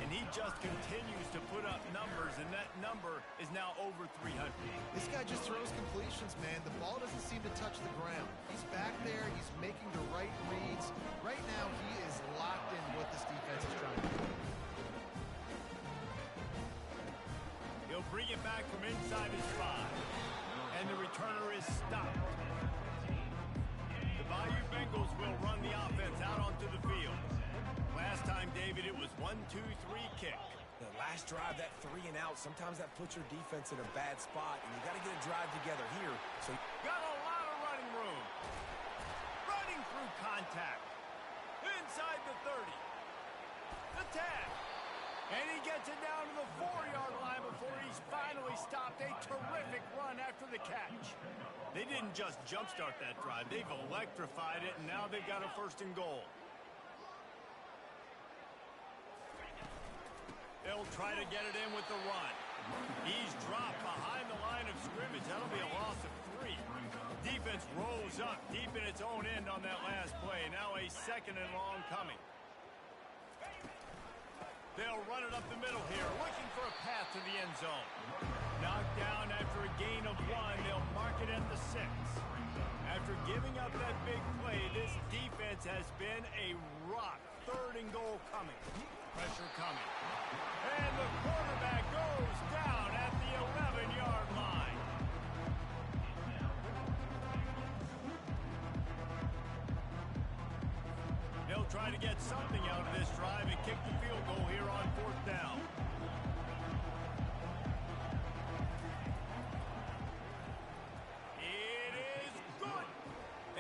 And he just continues to put up numbers, and that number is now over 300. This guy just throws completions, man. The ball doesn't seem to touch the ground. He's back there. He's making the right reads. Right now, he is locked in what this defense is trying to do. He'll bring it back from inside his 5. And the returner is stopped. The Bayou Bengals will run the offense out onto the field. Last time, David, it was 1-2-3 kick. The last drive, that 3 and out, sometimes that puts your defense in a bad spot, and you got to get a drive together here. So got a lot of running room. Running through contact. Inside the 30. The 10. And he gets it down to the 4-yard line before he's finally stopped. A terrific run after the catch. They didn't just jumpstart that drive. They've electrified it, and now they've got a 1st and goal. They'll try to get it in with the run. He's dropped behind the line of scrimmage. That'll be a loss of 3. Defense rolls up deep in its own end on that last play. Now a 2nd and long coming. They'll run it up the middle here, looking for a path to the end zone. Knocked down after a gain of 1. They'll mark it at the 6. After giving up that big play, this defense has been a rock. 3rd and goal coming. Pressure coming. And the quarterback goes down at the 11-yard line. They'll try to get something out of this drive and kick the field goal here on 4th down. It is good.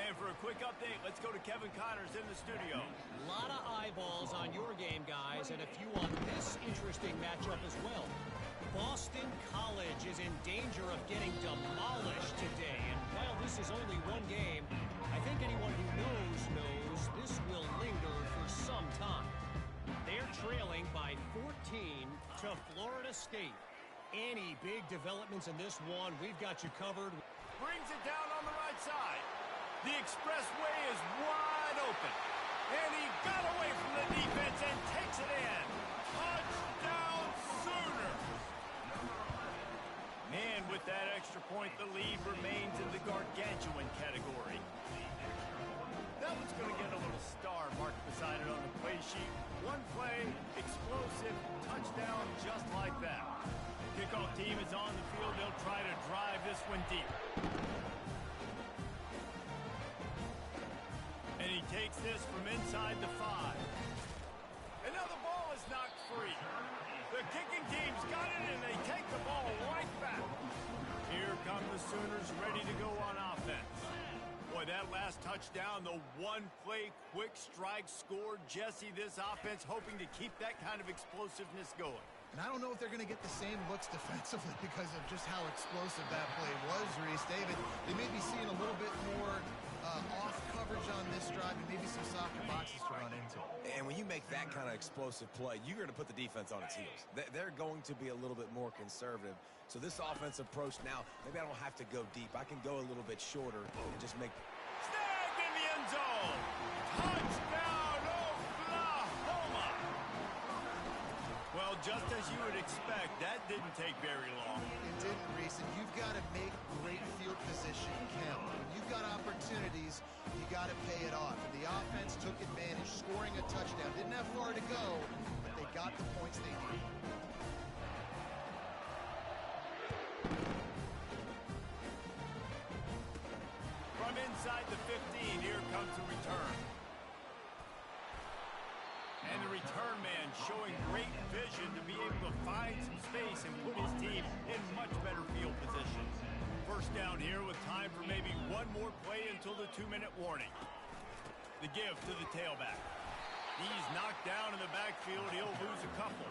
And for a quick update, let's go to Kevin Connors in the studio. A lot of eyeballs on your game, guys, and a few on this interesting matchup as well. Boston College is in danger of getting demolished today, and to Florida State. Any big developments in this one, we've got you covered. Brings it down on the right side. The expressway is wide open. And he got away from the defense and takes it in. Touchdown Sooners! And with that extra point, the lead remains in the gargantuan category. That one's going to get a little star marked beside it on the play sheet. One play, explosive, touchdown, just like that. Kickoff team is on the field. They'll try to drive this one deep. And he takes this from inside the 5. And now the ball is knocked free. The kicking team's got it, and they take the ball right back. Here come the Sooners ready to go on offense. Boy, that last touchdown, the one-play quick strike scored. Jesse, this offense hoping to keep that kind of explosiveness going. And I don't know if they're going to get the same looks defensively because of just how explosive that play was, Reese. David, they may be seeing a little bit more off coverage on this drive and maybe some softer boxes to run into. And when you make that kind of explosive play, you're going to put the defense on its heels. They're going to be a little bit more conservative. So this offensive approach now, maybe I don't have to go deep. I can go a little bit shorter and just make... Snagged in the end zone! Touchdown, Oklahoma! Well, just as you would expect, that didn't take very long. It didn't, Reese, and you've got to make great field position count. When you've got opportunities, you got to pay it off. And the offense took advantage, scoring a touchdown. Didn't have far to go, but they got the points they needed. From inside the 15, here comes the return. And the return man showing great vision to be able to find some space and put his team in much better field position. First down here with time for maybe one more play until the 2-minute warning. The give to the tailback. He's knocked down in the backfield. He'll lose a couple.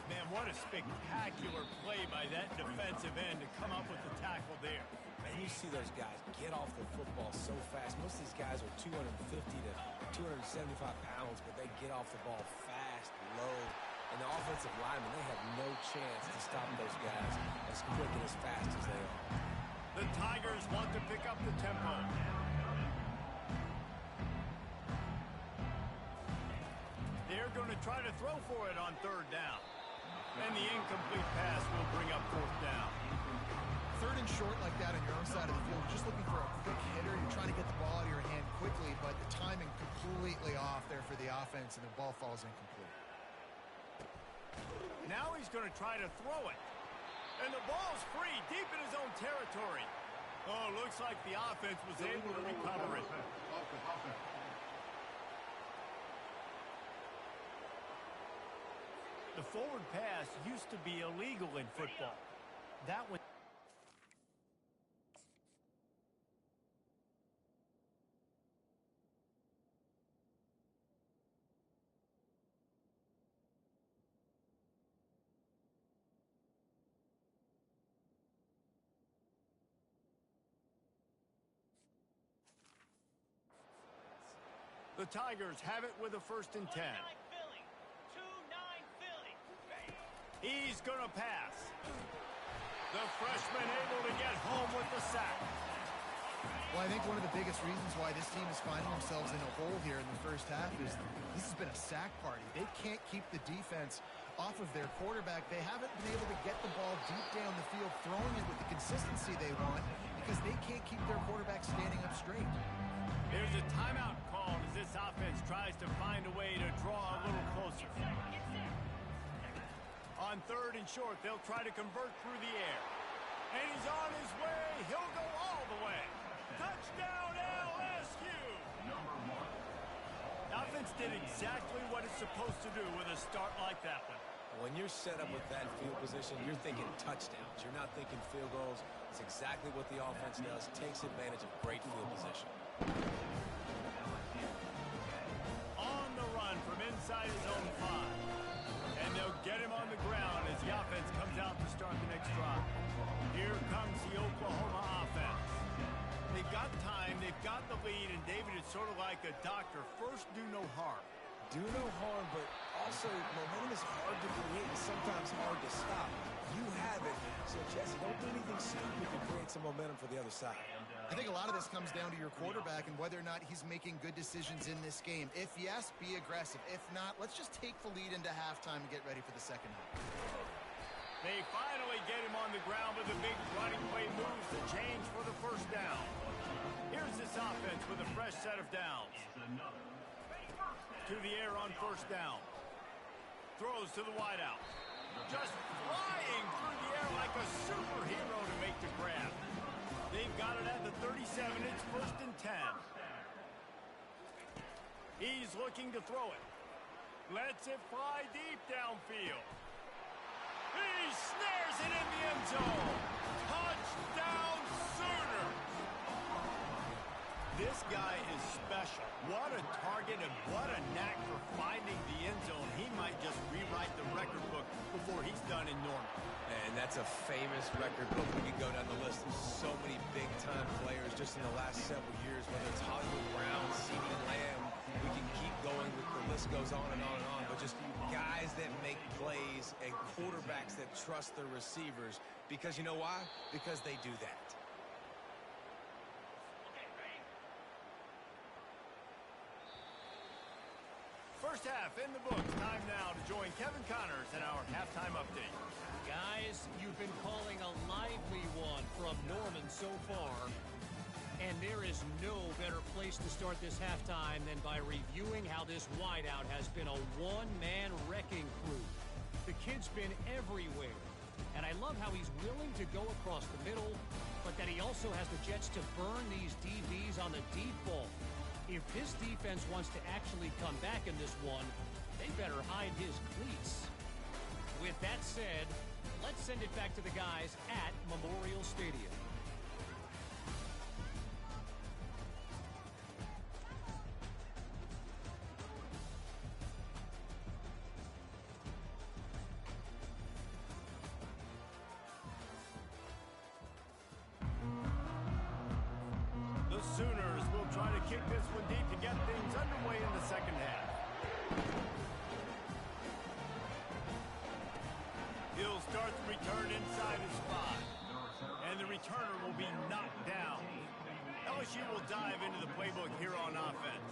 Man, what a spectacular play by that defensive end to come up with the tackle there. Man, you see those guys get off the football so fast. Most of these guys are 250 to 275 pounds, but they get off the ball fast, low. And the offensive linemen, they have no chance to stop those guys as quick and as fast as they are. The Tigers want to pick up the tempo. They're going to try to throw for it on 3rd down. And the incomplete pass will bring up 4th down. 3rd and short like that on your own side of the field, you're just looking for a quick hitter. You're trying to get the ball out of your hand quickly, but the timing completely off there for the offense, and the ball falls incomplete. Now he's going to try to throw it. And the ball's free, deep in his own territory. Oh, looks like the offense was able to recover it. The forward pass used to be illegal in football. That one... The Tigers have it with a 1st and 10. He's going to pass. The freshman able to get home with the sack. Well, I think one of the biggest reasons why this team is finding themselves in a hole here in the first half is this has been a sack party. They can't keep the defense off of their quarterback. They haven't been able to get the ball deep down the field, throwing it with the consistency they want because they can't keep their quarterback standing up straight. There's a timeout called as this offense tries to find a way to draw a little closer. On 3rd and short, they'll try to convert through the air. And he's on his way. He'll go all the way. Touchdown, LSU! The offense did exactly what it's supposed to do with a start like that one. When you're set up with that field position, you're thinking touchdowns. You're not thinking field goals. It's exactly what the offense does. Takes advantage of great field position. On the run from inside his own 5. And they'll get him on the ground as the offense comes out to start the next drive. Here comes the Oklahoma offense. They've got time, they've got the lead, and David, it's sort of like a doctor. First, do no harm. Do no harm, but also, momentum is hard to create and sometimes hard to stop. You have it, so Jesse, don't do anything stupid to create some momentum for the other side. I think a lot of this comes down to your quarterback and whether or not he's making good decisions in this game. If yes, be aggressive. If not, let's just take the lead into halftime and get ready for the second half. They finally get him on the ground with a big running play moves to change for the first down. Here's this offense with a fresh set of downs. To the air on first down. Throws to the wideout. Just flying through the air like a superhero to make the grab. They've got it at the 37. It's first and 10. He's looking to throw it. Lets it fly deep downfield. He snares it in the end zone. Touchdown Sooner. This guy is special. What a target and what a knack for finding the end zone. He might just rewrite the record book before he's done in Norman. And that's a famous record book. We can go down the list of so many big-time players just in the last several years, whether it's Hollywood Brown, CeeDee Lamb. We can keep going. The list goes on and on and on. But just guys that make plays and quarterbacks that trust their receivers. Because you know why? Because they do that. First half in the books. Time now to join Kevin Connors in our halftime update. Guys, you've been calling a lively one from Norman so far. And there is no better place to start this halftime than by reviewing how this wideout has been a one-man wrecking crew. The kid's been everywhere. And I love how he's willing to go across the middle, but that he also has the jets to burn these DBs on the deep ball. If this defense wants to actually come back in this one, they better hide his cleats. With that said, let's send it back to the guys at Memorial Stadium. The Sooners will try to kick this one deep to get things underway in the second half. He'll start the return inside his spot. And the returner will be knocked down. LSU will dive into the playbook here on offense.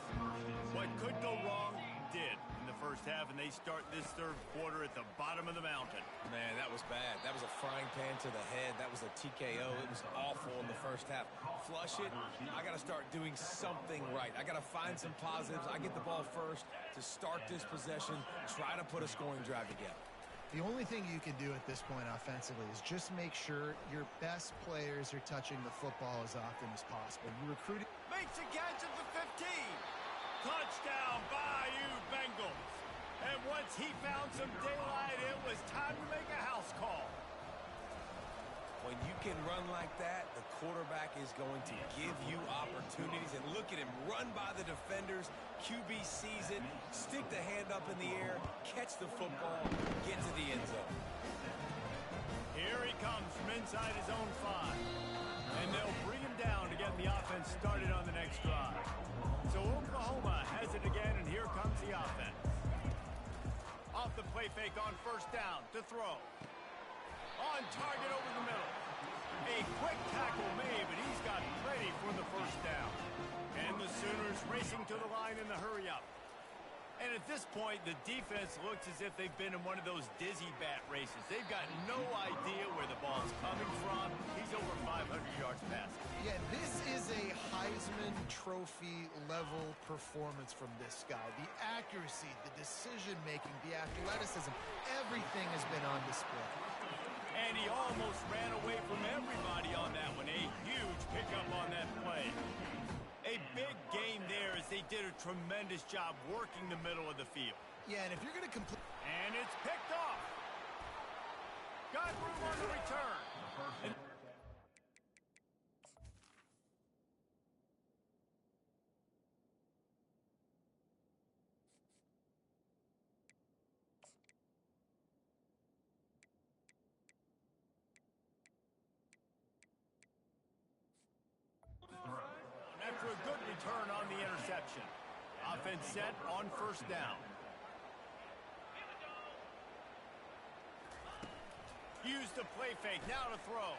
What could go wrong did in the first half, and they start this third quarter at the bottom of the mountain. Man, that was bad. That was a frying pan to the head. That was a TKO. It was awful in the first half. Flush it. I got to start doing something right. I got to find some positives. I get the ball first to start this possession, try to put a scoring drive together. The only thing you can do at this point offensively is just make sure your best players are touching the football as often as possible. You recruited. Makes a catch at the 15. Touchdown, Bayou Bengals. And once he found some daylight, it was time to make a house call. When you can run like that, the quarterback is going to give you opportunities. And look at him run by the defenders. QB sees it, stick the hand up in the air, catch the football, get to the end zone. Here he comes from inside his own 5. And they'll bring him down to get the offense started on the next drive. So Oklahoma has it again, and here comes the offense. Off the play fake on first down to throw. On target over the middle. A quick tackle made, but he's got ready for the first down. And the Sooners racing to the line in the hurry-up. And at this point, the defense looks as if they've been in one of those dizzy bat races. They've got no idea where the ball's coming from. He's over 500 yards passing. Yeah, this is a Heisman Trophy level performance from this guy. The accuracy, the decision-making, the athleticism, everything has been on display. And he almost ran away from everybody on that one. A huge pickup on that play. A big gain there as they did a tremendous job working the middle of the field. Yeah, and if you're going to complete... And it's picked off. Got room on the return. After a good return on the interception. Offense set on first down. Use the play fake, now to throw.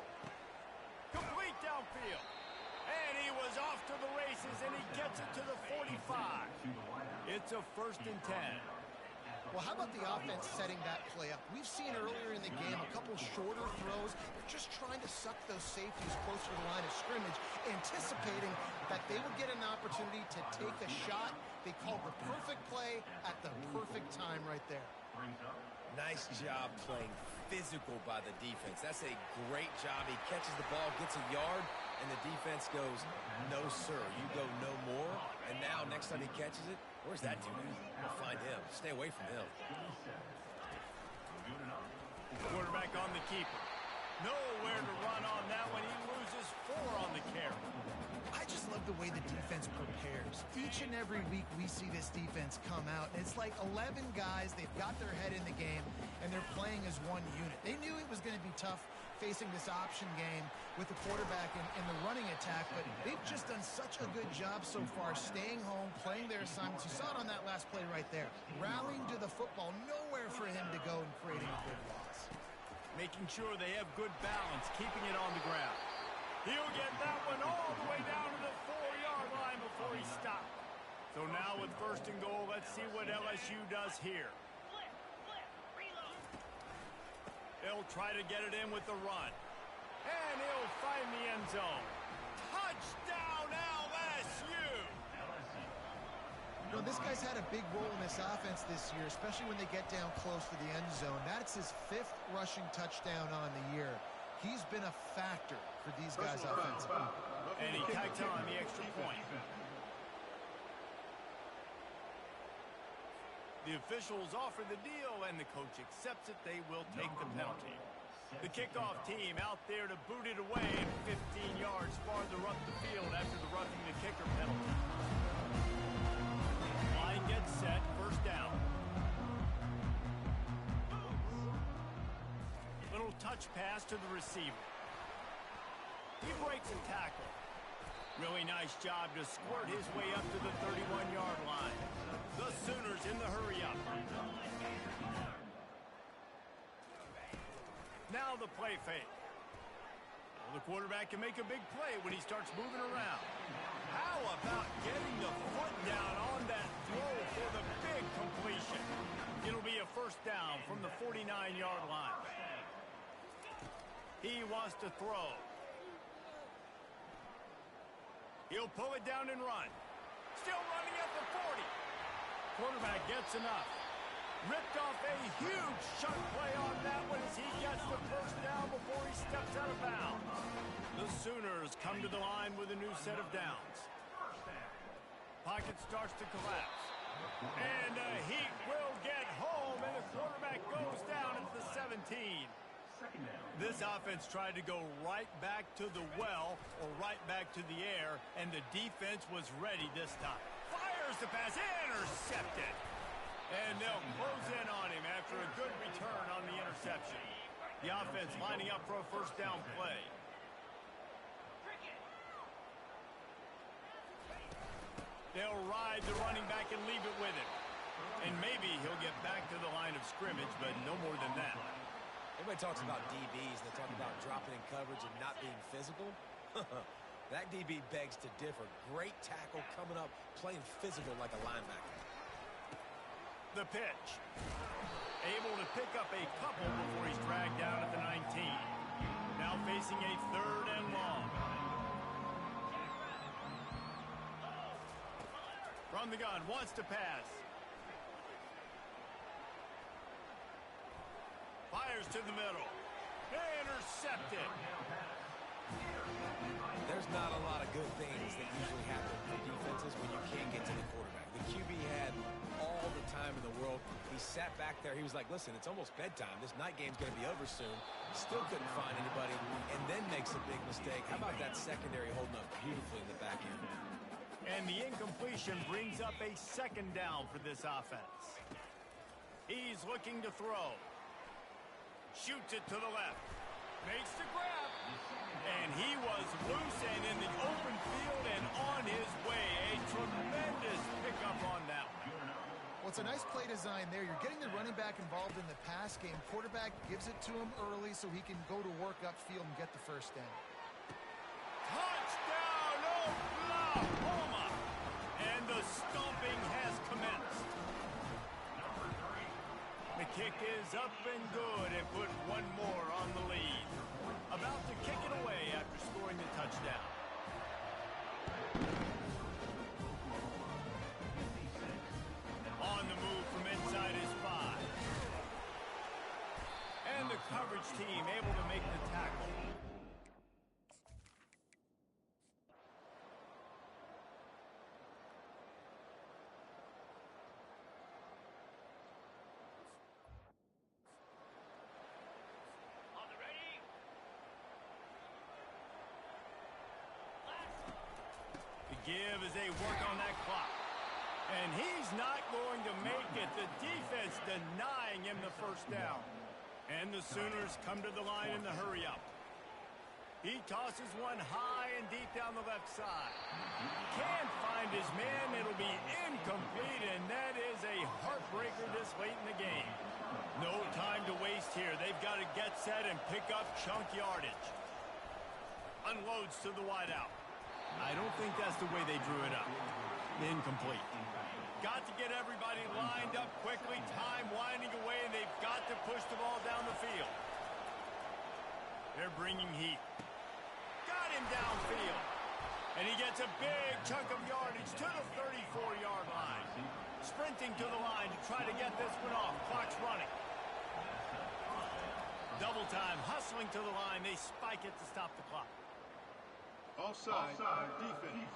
Complete downfield. And he was off to the races, and he gets it to the 45. It's a 1st and 10. Well, how about the offense setting that play up? We've seen earlier in the game a couple shorter throws. They're just trying to suck those safeties closer to the line of scrimmage, anticipating that they would get an opportunity to take a shot. They called the perfect play at the perfect time right there. Nice job playing physical by the defense. That's a great job. He catches the ball, gets a yard, and the defense goes, no, sir, you go no more. And now, next time he catches it, where's that dude? We'll find him. Stay away from him. Quarterback on the keeper. Nowhere to run on that one. He loses 4 on the carry. I just love the way the defense prepares. Each and every week we see this defense come out. It's like 11 guys. They've got their head in the game, and they're playing as one unit. They knew it was going to be tough facing this option game with the quarterback in the running attack, but they've just done such a good job so far staying home, playing their assignments. You saw it on that last play right there. Rallying to the football, nowhere for him to go and creating a big loss. Making sure they have good balance, keeping it on the ground. He'll get that one all the way down to the 4-yard line before he stopped. So now with 1st and goal, let's see what LSU does here. They'll try to get it in with the run. And he'll find the end zone. Touchdown, LSU! You know, this guy's had a big role in this offense this year, especially when they get down close to the end zone. That's his 5th rushing touchdown on the year. He's been a factor for these guys offensively. And he tacks on the extra point. The officials offer the deal, and the coach accepts it. They will take the penalty. The kickoff team out there to boot it away, and 15 yards farther up the field after the roughing the kicker penalty. Line gets set, 1st down. Little touch pass to the receiver. He breaks a tackle. Really nice job to squirt his way up to the 31-yard line. The Sooners in the hurry-up. Now the play fake. Well, the quarterback can make a big play when he starts moving around. How about getting the foot down on that throw for the big completion? It'll be a 1st down from the 49-yard line. He wants to throw. He'll pull it down and run. Still running at the 40. Quarterback gets enough. Ripped off a huge chunk play on that one as he gets the 1st down before he steps out of bounds. The Sooners come to the line with a new set of downs. Pocket starts to collapse. And the Heat will get home, and the quarterback goes down at the 17. This offense tried to go right back to the well or right back to the air, and the defense was ready this time. Fires the pass, intercepted. And they'll close in on him after a good return on the interception. The offense lining up for a 1st down play. They'll ride the running back and leave it with him. And maybe he'll get back to the line of scrimmage, but no more than that. Everybody talks about DBs. They talk about dropping in coverage and not being physical. That DB begs to differ. Great tackle coming up, playing physical like a linebacker. The pitch. Able to pick up a couple before he's dragged down at the 19. Now facing a 3rd and long. From the gun, wants to pass. Fires to the middle. Intercepted. There's not a lot of good things that usually happen for defenses when you can't get to the quarterback. The QB had all the time in the world. He sat back there. He was like, listen, it's almost bedtime. This night game's going to be over soon. Still couldn't find anybody, and then makes a big mistake. How about that secondary holding up beautifully in the back end? And the incompletion brings up a 2nd down for this offense. He's looking to throw. Shoots it to the left. Makes the grab. And he was loose and in the open field and on his way. A tremendous pickup on that one. Well, it's a nice play design there. You're getting the running back involved in the pass game. Quarterback gives it to him early so he can go to work upfield and get the first down. Touchdown, Oklahoma! And the stomping has commenced. The kick is up and good and put one more on the lead. About to kick it away after scoring the touchdown. On the move from inside his 5. And the coverage team able to make the tackle. Give as they work on that clock. And he's not going to make it. The defense denying him the first down. And the Sooners come to the line in the hurry up. He tosses one high and deep down the left side. Can't find his man. It'll be incomplete, and that is a heartbreaker this late in the game. No time to waste here. They've got to get set and pick up chunk yardage. Unloads to the wideout. I don't think that's the way they drew it up. Incomplete. Got to get everybody lined up quickly. Time winding away, and they've got to push the ball down the field. They're bringing heat. Got him downfield. And he gets a big chunk of yardage to the 34-yard line. Sprinting to the line to try to get this one off. Clock's running. Double time, hustling to the line. They spike it to stop the clock. Offside. Defense.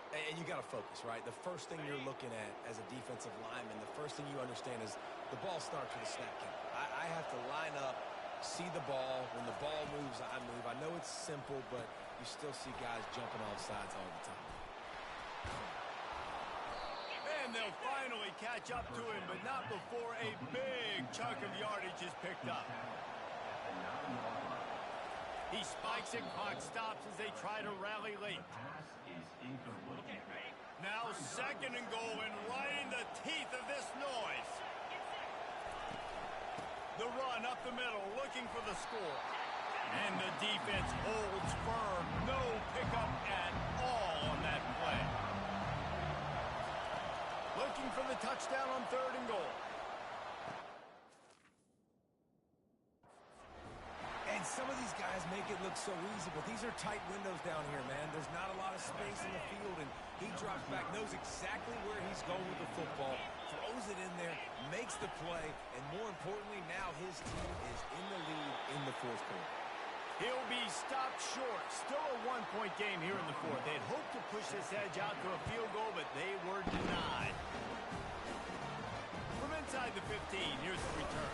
And you got to focus, right? The first thing you're looking at as a defensive lineman, the first thing you understand is the ball starts with a snap count. I have to line up, see the ball. When the ball moves, I move. I know it's simple, but you still see guys jumping off sides all the time. And they'll finally catch up to him, but not before a big chunk of yardage is picked up. He spikes it, clock stops as they try to rally late. Now second and goal, and right in the teeth of this noise. The run up the middle, looking for the score. And the defense holds firm. No pickup at all on that play. Looking for the touchdown on third and goal. And some of these guys make it look so easy, but these are tight windows down here, man. There's not a lot of space in the field, and he drops back, knows exactly where he's going with the football, throws it in there, makes the play, and more importantly, now his team is in the lead in the fourth quarter. He'll be stopped short. Still a one-point game here in the fourth. They had hoped to push this edge out to a field goal, but they were denied. From inside the 15, here's the return.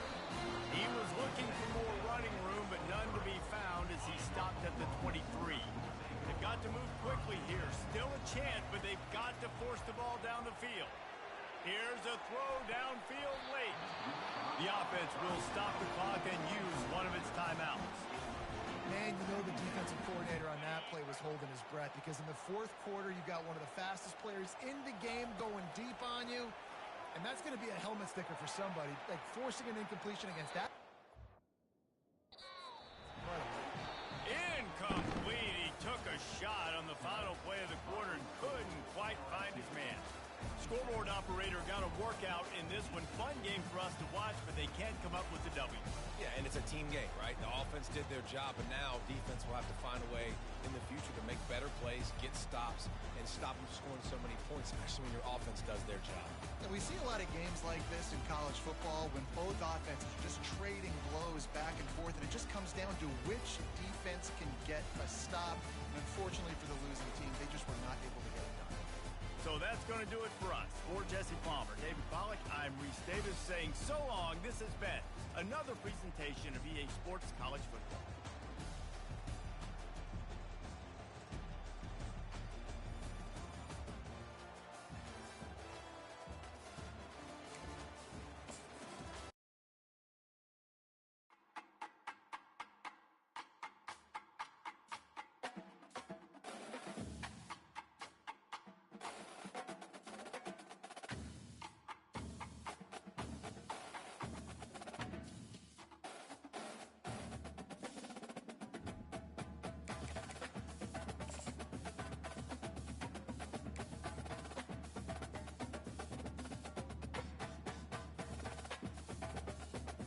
He was looking for more running room, but none to be found as he stopped at the 23. They've got to move quickly here. Still a chance, but they've got to force the ball down the field. Here's a throw downfield late. The offense will stop the clock and use one of its timeouts. Man, you know the defensive coordinator on that play was holding his breath because in the fourth quarter, you got one of the fastest players in the game going deep on you. And that's going to be a helmet sticker for somebody, like forcing an incompletion against that. Incomplete. He took a shot on the final play of the quarter and couldn't quite find his man. Scoreboard operator got a workout in this one. Fun game for us to watch, but they can't come up with the W. Yeah, and it's a team game, right? The offense did their job, but now defense will have to find a way in the future to make better plays, get stops, and stop them scoring so many points, especially when your offense does their job. And we see a lot of games like this in college football when both offenses are just trading blows back and forth, and it just comes down to which defense can get a stop. And unfortunately for the losing team, they just were not able to get it done. So that's going to do it for us. For Jesse Palmer, David Pollack, I'm Reese Davis saying so long. This has been another presentation of EA Sports College Football.